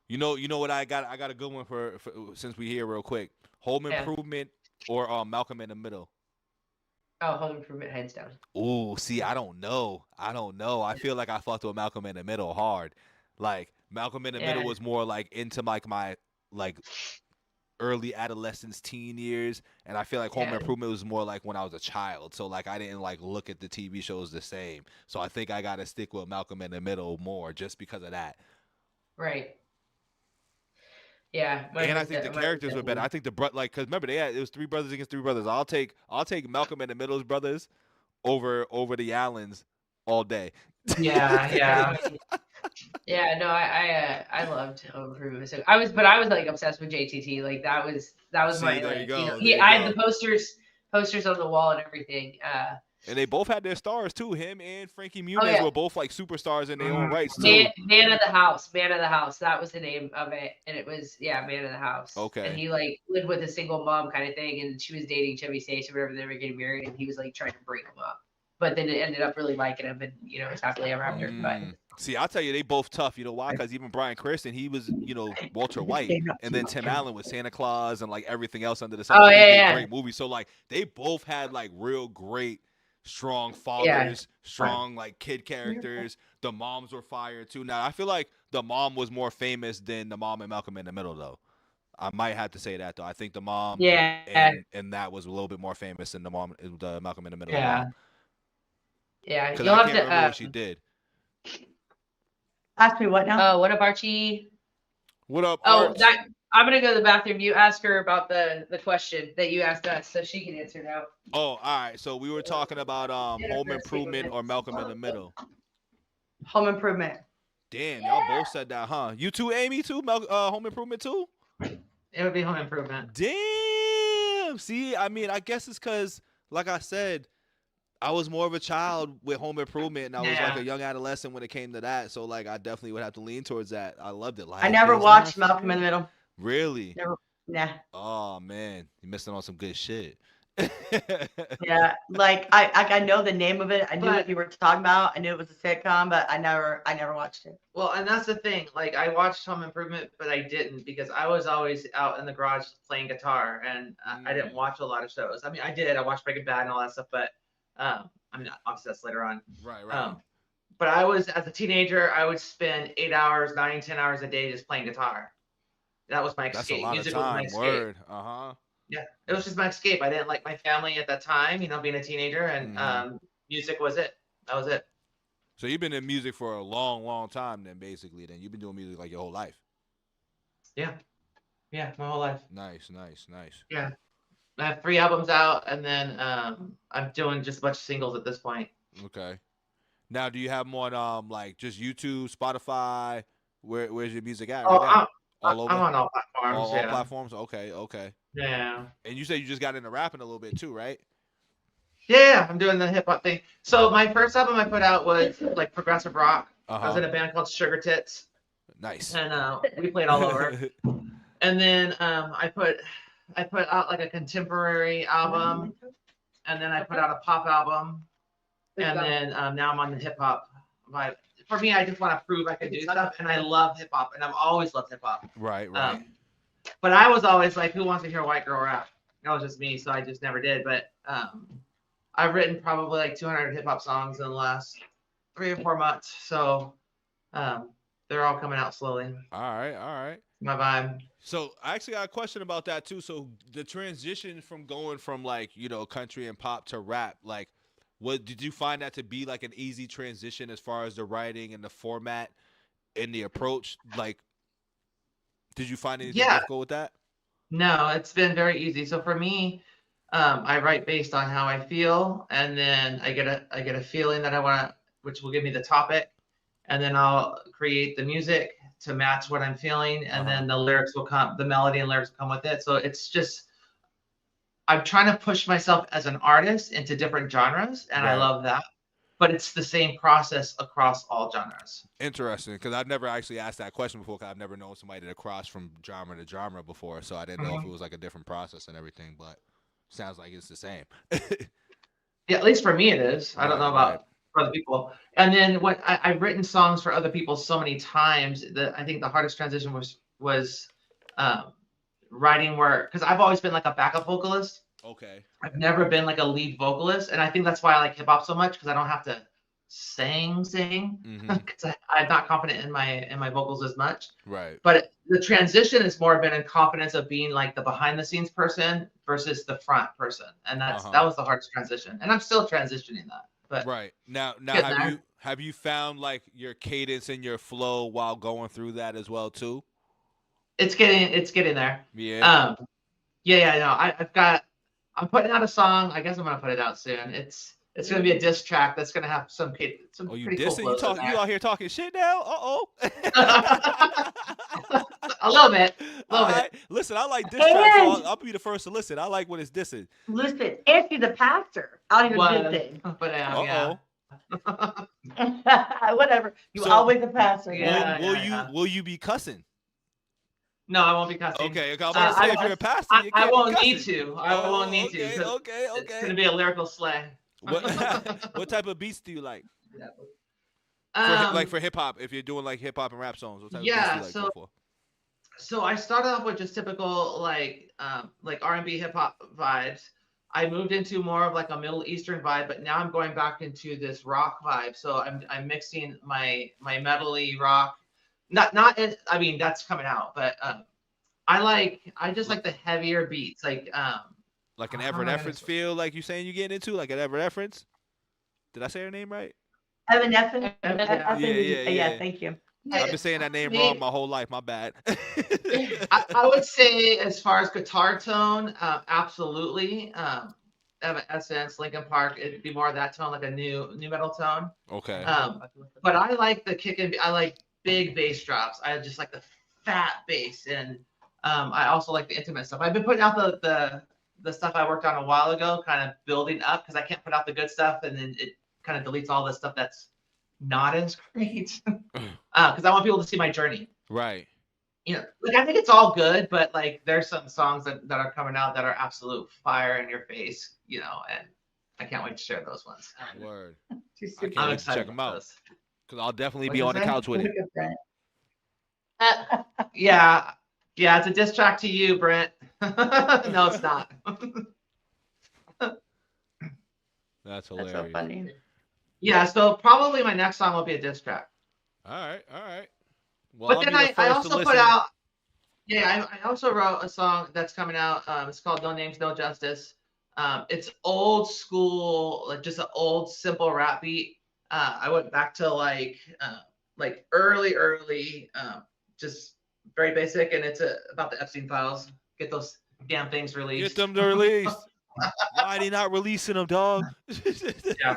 B: You know what I got? I got a good one for since we here real quick. Home Improvement or Malcolm in the Middle.
A: Oh, Home Improvement, hands down.
B: Ooh, see, I don't know. I feel like I fucked with Malcolm in the Middle hard. Like Malcolm in the Middle was more like into like my like early adolescence, teen years, and I feel like Home Improvement was more like when I was a child. So like I didn't like look at the TV shows the same. So I think I gotta stick with Malcolm in the Middle more just because of that.
A: Right. Yeah,
B: and I think the characters were better. I think because remember it was 3 brothers against 3 brothers. I'll take Malcolm in the Middle's brothers over the Allens all day.
C: Yeah.
A: Yeah, no, I loved Home Improvement. So I was like obsessed with JTT. Like that was my
B: there you go.
A: I had the posters on the wall and everything.
B: And they both had their stars too. Him and Frankie Muniz were both like superstars in their own rights too.
A: Man of the House. That was the name of it, and it was Man of the House.
B: Okay.
A: And he like lived with a single mom kind of thing, and she was dating Chevy Chase or whatever. They were getting married, and he was like trying to break them up. But then it ended up really liking him, and it's happily ever after. But
B: see, I'll tell you, they both tough. You know why? Because even Bryan Cranston, he was Walter White, and then Tim Allen was Santa Claus and like everything else under the sun. Great movie. So like they both had like real great. Strong fathers, strong like kid characters. The moms were fire too. Now I feel like the mom was more famous than the mom in Malcolm in the Middle, though. I might have to say that though. I think the mom, and that was a little bit more famous than the Malcolm in the Middle.
A: Yeah,
B: because I can't remember what she did.
D: Ask me what now?
A: What up, Archie?
B: What up?
A: Oh, I'm gonna go to the bathroom. You ask her about the question that you asked us, so she can answer now.
B: Oh, all right. So we were talking about Home Improvement or Malcolm in the Middle.
D: Home Improvement.
B: Damn, y'all both said that, huh? You too, Amy, too? Home Improvement too?
C: It would be Home Improvement.
B: Damn. See, I mean, I guess it's because, like I said, I was more of a child with Home Improvement, and I was like a young adolescent when it came to that. So, like, I definitely would have to lean towards that. I loved it.
D: I never watched Malcolm in the Middle.
B: Really?
D: Never. Nah.
B: Oh man, you're missing on some good shit.
D: Yeah, like I know the name of it. I knew what you were talking about. I knew it was a sitcom, but I never watched it.
C: Well, and that's the thing. Like I watched Home Improvement, but I didn't because I was always out in the garage playing guitar, and I didn't watch a lot of shows. I mean, I did. I watched Breaking Bad and all that stuff, but I mean, obviously that's later on.
B: Right.
C: But I was, as a teenager, I would spend 8 hours, 9, 10 hours a day just playing guitar. That was my escape.
B: That's a lot
C: Music
B: of time.
C: was my escape.
B: Word.
C: Yeah, it was just my escape. I didn't like my family at that time, being a teenager, and music was it. That was it.
B: So you've been in music for a long, long time then, basically. Then you've been doing music like your whole life.
C: Yeah, my whole life.
B: Nice.
C: Yeah, I have 3 albums out, and then I'm doing just a bunch of singles at this point.
B: Okay. Now, do you have them on like just YouTube, Spotify? Where's your music at?
C: Oh,
B: right now? All over?
C: I'm on all platforms.
B: All
C: Yeah.
B: platforms? Okay.
C: Yeah.
B: And you said you just got into rapping a little bit too, right?
C: Yeah, I'm doing the hip hop thing. So my first album I put out was like progressive rock. I was in a band called Sugar Tits.
B: Nice.
C: And we played all over. And then I put out like a contemporary album, and then I put out a pop album, and then now I'm on the hip hop vibe. For me, I just want to prove I can do stuff, and I love hip hop, and I've always loved hip hop.
B: Right.
C: But I was always like, who wants to hear a white girl rap? That was just me, so I just never did. But I've written probably like 200 hip hop songs in the last 3 or 4 months, so they're all coming out slowly.
B: All right.
C: My vibe.
B: So I actually got a question about that too. So the transition from going from like, country and pop to rap, like, what did you find that to be like an easy transition as far as the writing and the format and the approach? Like, did you find anything difficult with that?
C: No, it's been very easy. So for me, I write based on how I feel, and then I get a feeling that I want to, which will give me the topic, and then I'll create the music to match what I'm feeling, and then the lyrics will come, the melody and lyrics will come with it. So it's just, I'm trying to push myself as an artist into different genres, and I love that. But it's the same process across all genres.
B: Interesting, because I've never actually asked that question before, because I've never known somebody to cross from genre to genre before, so I didn't know if it was like a different process and everything, but sounds like it's the same.
C: Yeah, at least for me it is. I don't know about for other people. And then what I've written songs for other people so many times that I think the hardest transition was writing work, because I've always been like a backup vocalist.
B: Okay.
C: I've never been like a lead vocalist, and I think that's why I like hip hop so much, because I don't have to sing, because I'm not confident in my vocals as much.
B: Right.
C: But the transition has more been in confidence of being like the behind the scenes person versus the front person, and that was the hardest transition, and I'm still transitioning that. But
B: right now have you found like your cadence and your flow while going through that as well too?
C: It's getting there.
B: Yeah.
C: I'm putting out a song. I guess I'm gonna put it out soon. It's gonna be a diss track that's gonna have some pretty cool flows.
B: You out here talking shit now?
C: A little bit.
B: Right. Listen, I like diss tracks, so I'll be the first to listen. I like when it's dissing.
D: Listen, Anthony the pastor out here dissing.
C: But
D: whatever. You always a pastor.
B: Will you be cussing?
C: No, I won't be cussing.
B: Okay, I'm about to say if you're a pastor, you can't
C: I won't
B: be
C: need to. I won't need to.
B: Okay.
C: It's gonna be a lyrical slay.
B: What type of beats do you like? For hip hop, if you're doing like hip hop and rap songs, what type of beats do you like?
C: So I started off with just typical like R&B hip hop vibes. I moved into more of like a Middle Eastern vibe, but now I'm going back into this rock vibe. So I'm mixing my metal-y rock. I mean that's coming out, but I just like the heavier beats, like
B: an Evanescence feel, like you saying you getting into, like an Evanescence. Did I say her name right?
D: Evanescence.
B: Yeah.
D: Thank you.
B: I've been saying that name wrong my whole life. My bad.
C: I would say, as far as guitar tone, absolutely. Evanescence, Linkin Park, it'd be more of that tone, like a new metal tone.
B: Okay.
C: But I like the kick and I like big bass drops. I just like the fat bass, and I also like the intimate stuff. I've been putting out the stuff I worked on a while ago, kind of building up, because I can't put out the good stuff and then it kind of deletes all the stuff that's not as great. Because I want people to see my journey.
B: Right.
C: Like I think it's all good, but like there's some songs that are coming out that are absolute fire in your face, and I can't wait to share those ones.
B: Word.
C: I'm excited to
B: check them out, because I'll definitely be on the couch with it.
C: Yeah, it's a diss track to you, Brent. No, it's not.
B: That's hilarious.
D: That's so funny.
C: Yeah, so probably my next song will be a diss track.
B: All right. Well,
C: but then I also put out. Yeah, I also wrote a song that's coming out. It's called No Names, No Justice. It's old school, like just an old simple rap beat. I went back to like early, just very basic, and it's about the Epstein files. Get those damn things released.
B: Get them to release. Why they not releasing them, dog?
C: Yeah.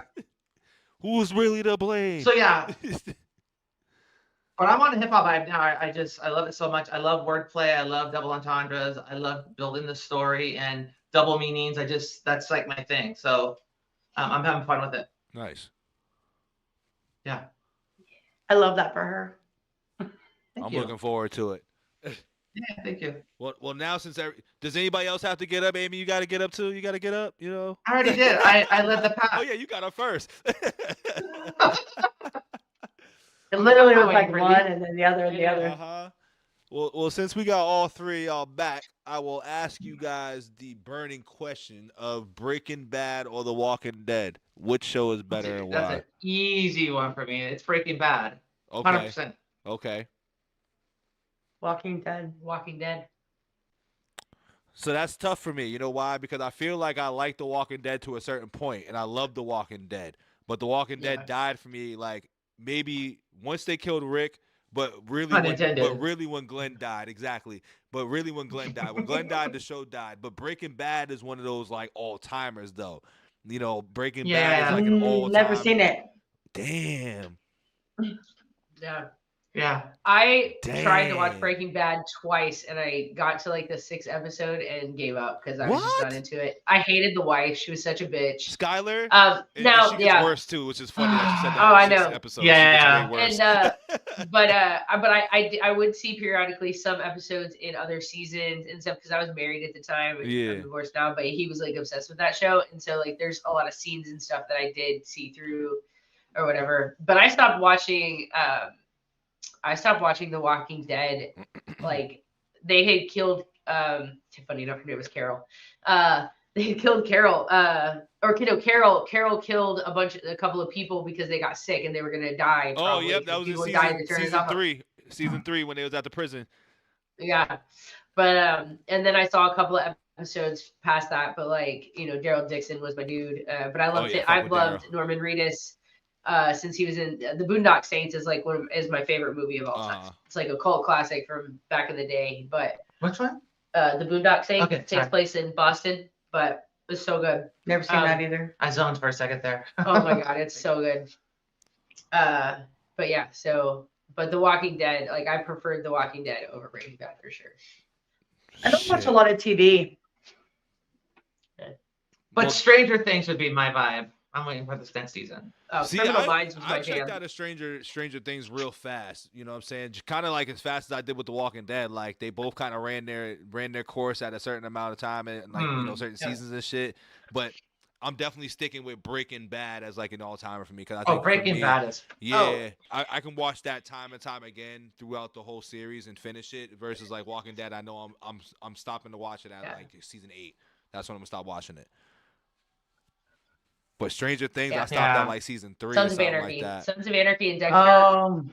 B: Who's really to blame?
C: So yeah. But I'm on a hip hop vibe now. I love it so much. I love wordplay. I love double entendres. I love building the story and double meanings. That's like my thing. So I'm having fun with it.
B: Nice.
C: Yeah.
D: I love that for her.
B: I'm looking forward to it.
C: Yeah, thank you.
B: Well, now does anybody else have to get up? Amy, you got to get up too. You got to get up.
C: I already did. I led the pack.
B: Oh yeah, you got up first.
D: It literally was like one and then the other and the other.
B: Uh-huh. Well, since we got all three y'all back, I will ask you guys the burning question of Breaking Bad or The Walking Dead. Which show is better and why?
C: That's an easy one for me. It's Breaking Bad.
B: Okay.
C: 100%.
B: Okay.
D: Walking Dead.
A: Walking Dead.
B: So that's tough for me. You know why? Because I feel like I like The Walking Dead to a certain point, and I love The Walking Dead. But The Walking Dead died for me like maybe once they killed Rick, but really when Glenn died, exactly. But really when Glenn died, the show died. But Breaking Bad is one of those like all timers though. Breaking Bad is like an all time.
D: Never seen it.
B: Damn.
A: Yeah.
C: Yeah.
A: I tried to watch Breaking Bad twice, and I got to like the 6th episode and gave up because I was just not into it. I hated the wife; she was such a bitch.
B: Skyler.
A: Now,
B: she gets worse too, which is funny that she said that.
A: I know.
B: Episodes.
C: Yeah.
A: And but I would see periodically some episodes in other seasons and stuff because I was married at the time. And I'm divorced now, but he was like obsessed with that show, and so like there's a lot of scenes and stuff that I did see through or whatever. But I stopped watching. The Walking Dead. Like they had killed funny enough her name was Carol. They had killed Carol. Carol killed a couple of people because they got sick and they were gonna die.
B: Oh yep, that was in season 3 when they was at the prison.
A: Yeah. But and then I saw a couple of episodes past that, but like, Daryl Dixon was my dude. But I loved it. I've loved Norman Reedus. Since he was in The Boondock Saints is like is my favorite movie of all time. It's like a cult classic from back in the day. But
C: which one?
A: The Boondock Saints takes place in Boston, but it's so good.
D: Never seen that either.
C: I zoned for a second there.
A: Oh my god, it's so good. But yeah, but The Walking Dead, like I preferred The Walking Dead over Breaking Bad for sure.
D: I don't watch a lot of TV.
C: But Stranger Things would be my vibe. I'm waiting for the next season.
A: Criminal Minds was my jam.
B: I checked out of Stranger Things real fast. You know what I'm saying? Kind of like as fast as I did with The Walking Dead. Like they both kind of ran their course at a certain amount of time and like certain seasons and shit. But I'm definitely sticking with Breaking Bad as like an all timer for me because I think
C: Breaking Bad is.
B: I can watch that time and time again throughout the whole series and finish it versus like Walking Dead. I know I'm stopping to watch it at like season 8. That's when I'm gonna stop watching it. But Stranger Things, I stopped at like season 3
A: Sons
B: or something
A: of Anarchy.
B: like that.
A: Sons of Anarchy and Dexter.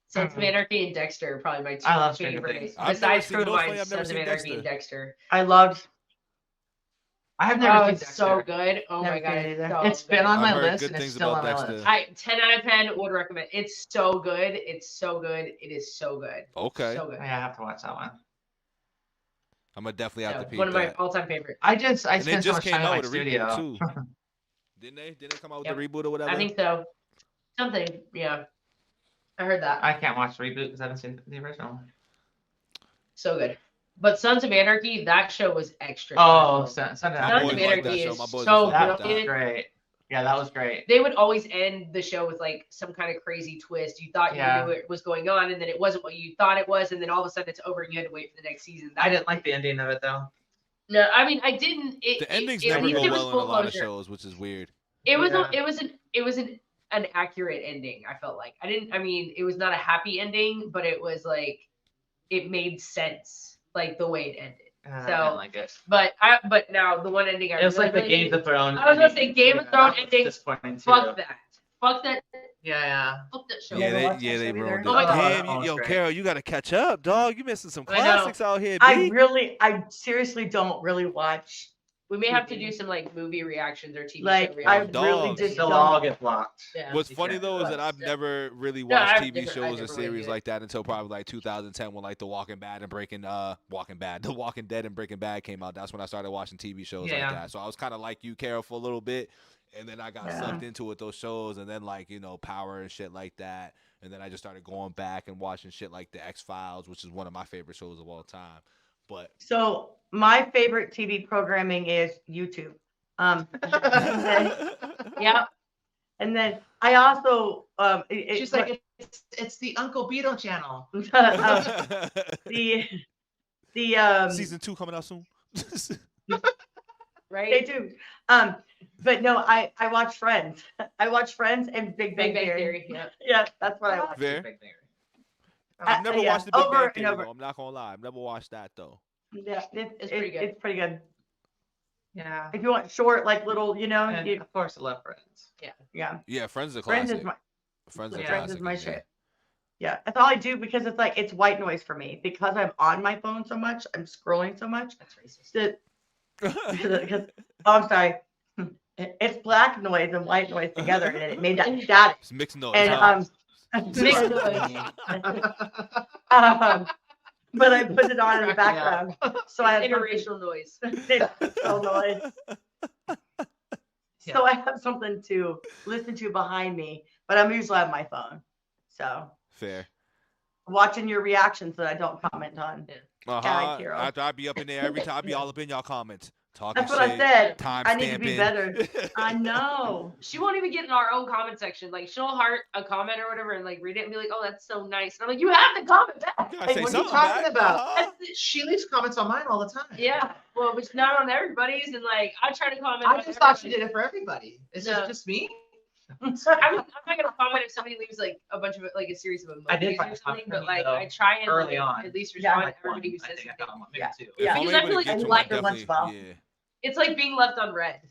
A: Sons of Anarchy and Dexter are probably my two favorites. Besides Criminal Minds, Sons of Anarchy and Dexter.
D: I have
C: never seen Dexter.
A: It's so good. Oh my god,
C: it's been on my list and it's still on my list.
A: 10 out of 10 would recommend. It's so good. It's so good. It is so good.
B: Okay.
A: So good.
C: I have to watch that one.
B: I'm gonna definitely have to peep
A: one of my all-time favorites.
C: I spent so much time in my studio.
B: Too. Didn't they come out with a reboot or whatever?
A: I think so. Something, yeah. I heard that.
C: I can't watch the reboot because I haven't seen the original.
A: So good. But Sons of Anarchy, that show was extra.
C: Sons of
A: Anarchy is so good.
C: That was great. Yeah, that was great.
A: They would always end the show with like some kind of crazy twist. You thought you knew it was going on, and then it wasn't what you thought it was, and then all of a sudden it's over, and you had to wait for the next season.
C: I didn't like the ending of it though.
A: No, I mean I didn't.
B: The endings never go well in a lot of shows, which is weird.
A: It was an accurate ending. I felt like it was not a happy ending, but it was like it made sense, like the way it ended.
C: I didn't like it.
A: But now the one ending
C: it was like the Game of Thrones.
A: I was gonna say Game of Thrones ending. Fuck that.
C: Yeah.
A: Fuck that show.
B: Yeah, they ruined it.
A: Oh my
B: God. Damn, Carol, you gotta catch up, dog. You missing some classics out here. B.
D: I seriously don't really watch.
A: We may have to do some like movie reactions or TV
D: show reactions. I really just
C: they'll all get blocked.
B: Yeah. What's funny though is that I've never really watched TV shows or series like that until probably like 2010 when like The Walking Dead and Breaking Bad came out. That's when I started watching TV shows like that. So I was kind of like you, Carol, for a little bit, and then I got sucked into it, those shows, and then like Power and shit like that. and then I just started going back and watching shit like The X-Files, which is one of my favorite shows of all time. But
D: so my favorite TV programming is YouTube.
A: Yeah.
D: And then I also
C: She's like, it's the Uncle Beto channel.
D: the
B: season 2 coming out soon.
A: Right.
D: They do. But no, I watch Friends. I watch Friends and Big Bang Theory.
A: Yeah.
D: Yeah, that's what I watch.
B: Fair.
C: Big Theory.
B: I've never
D: yeah,
B: watched the Big
D: over
B: Bang
D: and
B: Theory,
D: over.
B: though. I'm not gonna lie. I've never watched that though.
D: Yeah,
A: It's pretty good.
D: It's pretty good.
C: Yeah.
D: If you want short, like little, you know,
C: And of course, I love Friends.
D: yeah.
B: Yeah, Friends is a
D: Friends
B: classic.
D: is my
B: Friends is a
D: Friends
B: classic.
D: is my
B: yeah.
D: shit. Yeah, that's all I do because it's like it's white noise for me because I'm on my phone so much. I'm scrolling so much.
A: That's racist.
D: Because I'm sorry, it's black noise and white noise together, and it made that static.
B: It's mixed noise.
D: And
B: huh?
A: Mixed noise.
D: But I put it on in the background, so I have
A: Interracial noise.
D: interracial noise. So I have something to listen to behind me, but I'm usually on my phone. So
B: Fair.
D: watching your reactions that I don't comment on.
B: Uh-huh.
D: Hero.
B: After I be up in there every time, I be all up in y'all comments. Talking
D: That's what
B: shit,
D: I said.
B: time
D: I need to be
B: stamping.
D: better. I know.
A: She won't even get in our own comment section. Like she'll heart a comment or whatever and like read it and be like, "Oh, that's so nice." And I'm like, "You have to comment back."
B: You gotta
A: Like,
B: say
C: what are you
B: something
C: talking
B: back.
C: about?
B: Uh-huh.
C: She leaves comments on mine all the time.
A: Yeah. Well, but it's not on everybody's, and like I try to comment.
C: I
A: on
C: just thought she
A: everybody.
C: did it for everybody. Is
A: No.
C: it just me?
A: I'm not gonna comment if somebody leaves like a bunch of like a series of emojis
C: I did
A: or
C: find
A: something,
C: some
A: but
C: for me,
A: like
C: though,
A: I try and
C: early
A: like,
C: on.
A: at least
D: Yeah,
A: respond to
C: Like
A: everybody who
C: one, I
A: says
C: think I
A: something.
C: found one, maybe
D: Yeah.
C: two.
B: If
D: Yeah.
B: I'm
A: Because I
B: able
A: feel
B: to
A: like
B: get
A: I
B: to
A: like
B: it,
D: it once in a while.
B: yeah.
A: It's like being left on red.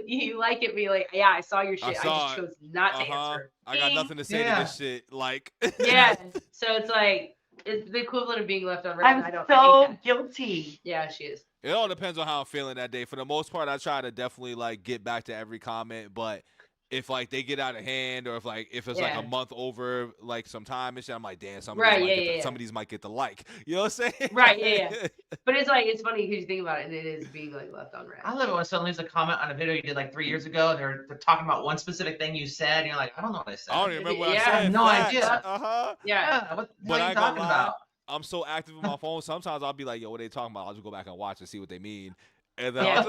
A: You like it, be like, yeah, I saw your shit. I,
B: saw
A: just
B: it.
A: chose not to
B: Uh-huh.
A: answer.
B: I got
A: Ding.
B: nothing to say to this shit. Like,
A: Yeah. So it's like it's the equivalent of being left on red.
D: I'm
A: I hate
D: so
A: that.
D: guilty.
A: Yeah, she is.
B: it all depends on how I'm feeling that day. For the most part, I try to definitely like get back to every comment, but if like they get out of hand or if it's like
A: Yeah.
B: a month over like some time and shit, I'm like, damn, some
A: Right,
B: of these might get the like. You know what I'm saying?
A: Right, yeah. But it's like it's funny because you think about it, and it is being like left on red.
C: I love it when someone leaves a comment on a video you did like 3 years ago. They're talking about one specific thing you said, and you're like, I don't know what I said.
B: I don't even remember what
A: Yeah.
B: I said.
C: I have no
B: Facts.
C: idea.
B: Uh-huh.
A: Yeah.
C: What the
B: But
C: hell
B: I
C: are you
B: ain't gonna
C: talking
B: lie.
C: about?
B: I'm so active on my phone. Sometimes I'll be like, yo, what they talking about? I'll just go back and watch and see what they mean. And then
A: Yeah.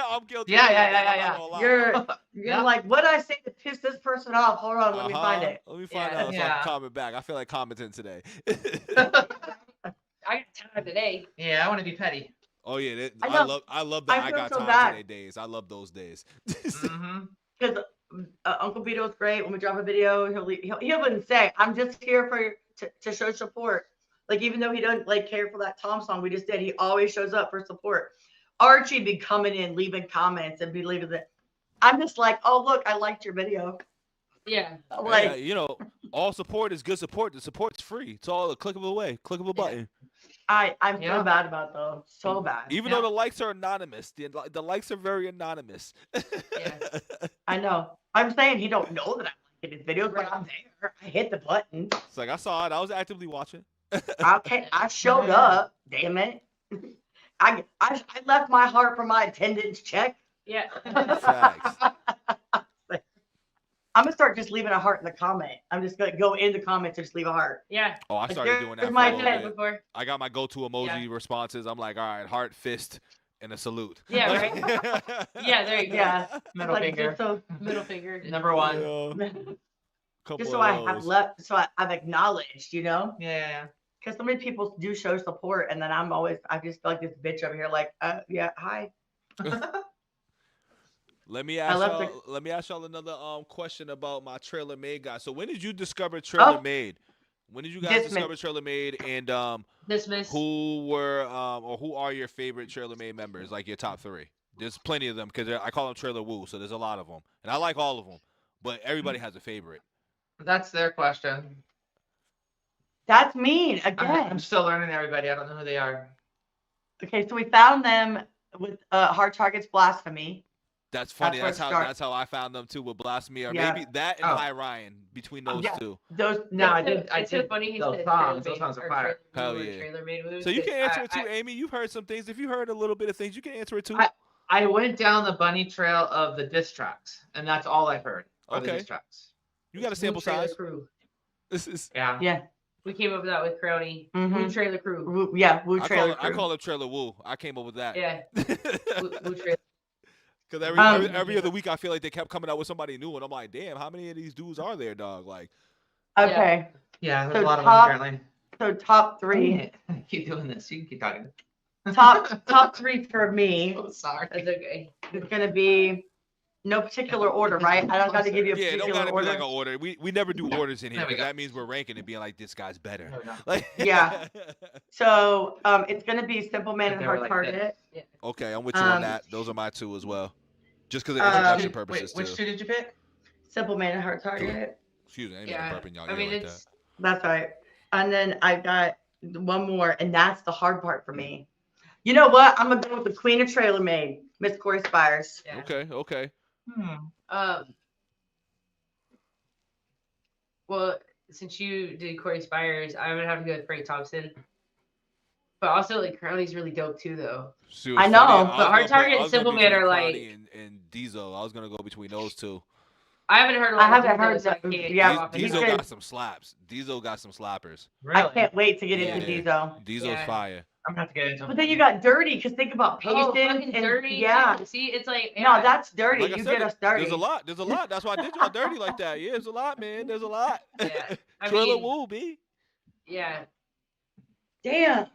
B: I'm guilty.
C: Yeah,
B: of that.
C: yeah,
B: I'm not
C: yeah.
B: gonna lie.
D: You're
C: Yeah.
D: like, what did I say to piss this person off? Hold on, let me find it.
B: Let me find
A: Yeah.
B: out so I
C: Yeah.
B: can comment back. I feel like commenting today.
A: I got time today.
C: Yeah, I want to be petty.
B: Oh yeah,
D: I
B: I
D: know.
B: love the
D: I
B: I
D: feel
B: got
D: so
B: time
D: bad.
B: today days. I love those days.
C: Mm-hmm.
D: Because Uncle Beato's great. When we drop a video, he'll even say, "I'm just here for to show support." Like even though he doesn't like care for that Tom song we just did, he always shows up for support. Archie be coming in, leaving comments, and be leaving it. I'm just like, oh look, I liked your video.
A: Yeah.
D: Like,
B: Yeah, you know, all support is good support. The support's free. It's all a click of a way, click of a button.
D: I'm
C: Yeah.
D: so bad about those, so bad.
B: Even though the likes are anonymous, the likes are very anonymous.
A: Yeah.
D: I know. I'm saying he don't know that I'm liking his videos, but I'm there. I hit the button.
B: It's like I saw it. I was actively watching.
D: Okay, I showed up. Damn it. I left my heart for my attendance check.
A: Yeah.
B: Facts.
D: I'm gonna start just leaving a heart in the comment. I'm just gonna go in the comments and just leave a heart.
A: Yeah.
B: Oh, I started doing that
D: Here's
B: for
D: my
B: a little
D: head
B: bit.
A: Before.
B: I got my go-to emoji responses. I'm like, all right, heart, fist, and a salute.
A: Yeah, right? Yeah, there you go.
D: Yeah.
C: Middle
D: Like,
C: finger.
D: just so
A: Middle finger.
C: Number one.
B: Couple
D: just
B: of
D: so I have
B: those.
D: left, so I've acknowledged, you know,
C: Yeah.
D: because so many people do show support, and then I just feel like this bitch over here, like, yeah, hi.
B: Let me ask y'all another question about my trailer made guy. So when did you discover trailer made? When did you guys discover trailer made, and
A: Dismiss.
B: who were or who are your favorite trailer made members, like your top 3? There's plenty of them because I call them trailer woo, so there's a lot of them, and I like all of them, but everybody has a favorite.
C: That's their question.
D: That's mean again.
C: I'm still learning everybody. I don't know who they are.
D: Okay, so we found them with Hard Target's Blasphemy.
B: That's funny.
D: That's where it
B: That's how I found them too, with Blasphemy, or
D: Yeah.
B: maybe that and High Ryan, between those two.
D: Those
C: No, I did.
A: It's so funny. He
C: those
A: said
C: songs.
A: trailer
C: Those songs
A: made-
C: are
A: or
C: fire.
B: Hell
A: trailer-
B: yeah.
A: Trailer made moves.
B: So you can answer it too,
A: I-
B: Amy. You've heard some things. If you heard a little bit of things, you can answer it too.
C: I went down the bunny trail of the diss tracks, and that's all I've heard. Are the
B: Okay.
C: diss tracks.
B: You got a sample
A: Trailer
B: size.
A: Crew.
C: Yeah.
D: Yeah.
A: We came up with that with Crowny.
D: Mhm.
A: Woo Trailer Crew.
D: Woo, yeah, Woo Trailer
B: I
D: Crew.
B: call it Trailer Woo. I came up with that.
A: Yeah. Woo Trailer.
B: Because every other week I feel like they kept coming out with somebody new, and I'm like, damn, how many of these dudes are there, dog? Like,
D: Okay.
C: Yeah, there's
D: So
C: a lot of them apparently.
D: So top 3.
C: Keep doing this. You can keep talking.
D: Top 3 for me.
C: Oh, sorry.
A: That's okay.
D: It's gonna be no particular order, right? I don't got to give you a
B: yeah,
D: particular
B: don't gotta
D: order.
B: be like an order. We never do orders in here.
C: There we go.
B: That means we're ranking and being like, this guy's better.
C: There we go.
B: Like,
D: Yeah. So it's gonna be Simple Man and
C: They were
D: Hard
C: like
D: Target.
B: Okay, I'm with you on that. Those are my 2 as well. Just because of introduction purposes,
C: Which 2 did you pick?
D: Simple Man and Hard Target.
B: Excuse me, I ain't
A: Yeah.
B: burping y'all
A: I mean,
B: like
A: it's.
D: That's right. And then I got one more, and that's the hard part for me. You know what? I'm gonna go with the Queen of TraylorMade, Miss Corey Spires.
A: Yeah.
B: that. Okay.
A: Well, since you did Corey Spires, I'm gonna have to go with Frank Thompson. But also, like, Crowny's really dope too, though.
B: See,
D: I know,
B: was
A: but Hard
B: gonna
A: Target
B: I
A: and
B: was gonna
A: Simple
B: be
A: Man are
B: between
A: like-
B: Crowny and Diesel. I was gonna go between those 2.
A: I haven't heard a
D: I
A: lot
D: haven't
A: of
D: heard
A: Diesel, so I
D: that-
A: can't
D: yeah,
A: go off of
B: Diesel
A: him.
B: got some slaps. Diesel got some slappers.
C: Really?
D: I can't wait to get into
B: Yeah.
D: Diesel.
B: Diesel's
A: Yeah.
B: fire.
C: I'm gonna have to get into
D: But then you got Dirty, because think about Patience.
A: Oh, fucking
D: and,
A: dirty.
D: Yeah.
A: too. See, it's like
D: No, that's dirty.
B: Like I
D: You
B: said,
D: get us dirty.
B: There's a lot. There's a lot. That's why I did y'all dirty like that. Yeah, there's a lot, man. There's a lot.
A: Yeah. I
B: Trailer
A: mean,
B: Woo, B.
A: yeah.
D: Damn.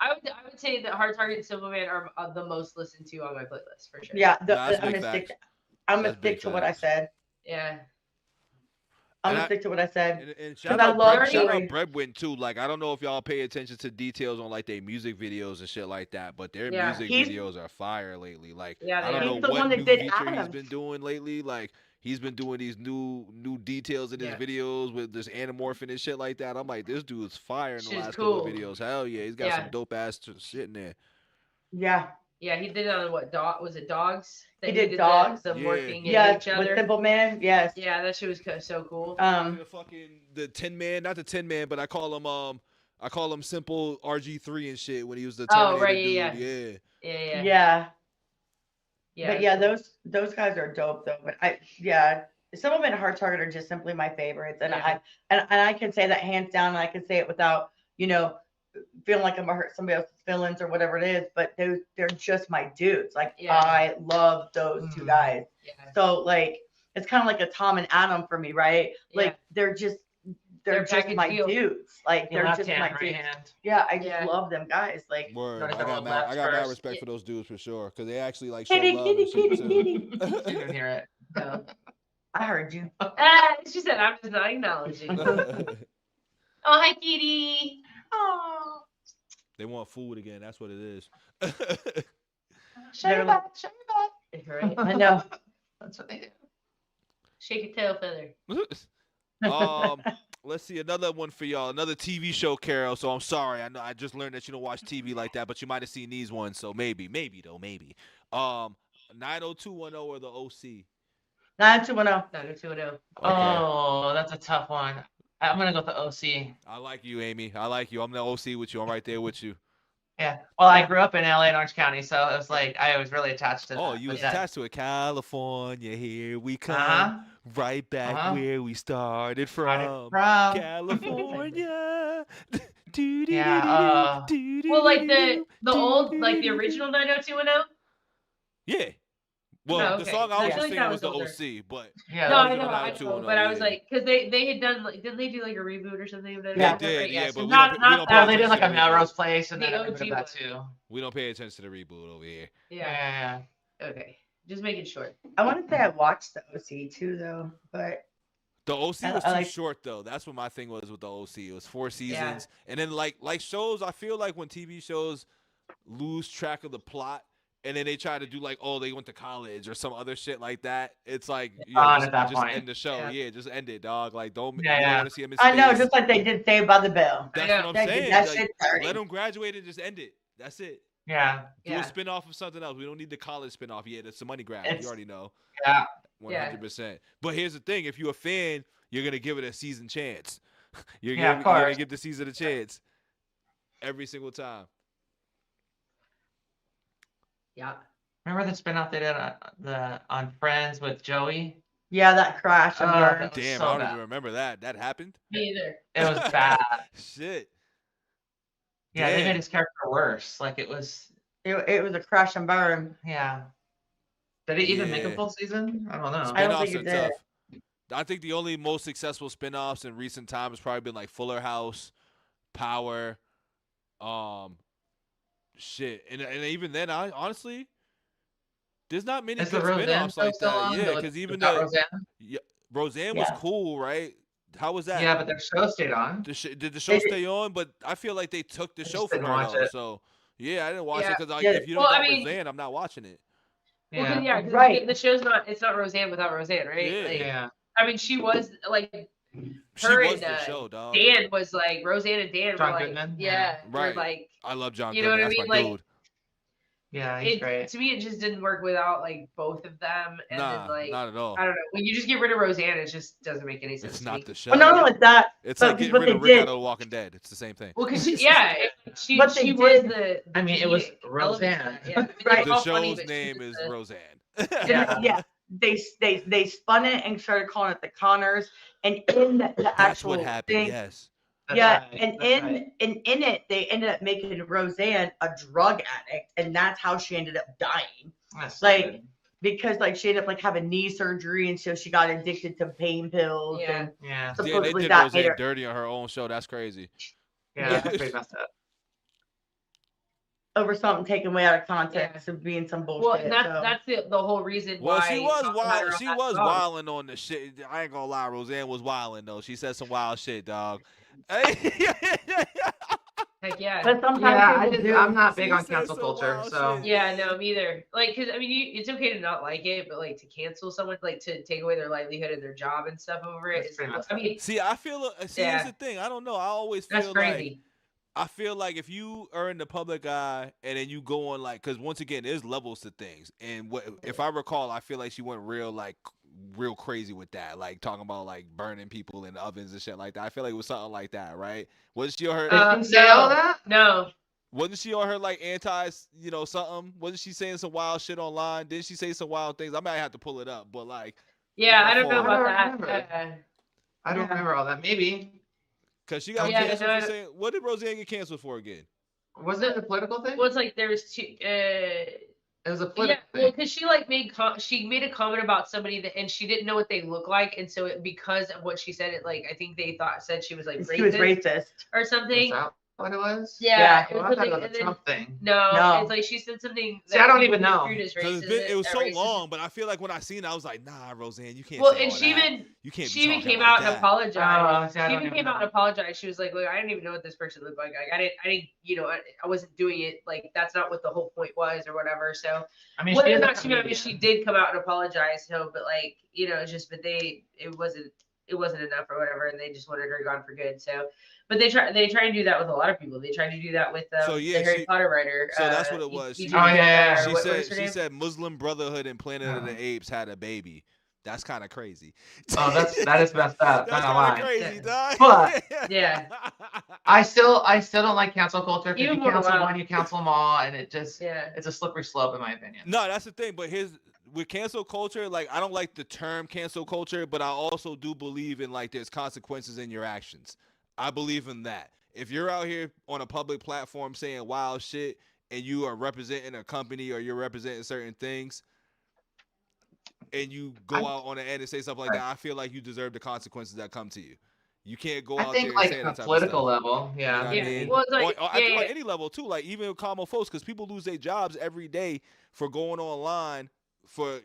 A: I would say that Hard Target and Simple Man are the most listened to on my playlist for sure.
D: Yeah,
B: That's
D: I'm
B: big
D: gonna stick.
B: facts.
D: I'm gonna
B: That's big
D: stick to what I
B: facts.
D: said.
A: Yeah.
D: I'm gonna stick to what I said.
B: And shout
D: I
B: out
D: love
B: Breb, shout
D: Dirty.
B: out Brebwin too. Like I don't know if y'all pay attention to details on like their music videos and shit like that, but their
A: Yeah.
B: music
D: He's-
B: videos are fire lately. Like
A: Yeah,
B: I
A: they
B: don't
A: are.
B: know
D: He's the one
B: what
D: that
B: new
D: did
B: feature he's
D: Adams.
B: been doing lately. Like he's been doing these new details in his
A: Yeah.
B: videos with this anamorphin and shit like that. I'm like, this dude's fire in the
A: Shit's
B: last couple
A: cool.
B: of videos. Hell yeah, he's got
A: Yeah.
B: some dope ass shit in there.
D: Yeah.
A: Yeah, he did it on what was it Dogs?
D: He did Dogs.
A: Them
B: Yeah.
A: working
D: Yes,
A: each other.
D: with Simple Man. Yes.
A: Yeah, that shit was so cool.
B: The Tin Man, not the Tin Man, but I call him Simple RG3 and shit when he was the
A: Oh,
B: Terminator
A: right,
B: dude.
A: yeah.
B: Yeah.
A: Yeah.
D: But yeah, those guys are dope though. But Simple Man and Hard Target are just simply my favorites, and
A: Yeah.
D: I can say that hands down. And I can say it without feeling like I'm gonna hurt somebody else's feelings or whatever it is. But they're just my dudes. Like
A: Yeah.
D: I love those two guys.
A: Yeah.
D: So like it's kind of like a Tom and Adam for me, right? Like
A: Yeah.
D: they're just
A: package
D: my
A: deal.
D: dudes. Like
C: Your
D: they're
C: left
D: just
C: hand,
D: my
C: right
D: dudes.
C: hand.
D: Yeah, I just
A: Yeah.
D: love them guys. Like
B: Word.
C: Notice
B: I
C: that
B: got
C: little
B: mad, I
C: left
B: got mad
C: first.
B: respect for those dudes for sure, because they actually like show
D: kitty,
B: love
D: kitty,
B: and shit
D: kitty,
B: too.
D: kitty.
C: You didn't hear it.
A: No.
D: I heard you.
A: She said, "I'm just not acknowledging." Oh, hi, Kitty. Oh.
B: They want food again. That's what it is.
C: Show your butt. Show your
A: Right.
D: I know.
C: butt. That's what they do.
A: Shake your tail feather.
B: Let's see another one for y'all. Another TV show, Carol. So I'm sorry. I know I just learned that you don't watch TV like that, but you might have seen these ones. So maybe. 90210 or the OC.
D: 90210.
A: 90210.
C: Oh, that's a tough one. I'm gonna go with the OC.
B: I like you, Amy. I like you. I'm the OC with you. I'm right there with you.
C: Yeah. Well, I grew up in LA and Orange County, so it was like I was really attached to that.
B: Oh, you
C: But
B: was
C: yeah.
B: attached to it. California, here we come.
C: Uh-huh.
B: Right back
C: Uh-huh.
B: where we started from.
C: From
B: California.
C: Yeah,
A: Well, like the old, like the original 90210.
B: Yeah. Well,
A: No,
B: the
A: okay.
B: song I
A: I
B: was
A: feel like
B: singing
A: that
B: was the
A: was
B: OC, but
C: yeah.
A: No,
B: that
A: I
B: was
A: know,
B: the
A: I
B: 90210,
A: know, but I was
B: yeah.
A: like, because they had done like, didn't they do like a reboot or something of that?
D: Yeah.
B: They did,
A: Right,
B: yeah,
A: so
B: but we
A: not
B: don't
A: not
B: pay
C: Oh,
A: that.
C: they did like a
B: attention to the
C: Melrose Place and
A: The
C: then I
A: OG
C: remember that
A: one.
C: too.
B: we don't pay attention to the reboot over here.
A: Yeah.
C: Yeah.
A: Okay. Just make it short.
D: I want to say I watched the OC too, though. But
B: The OC was
D: I
B: too
D: like-
B: short though. That's what my thing was with the OC. It was 4 seasons, and then like shows. I feel like when TV shows lose track of the plot, and then they try to do like, oh, they went to college or some other shit like that. It's like,
C: On at that
B: just
C: point.
B: end the show.
A: Yeah.
B: Yeah, just end it, dog. Like, don't.
C: Yeah,
B: You don't
C: yeah.
B: want to see him in
D: I know,
B: space.
D: just like they did Saved by the Bell.
B: That's
A: Yeah.
B: what I'm saying.
D: That
B: Like,
D: shit dirty.
B: let them graduate and just end it. That's it.
C: Yeah.
B: Do
A: Yeah.
B: a spin-off of something else. We don't need the college spin-off. Yeah, that's a money grab.
C: It's-
B: You already know.
C: Yeah.
B: 100%. But here's the thing. If you're a fan, you're going to give it a season chance. You're
C: Yeah, of
B: going to
C: course.
B: give the season a chance. Every single time.
A: Yeah.
C: Remember the spinoff they did on Friends with Joey?
D: Yeah, that crash and burn.
B: Damn,
C: so
B: I don't
C: bad.
B: even remember that. That happened?
A: Me either.
C: It was bad.
B: Shit.
C: Yeah, they
B: Damn.
C: made his character worse. Like it was.
D: It was a crash and burn.
C: Yeah. Did it even make a
B: Yeah.
C: full season? I don't know.
D: I don't
B: Spinoffs
D: think
B: are
D: it did.
B: tough. I think the only most successful spinoffs in recent times has probably been like Fuller House, Power, shit, and even then, I honestly, there's not many
C: Is the
B: good
C: Roseanne
B: spinoffs like
C: still
B: that.
C: on?
B: Yeah, because even
C: Without
B: the
C: Roseanne?
B: Roseanne was
D: Yeah.
B: cool, right? How was that?
C: Yeah, but their show stayed on.
B: Did the show stay on? But I feel like they took the
C: I
B: show
C: just
B: from
C: didn't
B: her
C: watch
B: though.
C: it.
B: So yeah, I didn't watch it
A: Yeah.
B: because like
D: Yeah.
B: if you don't
A: Well,
B: got
A: I mean-
B: Roseanne, I'm not watching it.
A: Well,
C: Yeah.
A: 'cause, yeah, 'cause
D: Right.
A: the show's not. It's not Roseanne without Roseanne, right?
B: Yeah.
A: Like,
C: Yeah.
A: I mean, she was like
B: She
A: her
B: was
A: and
B: the show, dog.
A: Dan was like Roseanne and Dan
C: John
A: were like,
C: Goodman?
A: yeah,
B: Right.
A: were like,
B: I love John
A: you know
B: Goodman.
A: what I
B: That's
A: mean?
B: my
A: Like,
B: dude.
C: Yeah, he's great.
A: to me, it just didn't work without like both of them. And
B: Nah,
A: then like,
B: not at all.
A: I don't know. When you just get rid of Roseanne, it just doesn't make any sense
B: It's
A: to
B: not
A: me.
B: the show.
D: Well, not only that,
B: It's
D: but
B: like getting
D: what
B: rid
D: they
B: of Rick out
D: did.
B: of The Walking Dead. It's the same thing.
A: Well, because she
D: What they
A: was
D: did-
A: the
C: I mean, it was
A: comedic
C: Roseanne.
A: element of that, yeah.
D: Right.
B: The
A: All funny,
B: show's
A: but she
B: name
A: was
B: is
A: the-
B: Roseanne.
C: Yeah.
D: They spun it and started calling it the Connors, and in the
B: That's
D: actual
B: what happened.
D: thing,
B: Yes.
C: That's
D: yeah,
C: right,
D: and
C: that's
D: in
C: right.
D: in it they ended up making Roseanne a drug addict, and that's how she ended up dying.
C: That's
D: like,
C: stupid.
D: Because like she ended up like having knee surgery, and so she got addicted to pain pills.
A: Yeah.
D: And
C: Yeah.
B: Yeah, they
D: supposedly
B: did
D: that made
B: Roseanne
D: her.
B: dirty on her own show. That's crazy.
C: Yeah,
A: Yeah.
C: that's pretty messed up.
D: Over something taken way out of context of being some bullshit.
A: Well,
D: so.
A: that's the whole reason
B: Well,
A: why.
B: she was
A: Tom
B: wild.
A: Macdonald
B: She
A: got
B: was
A: involved.
B: wilding on the shit. I ain't gonna lie, Roseanne was wilding though. She said some wild shit, dog. Hey.
A: Heck yeah.
D: But sometimes
C: Yeah,
D: people do.
C: I'm not big
B: She
C: on
B: said
C: cancel
B: some
C: culture,
B: wild
C: so
B: shit.
A: Yeah, no, me either. Like, cause I mean, it's okay to not like it, but like to cancel someone, like to take away their livelihood and their job and stuff over it.
C: That's
A: Is,
C: pretty messed
A: I mean,
B: See, I feel. See, here's
A: Yeah.
B: the thing. I don't know. I always
A: that's
B: feel
A: crazy.
B: like. I feel like if you are in the public eye and then you go on like, because once again, there's levels to things. And what if I recall, I feel like she went real crazy with that, like talking about like burning people in ovens and shit like that. I feel like it was something like that, right? Wasn't she on her?
C: Did she say all that?
A: No.
B: Wasn't she on her like anti, something? Wasn't she saying some wild shit online? Didn't she say some wild things? I might have to pull it up, but like,
A: Yeah,
B: my
A: I don't know
B: fault.
A: about
C: I don't
A: that.
C: remember. I don't
D: Yeah.
C: remember all that. Maybe.
B: cause she got
A: Yeah,
B: canceled
A: no,
B: for saying, what did Roseanne get canceled for again?
C: Was it a political thing?
A: Well, it's like there's two.
C: It was a
A: Yeah,
C: political
A: well,
C: thing.
A: because she like she made a comment about somebody that, and she didn't know what they look like, and so because of what she said, it like I think they said she was like
D: She was
A: racist
D: racist.
A: or
C: Is
A: something.
C: that what it was?
A: Yeah, it
C: Well,
A: was
C: I thought
A: something.
C: it was
A: And
C: a
A: then,
C: Trump thing.
D: No.
A: it's like she said something.
C: See, I don't even
A: people
C: know.
A: construed as
B: Because
A: racist-
B: it was so
A: racist.
B: long, but I feel like when I seen it, I was like, nah, Roseanne, you can't
A: Well,
B: say
A: and
B: all
A: she
B: that.
A: even
B: You can't
A: she
B: be
A: even
B: talking
A: came
B: like
A: out
B: that.
A: and apologized.
C: See, I
A: She
C: don't
A: even
C: even
A: came out
C: know.
A: and apologized. She was like, "Look, I didn't even know what this person looked like. I didn't, I wasn't doing it. Like that's not what the whole point was, or whatever." So
C: I mean,
A: whether
C: she
A: or
C: is a
A: not she knew, I mean,
C: comedian.
A: she did come out and apologize. So, but like, it's just, but it wasn't enough or whatever, and they just wanted her gone for good. So, but they try to do that with a lot of people. They tried to do that with
B: So, yeah,
A: the Harry
B: she-
A: Potter writer.
B: so that's what it was.
A: E.J.
B: She-
C: Oh, yeah.
A: or
B: She
A: what
B: said
A: was her name?
B: Muslim Brotherhood and Planet of the
C: Oh.
B: Apes had a baby. That's kind of crazy.
C: Oh, that is messed up.
B: That's
C: Not gonna
B: kind of
C: lie.
B: crazy, dog.
C: But-
A: Yeah.
C: I still don't like cancel culture because
A: Even
C: you
A: more
C: cancel
A: wild.
C: one, you cancel them all, and it just
A: Yeah.
C: it's a slippery slope in my opinion.
B: No, that's the thing. But with cancel culture, like I don't like the term cancel culture, but I also do believe in like there's consequences in your actions. I believe in that. If you're out here on a public platform saying wild shit and you are representing a company or you're representing certain things and you go out on the end and say something like that, I feel like you deserve the consequences that come to you. You can't go
C: I
B: out
C: think
B: there
C: like
B: and say
C: on
B: that
C: a
B: type
C: political
B: of stuff.
C: level,
B: You know what
C: yeah.
B: I
A: Yeah.
B: mean?
A: Well, it's like,
B: I think
A: yeah.
B: on any level too, like even with common folks, because people lose their jobs every day for going online for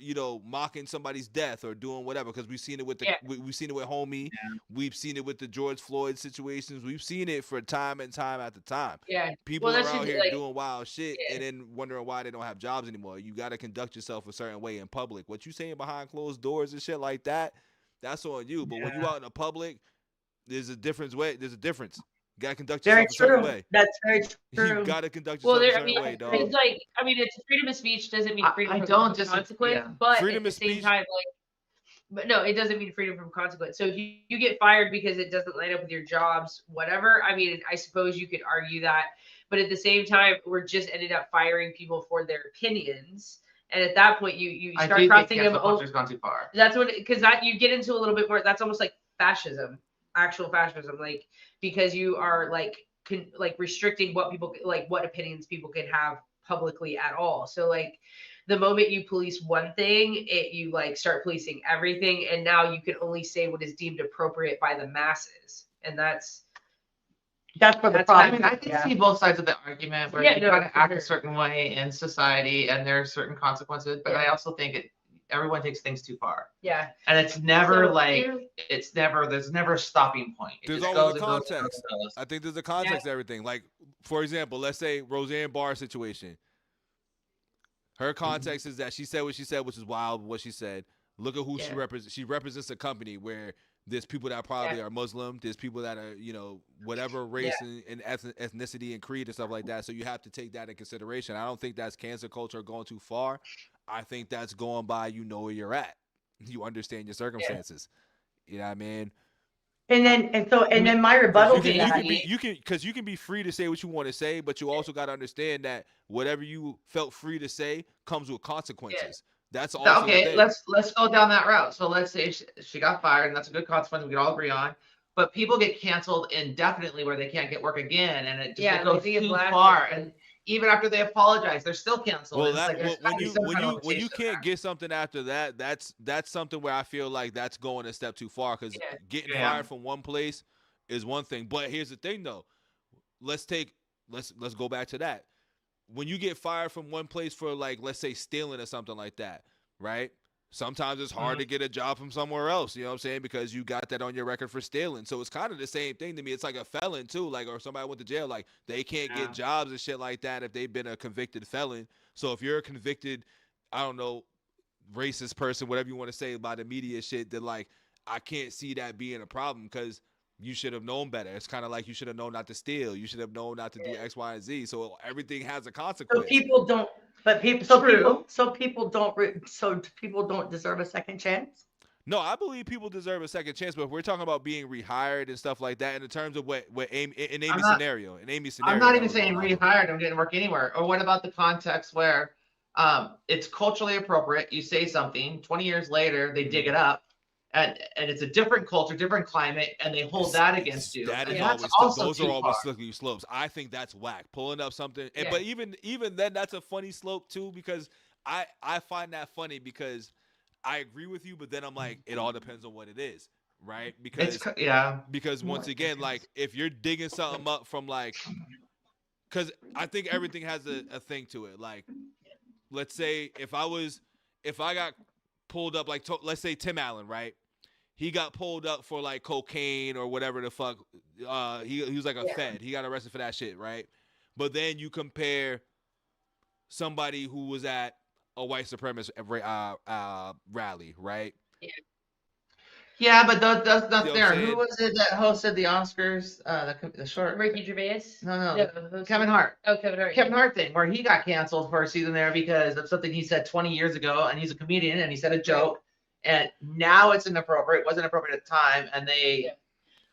B: mocking somebody's death or doing whatever. Because we've seen it with we've seen it with Homie, we've seen it with the George Floyd situations, we've seen it for time and time after time.
A: Yeah.
B: People
A: Well,
B: are
A: that's
B: out
A: just,
B: here
A: like-
B: doing wild shit
A: Yeah.
B: and then wondering why they don't have jobs anymore. You got to conduct yourself a certain way in public. What you saying behind closed doors and shit like that, that's on you. But when you out in the public, there's a difference. There's a difference. You got to conduct
D: Very
B: yourself a certain
D: true.
B: way.
D: That's very
B: You
D: true.
B: got to conduct
A: Well,
B: yourself
A: there,
B: a certain way, dog.
A: it's like, it's freedom of speech doesn't mean freedom
C: I
A: from
C: don't just-
A: consequence,
C: yeah.
A: but
B: Freedom
A: at the
B: of
A: same
B: speech-
A: time, but no, it doesn't mean freedom from consequence. So if you get fired because it doesn't line up with your jobs, whatever, I mean, I suppose you could argue that, but at the same time, we're just ended up firing people for their opinions. And at that point, you
C: I
A: start
C: do
A: crossing
C: think
A: them.
C: cancel culture's gone too far.
A: That's what, because that you get into a little bit more. That's almost like fascism, actual fascism, like because you are like restricting what people like, what opinions people can have publicly at all. So like the moment you police one thing, you like start policing everything, and now you can only say what is deemed appropriate by the masses, and that's
D: where the
C: I
D: problem.
C: mean, I can see both sides of the argument where you gotta act a certain way in society, and there are certain consequences. But I also think everyone takes things too far.
A: Yeah.
C: And it's never there's never a stopping point.
B: There's always a context. I think there's a context to everything. Like, for example, let's say Roseanne Barr situation. Her context is that she said what she said, which is wild, what she said. Look at who she represents. She represents a company where there's people that probably are Muslim. There's people that are, whatever race and ethnicity and creed and stuff like that. So you have to take that in consideration. I don't think that's cancel culture going too far. I think that's going by, where you're at. You understand your circumstances. You know what I mean?
D: And then my rebuttal to that.
B: You can be free to say what you want to say, but you also got to understand that whatever you felt free to say comes with consequences. That's also
C: okay. Let's go down that route. So let's say she got fired, and that's a good consequence we can all agree on. But people get canceled indefinitely where they can't get work again, and it just goes too far. And even after they apologize, they're still canceled.
B: Well, when you can't get something after that, that's something where I feel like that's going a step too far, because getting fired from one place is one thing. But here's the thing, though. Let's go back to that. When you get fired from one place for, like, let's say stealing or something like that, right? Sometimes it's hard to get a job from somewhere else, you know what I'm saying? Because you got that on your record for stealing. So it's kind of the same thing to me. It's like a felon too, like, or somebody went to jail, like they can't get jobs and shit like that if they've been a convicted felon. So if you're a convicted, I don't know, racist person, whatever you want to say about the media shit, then like I can't see that being a problem, because you should have known better. It's kind of like you should have known not to steal. You should have known not to do X, Y, and Z. So everything has a consequence.
D: So people don't deserve a second chance?
B: No, I believe people deserve a second chance, but if we're talking about being rehired and stuff like that, in the terms of what Amy's scenario, I'm
C: not even saying rehired. I'm getting work anywhere. Or what about the context where it's culturally appropriate? You say something, 20 years later, they dig it up. And it's a different culture, different climate, and they hold that against you.
B: That is those are always slippery slopes. I think that's whack. Pulling up something, but even then, that's a funny slope too, because I find that funny, because I agree with you, but then I'm like, it all depends on what it is, right? Because once again, like if you're digging something up from like, because I think everything has a thing to it. Like, let's say if I got pulled up, like let's say Tim Allen, right? He got pulled up for like cocaine or whatever the fuck. He was like a fed. He got arrested for that shit, right? But then you compare somebody who was at a white supremacist rally, right?
C: Yeah, but that's not there. Who was it that hosted the Oscars? The short.
A: Ricky Gervais?
C: No. Kevin Hart.
A: Oh, Kevin Hart.
C: Kevin Hart thing, where he got canceled for a season there because of something he said 20 years ago, and he's a comedian, and he said a joke, and now it's inappropriate. It wasn't appropriate at the time, and they.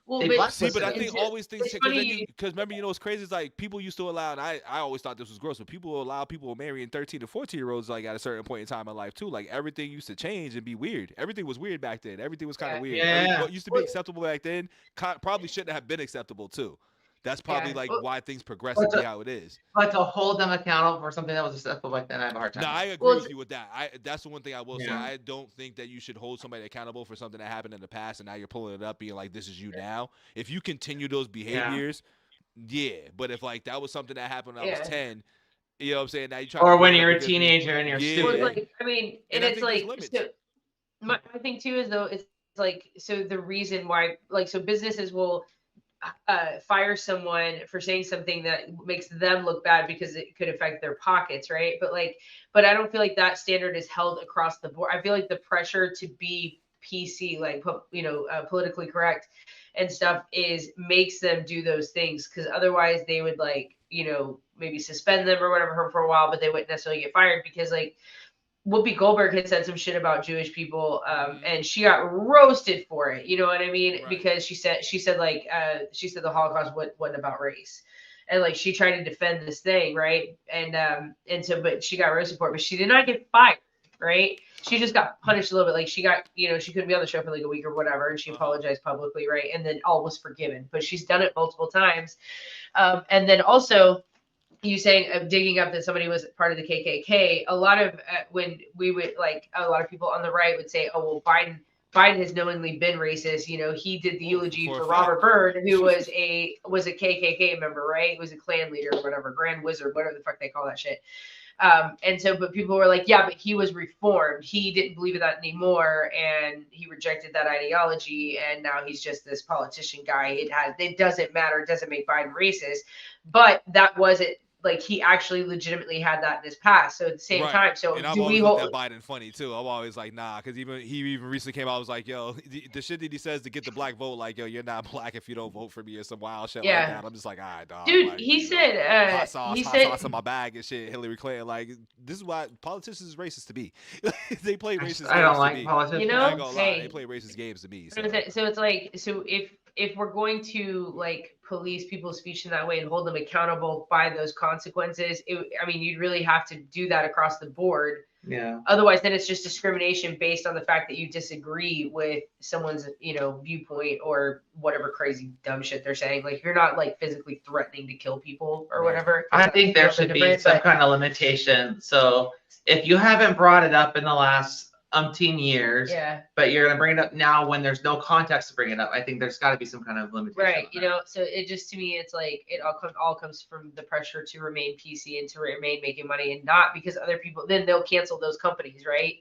B: Well, but I think always things because remember, what's crazy is like people used to allow, and I always thought this was gross, but people allow people marrying 13 to 14-year-olds like at a certain point in time in life too. Like everything used to change and be weird. Everything was weird back then. Everything was kind of weird. What used to be acceptable back then probably shouldn't have been acceptable too. That's probably why things progress to be how it is.
C: But to hold them accountable for something that was acceptable back then, I have a hard time.
B: No, I agree with you with that. That's the one thing I will say. I don't think that you should hold somebody accountable for something that happened in the past and now you're pulling it up being like, this is you now. If you continue those behaviors, but if like that was something that happened when I was 10, you know what I'm saying? Now you try.
C: Or when you're a teenager and you're stupid.
A: Well, like, I mean, and it's like, so my thing too is though, it's like, so the reason why, like, so businesses will fire someone for saying something that makes them look bad because it could affect their pockets, right? But I don't feel like that standard is held across the board. I feel like the pressure to be PC, like, politically correct and stuff makes them do those things, because otherwise they would like, maybe suspend them or whatever for a while, but they wouldn't necessarily get fired, because like Whoopi Goldberg had said some shit about Jewish people, and she got roasted for it. You know what I mean? Right. Because she said the Holocaust wasn't about race, and like she tried to defend this thing, right? And so, but she got roasted for it, but she did not get fired, right? She just got punished a little bit. Like she got, she couldn't be on the show for like a week or whatever, and she apologized publicly, right? And then all was forgiven. But she's done it multiple times. And then also, you saying digging up that somebody was part of the KKK. A lot of when we would like a lot of people on the right would say, "Oh well, Biden has knowingly been racist." He did the eulogy for Robert Byrd, who was a KKK member, right? Was a Klan leader or whatever, Grand Wizard, whatever the fuck they call that shit. And so, but people were like, yeah, but he was reformed. He didn't believe in that anymore, and he rejected that ideology, and now he's just this politician guy. It doesn't matter. It doesn't make Biden racist, but that wasn't. Like he actually legitimately had that in his past. So at the same time, so
B: and I've always looked at Biden funny too. I'm always like, nah, because he even recently came out, was like, yo, the shit that he says to get the black vote, like, yo, you're not black if you don't vote for me or some wild shit like that. I'm just like, all right, dog.
A: Dude,
B: like,
A: he said,
B: hot sauce in my bag and shit. Hillary Clinton, like, this is why politicians is racist to me. They play racist games.
C: I don't like politicians.
B: I ain't gonna lie, they play racist games to me.
A: So it's like, so if we're going to like police people's speech in that way and hold them accountable by those consequences, you'd really have to do that across the board.
C: Yeah.
A: Otherwise, then it's just discrimination based on the fact that you disagree with someone's, viewpoint or whatever crazy dumb shit they're saying. Like you're not like physically threatening to kill people or whatever.
C: I think there should be some kind of limitation. So if you haven't brought it up in the last umpteen years, but you're gonna bring it up now when there's no context to bring it up, I think there's got to be some kind of limitation.
A: Right. So it just, to me, it's like it all comes from the pressure to remain PC and to remain making money, and not because other people, then they'll cancel those companies, right?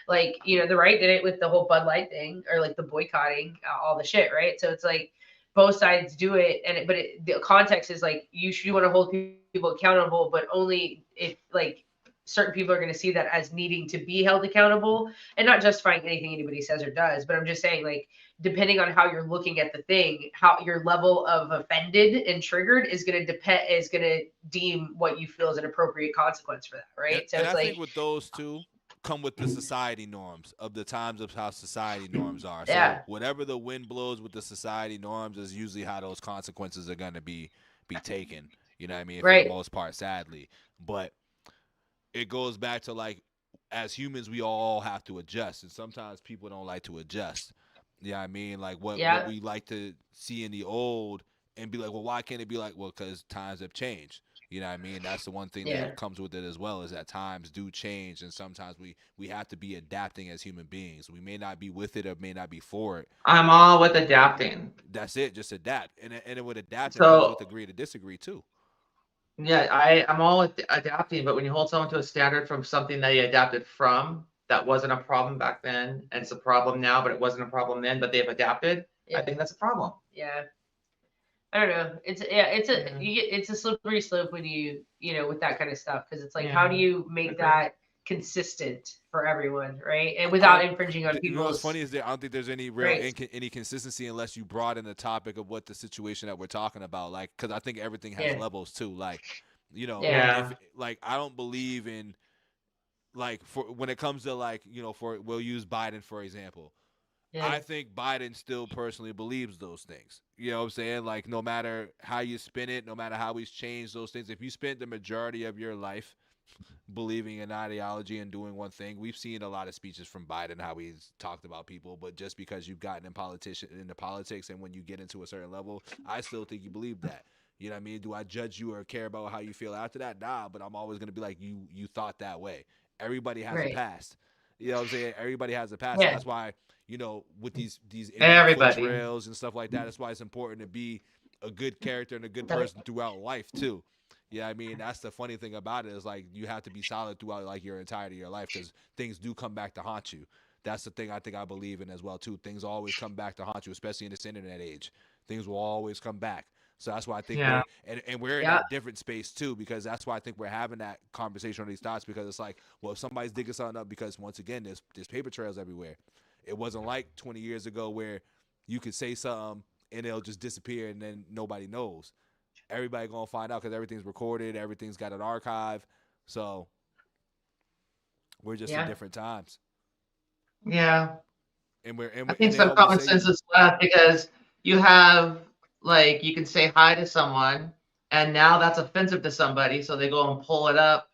A: Like, the right did it with the whole Bud Light thing, or like the boycotting all the shit, right? So it's like both sides do it, and the context is like you want to hold people accountable, but only if like certain people are going to see that as needing to be held accountable, and not justifying anything anybody says or does. But I'm just saying, like, depending on how you're looking at the thing, how your level of offended and triggered is going to deem what you feel is an appropriate consequence for that. Right.
B: So it's I think with those two come with the society norms of the times of how society norms are. So whatever the wind blows with the society norms is usually how those consequences are going to be taken. You know what I mean? For the most part, sadly. But it goes back to, like, as humans, we all have to adjust, and sometimes people don't like to adjust. You know what I mean? Like what we like to see in the old and be like, well, why can't it be like, well, because times have changed. You know what I mean? That's the one thing that comes with it as well, is that times do change, and sometimes we have to be adapting as human beings. We may not be with it or may not be for it.
C: I'm all with adapting.
B: That's it. Just adapt. And it would adapt with agree to disagree too.
C: Yeah, I'm all with adapting, but when you hold someone to a standard from something that you adapted from, that wasn't a problem back then, and it's a problem now, but it wasn't a problem then, but they've adapted, I think that's a problem.
A: Yeah. I don't know. It's a slippery slope when you with that kind of stuff, because it's like, how do you make that consistent for everyone, right? And without infringing on people's.
B: What's funny is that I don't think there's any real any consistency unless you broaden the topic of what the situation that we're talking about. Like, because I think everything has levels too. Like, like I don't believe in, like, for when it comes to, like, we'll use Biden for example. Yeah. I think Biden still personally believes those things. You know what I'm saying? Like, no matter how you spin it, no matter how he's changed those things, if you spent the majority of your life believing in ideology and doing one thing, we've seen a lot of speeches from Biden, how he's talked about people, but just because you've gotten into politics and when you get into a certain level, I still think you believe that. You know what I mean? Do I judge you or care about how you feel after that? Nah, but I'm always going to be like, you thought that way. Everybody has a past. You know what I'm saying? Everybody has a past. Yeah. That's why, with these trails and stuff like that, that's why it's important to be a good character and a good person throughout life too. Yeah, I mean, that's the funny thing about it, is like you have to be solid throughout like your entirety of your life, because things do come back to haunt you. That's the thing I think I believe in as well too. Things always come back to haunt you, especially in this internet age. Things will always come back. So that's why I think we're in a different space too, because that's why I think we're having that conversation on these thoughts, because it's like, well, if somebody's digging something up, because once again, there's paper trails everywhere. It wasn't like 20 years ago where you could say something and it'll just disappear and then nobody knows. Everybody gonna find out because everything's recorded, everything's got an archive. So we're just in different times.
C: Yeah.
B: And
C: I think some common sense is left, because you have, like, you can say hi to someone and now that's offensive to somebody, so they go and pull it up,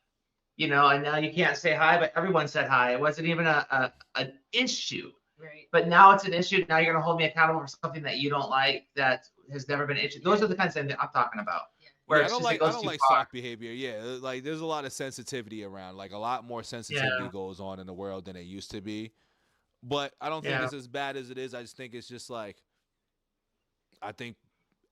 C: and now you can't say hi, but everyone said hi. It wasn't even an issue.
A: Right.
C: But now it's an issue. Now you're going to hold me accountable for something that you don't like that has never been an issue. Those are the kinds of things I'm talking about.
B: Yeah, I don't like soft behavior. Yeah, like there's a lot of sensitivity around. Like a lot more sensitivity goes on in the world than it used to be. But I don't think it's as bad as it is. I just think it's just like, I think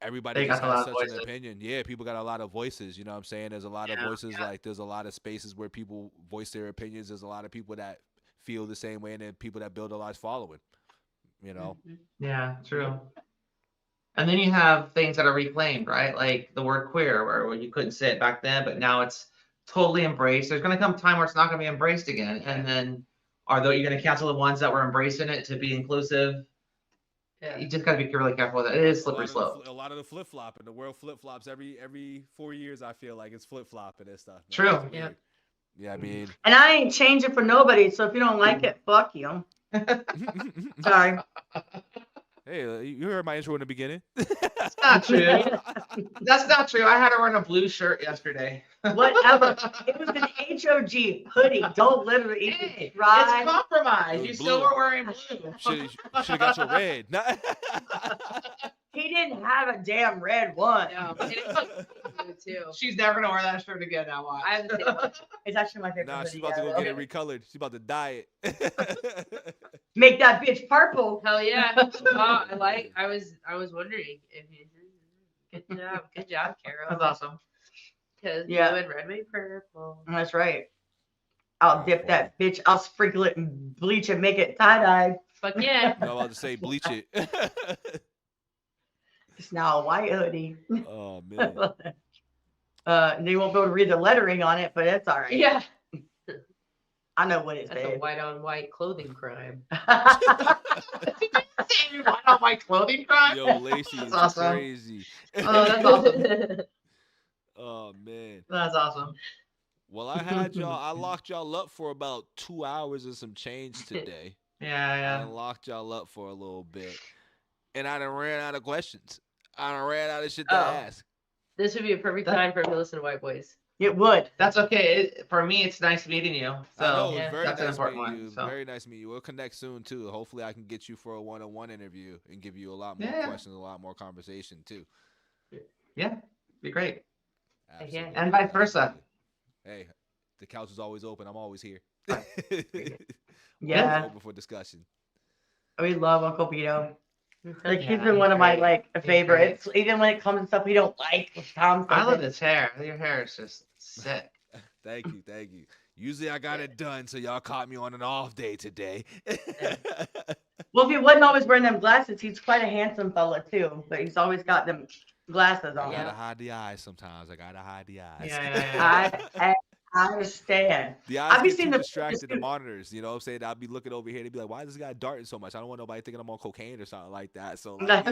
B: everybody just has such an opinion. Yeah, people got a lot of voices. You know what I'm saying? There's a lot of voices. Like there's a lot of spaces where people voice their opinions. There's a lot of people that feel the same way, and then people that build a large following.
C: Yeah, true. And then you have things that are reclaimed, right? Like the word queer, where you couldn't say it back then, but now it's totally embraced. There's going to come a time where it's not going to be embraced again. And then you're going to cancel the ones that were embracing it to be inclusive? Yeah. You just got to be really careful with it. It is slippery slope.
B: A lot of the flip-flopping. The world flip-flops every 4 years, I feel like it's flip-flopping and stuff.
C: True.
B: Yeah. Yeah, I mean.
D: And I ain't changing for nobody, so if you don't like it, fuck you. Sorry.
B: Hey, you heard my intro in the beginning.
C: That's not true. That's not true. I had her wearing a blue shirt yesterday.
D: Whatever. It was an HOG hoodie. Don't literally
C: it's compromise. You still were wearing blue.
B: Should have got your red.
D: He didn't have a damn red one.
A: No, too.
C: She's never gonna wear that shirt again now. Watch.
A: I haven't seen it.
D: It's actually my favorite.
B: Nah, she's about to go get it recolored. She's about to dye it.
D: Make that bitch purple.
A: Hell yeah. I was wondering if you good job, Carol.
C: That's awesome.
A: Because blue and red make purple.
D: That's right. I'll dip that bitch. I'll sprinkle it and bleach it, make it tie-dye.
A: Fuck yeah.
B: I'm about to say bleach it.
D: It's now a white hoodie.
B: Oh man.
D: They won't be able to read the lettering on it, but it's all right.
A: Yeah.
D: I know what it's.
A: That's a white on white clothing crime.
C: White on white clothing crime?
B: Yo, Lacey is
C: awesome.
B: Crazy.
C: Oh, that's awesome.
B: Oh man.
C: That's awesome.
B: Well, I locked y'all up for about 2 hours and some change today.
C: Yeah.
B: I locked y'all up for a little bit. And I done ran out of questions. I done ran out of shit to ask.
A: This would be a perfect time for him to listen to White Boys.
D: It would.
C: That's okay. For me, it's nice meeting you. So
B: that's an important one. So. Very nice meeting you. We'll connect soon too. Hopefully, I can get you for a one-on-one interview and give you a lot more questions, a lot more conversation too.
C: Yeah, be great.
B: Absolutely.
C: And vice versa.
B: Hey, the couch is always open. I'm always here.
D: Yeah.
B: Open for discussion.
D: We love Uncle Vito. Like he's been one of my favorites. Even when it comes to stuff we don't like.
C: I love his hair. Your hair is just sick.
B: Thank you. Usually I got it done, so y'all caught me on an off day today.
D: Well, if he wasn't always wearing them glasses, he's quite a handsome fella too. But he's always got them glasses on.
B: I gotta hide the eyes sometimes.
C: Yeah.
D: I understand.
B: The eyes get too distracted, the monitors. You know what I'm saying? I'll be looking over here. They'd be like, why is this guy darting so much? I don't want nobody thinking I'm on cocaine or something like that. So like,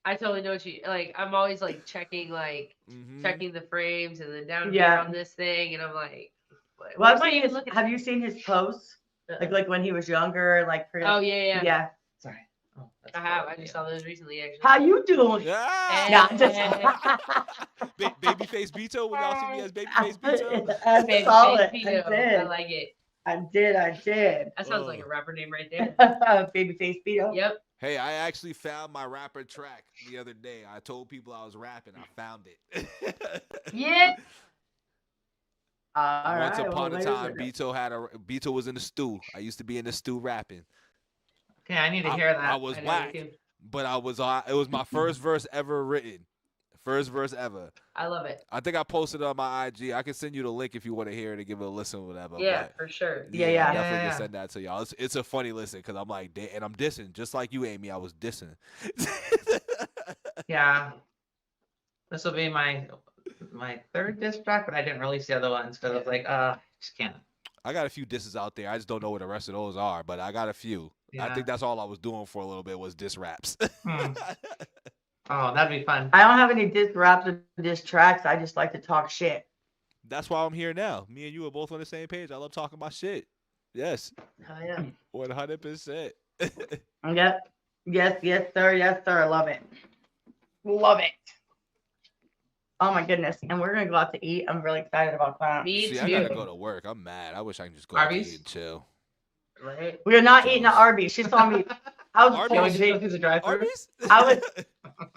A: I totally know what you like. I'm always like checking checking the frames and then down here on this thing. And I'm like,
D: well, have you seen his posts? Like when he was younger, like
A: oh yeah.
C: Sorry. Oh,
A: I have. I just saw those recently, actually.
D: How you doing?
B: Babyface Bito. When y'all see me as Babyface Bito,
D: I saw it.
A: I like it.
D: I did.
A: That sounds like a rapper name right there.
D: Babyface Bito.
A: Yep.
B: Hey, I actually found my rapper track the other day. I told people I was rapping. I found it.
A: Yeah.
B: Once upon a time, Bito was in the stew. I used to be in the stew rapping.
C: Okay, I need to hear that.
B: I was whack, but it was my first verse ever written. First verse ever.
A: I love it.
B: I think I posted it on my IG. I can send you the link if you want to hear it and give it a listen or whatever.
A: Yeah, for sure.
D: Yeah.
B: Definitely can send that to y'all. It's a funny listen because I'm like, and I'm dissing. Just like you, Amy, I was dissing.
C: Yeah. This will be my third diss track, but I didn't release the other ones because I was like, just can't.
B: I got a few disses out there. I just don't know what the rest of those are, but I got a few. Yeah. I think that's all I was doing for a little bit was diss raps.
C: Oh, that'd be fun.
D: I don't have any diss raps or diss tracks. I just like to talk shit.
B: That's why I'm here now. Me and you are both on the same page. I love talking about shit. Yes.
A: Oh, yeah.
B: 100%.
D: Yep. Yes, sir. Yes, sir. Love it. Oh my goodness. And we're gonna go out to eat. I'm really excited about that.
A: Me
B: See,
A: too.
B: I gotta go to work. I'm mad. I wish I could just go out to
C: Arby's?
B: eat and chill.
A: Right.
D: We are not eating at Arby's. She saw me. I was a total
B: Arby's?
C: Can we
D: bitch.
C: go through the drive-thru?
B: Arby's?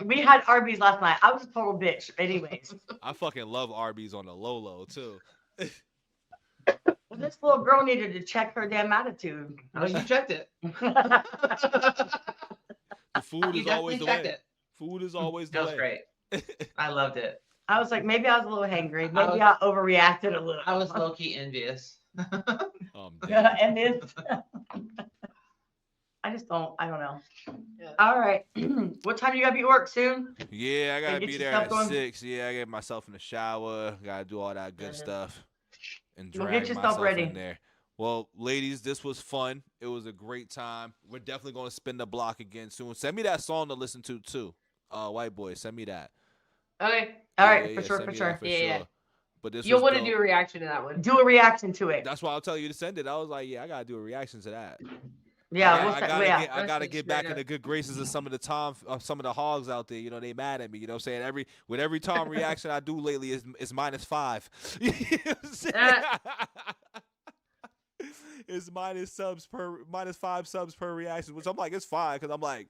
D: We had Arby's last night. I was a total bitch. Anyways.
B: I fucking love Arby's on the low too.
D: Well, this little girl needed to check her damn attitude.
C: Well, you checked it.
B: The food
C: You
B: is always
C: definitely
B: the
C: checked
B: way.
C: it.
B: Food is always the
C: That was
B: way.
C: great. I loved it.
D: I was like, maybe I was a little hangry.
C: I
D: Maybe
C: was-
D: I overreacted a little.
C: I was low-key envious.
B: Damn.
D: And it's I don't know.
A: Yeah.
D: All right. What time you gotta be at work soon?
B: Yeah, I gotta
D: get
B: be
D: your
B: there
D: stuff
B: at
D: going?
B: 6. Yeah, I get myself in the shower. Gotta do all that good
A: Mhm.
B: stuff. And
D: Well,
B: drag
D: get yourself
B: myself
D: ready.
B: in there. Well, ladies, this was fun. It was a great time. We're definitely gonna spin the block again soon. Send me that song to listen to too. White boy, send me that.
A: Okay.
D: All right,
B: Yeah,
D: for sure,
B: send
D: for
B: me
D: sure.
B: that for
A: Yeah, yeah.
B: sure. But this
A: You'll
B: was
A: want to
B: dope.
A: do a reaction to that one.
D: Do a reaction to it.
B: That's why I'll tell you to send it. I was like, yeah, I gotta do a reaction to that.
D: Yeah,
B: I
D: we'll
B: gotta,
D: set,
B: I gotta
D: yeah.
B: get, I
A: Let's
B: gotta
A: get
B: get
A: straight
B: back in
A: up.
B: the good graces of some of the hogs out there. You know, they mad at me. You know what I'm saying? With every Tom reaction I do lately is -5. You know what I'm saying? It's -5 subs per reaction, which I'm like, it's fine, because I'm like,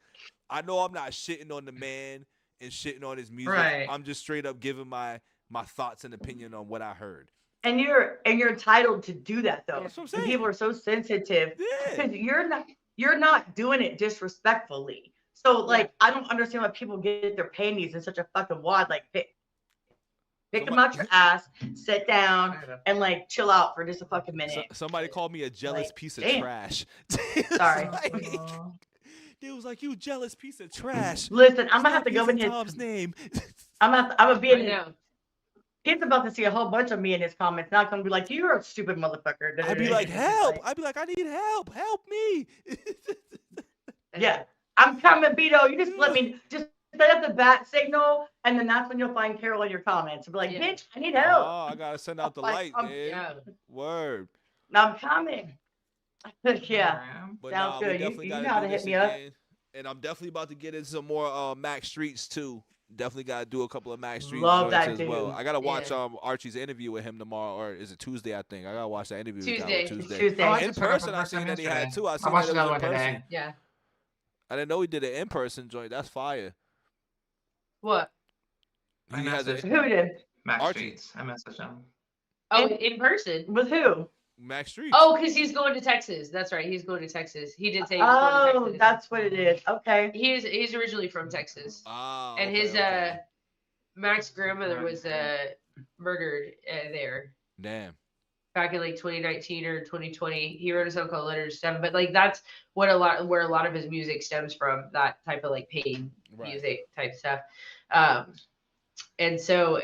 B: I know I'm not shitting on the man and shitting on his music.
C: Right.
B: I'm just straight up giving my thoughts and opinion on what I heard.
D: And you're entitled to do that though.
B: That's what I'm
D: And
B: saying.
D: people are so sensitive
B: Yeah.
D: because you're not doing it disrespectfully. So like I don't understand why people get their panties in such a fucking wad. Like pick them out your ass, sit down, and like chill out for just a fucking minute.
B: Somebody called me a jealous
D: Like,
B: piece of
D: damn.
B: trash.
D: Sorry.
B: It was like, you jealous piece of trash.
D: Listen, I'm gonna have
B: Stop
D: to go in
B: using
D: his.
B: Tom's name.
D: I'm gonna be
A: I
D: in.
A: know.
D: He's about to see a whole bunch of me in his comments. Now I'm gonna be like, "You're a stupid motherfucker."
B: I'd be like, help. I'd be like, I need help. Help me.
D: Yeah, I'm coming, Beto. You just let me just set up the bat signal, and then that's when you'll find Carol in your comments. Be like,
A: Yeah.
D: bitch, I need help.
B: Oh, I gotta send out the
D: Like,
B: light, man.
A: Yeah.
B: Word.
D: I'm coming. Yeah,
B: But
D: sounds
B: nah,
D: good.
B: we definitely
D: You
B: gotta
D: know how
B: do
D: to hit
B: this
D: me up.
B: again. And I'm definitely about to get into some more Mac Streets too. Definitely gotta do a couple of Mac Streets
D: Love
B: joints
D: that
B: as well.
D: dude.
B: I gotta watch
A: Yeah.
B: Archie's interview with him tomorrow, or is it Tuesday? I think I gotta watch that interview.
A: Tuesday.
B: With Tuesday.
D: Tuesday.
C: Oh, I
B: In
C: just heard
B: person,
C: from
B: I seen that he had
C: yesterday.
B: two. I seen
C: watched
B: that it
C: another
B: was
C: one
B: in
C: today.
B: person.
A: Yeah.
B: I didn't know he did an in-person joint. That's fire.
A: What?
C: I
B: He has
C: messaged
B: a
D: Who did?
C: Max
B: Archie.
C: Streets. I messaged him.
A: Oh, in person.
D: With who?
B: Mac Streets.
A: Oh, because he's going to Texas. That's right. He's going to Texas. He did say he was going to
D: Oh,
A: Texas.
D: that's what it is. Okay.
A: He's originally from Texas.
B: Ah,
A: And
B: okay,
A: his
B: okay.
A: Mac's grandmother was murdered there
B: Damn.
A: back in like 2019 or 2020. He wrote a song called Letters to Seven, but like that's where a lot of his music stems from, that type of like pain
B: Right.
A: music type stuff. And so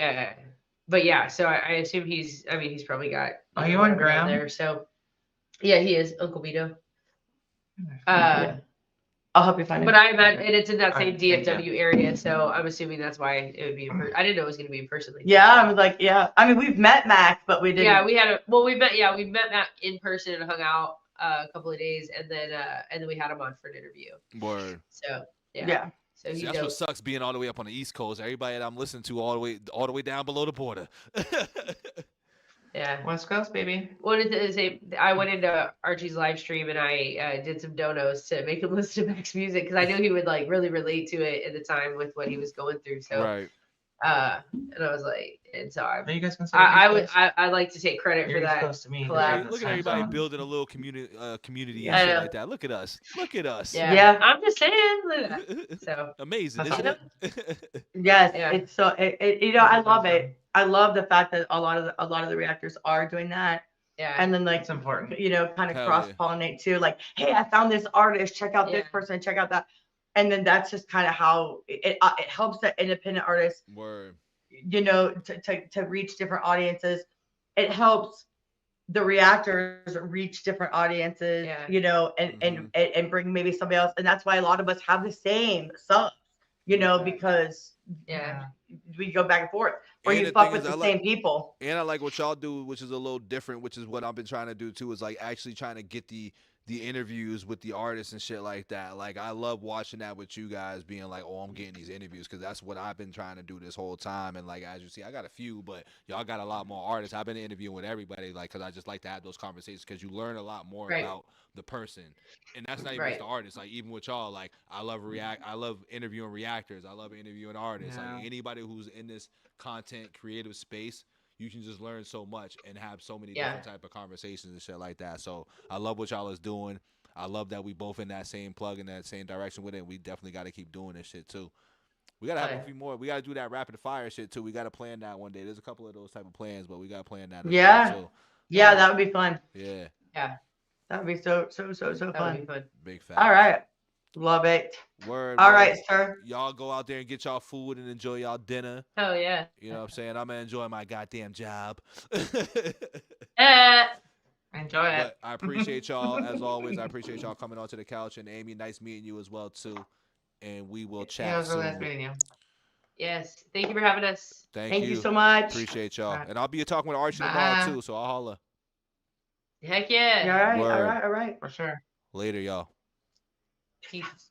A: but yeah, so I assume he's probably got
C: Oh, you on Graham?
A: there. So yeah, he is Uncle Beto.
D: I'll help you find it.
A: But I imagine, and it's in that same
C: Alright, thank
A: DFW area, so I'm assuming that's why it would be in person. I didn't know it was going to be in person. Like
D: Yeah, I was like, yeah. I mean, we've met Mac, but we didn't.
A: yeah, we met Matt in person and hung out a couple of days, and then we had him on for an interview.
B: Word.
A: So yeah,
D: Yeah.
A: so
B: See,
A: he's
B: that's
A: dope.
B: what sucks being all the way up on the East Coast. Everybody that I'm listening to all the way down below the border.
A: Yeah.
C: West Coast, baby.
A: What did it say? I went into Archie's live stream and I did some donos to make him listen to Mac's music because I knew he would like really relate to it at the time with what he was going through. So
B: Right.
A: and I was like, and so
C: Are you guys consider
A: I like to take credit
C: You're
A: for
C: East
A: that.
C: Coast to me.
A: collab.
B: Look at everybody building a little community
A: Yeah, I
B: and shit
A: know.
B: like that. Look at us. Look at us.
A: Yeah. I'm just saying. Look at that. So
B: Amazing,
C: That's
B: isn't it?
D: Yes,
A: Yeah.
D: it's so you know, I love it. I love the fact that a lot of the reactors are doing that,
A: yeah.
D: and then like
C: It's important.
D: you know, kind of
B: Hell
D: cross
B: yeah.
D: pollinate too. Like, hey, I found this artist. Check out this
A: Yeah.
D: person. Check out that, and then that's just kind of how it helps the independent artists,
B: Word.
D: you know, to reach different audiences. It helps the reactors reach different audiences,
A: Yeah.
D: you know, and bring maybe somebody else. And that's why a lot of us have the same subs, you know,
B: Okay.
D: because
A: Yeah.
D: we go back and forth, or
B: And
D: you
B: the
D: fuck
B: thing
D: with
B: is,
D: the
B: I like-
D: same people.
B: And I like what y'all do, which is a little different, which is what I've been trying to do too, is like actually trying to get the the interviews with the artists and shit like that. Like, I love watching that with you guys being like, oh, I'm getting these interviews, because that's what I've been trying to do this whole time. And like, as you see, I got a few, but y'all got a lot more artists. I've been interviewing with everybody, like, because I just like to have those conversations, because you learn a lot more about the person. And that's not even just the artist. Like, even with y'all, like, I love interviewing reactors. I love interviewing artists. Like, anybody who's in this content creative space, you can just learn so much and have so many different type of conversations and shit like that. So I love what y'all is doing. I love that we both in that same plug, in that same direction with it. We definitely got to keep doing this shit too. We got to have a few more. We got to do that rapid fire shit too. We got to plan that one day. There's a couple of those type of plans, but we got to plan that.
D: Too. Yeah, that would be fun.
B: Yeah.
A: Yeah.
D: That would be so fun.
A: That would be fun.
B: Big fact.
D: All right. Love it.
B: Word.
D: All right, sir.
B: Y'all go out there and get y'all food and enjoy y'all dinner.
A: Hell yeah.
B: You know what I'm saying? I'm going to enjoy my goddamn job.
C: Enjoy it.
B: But I appreciate y'all, as always. I appreciate y'all coming onto the couch. And Amy, nice meeting you as well, too. And we will chat
C: it was
B: soon.
C: really nice meeting you.
A: Yes. Thank you for having us.
D: Thank you so much.
B: Appreciate y'all. And I'll be talking with Archie tomorrow, too, so I'll holla.
A: Heck yeah.
D: All right.
B: Word.
D: All right.
C: For sure.
B: Later, y'all.
A: Peace.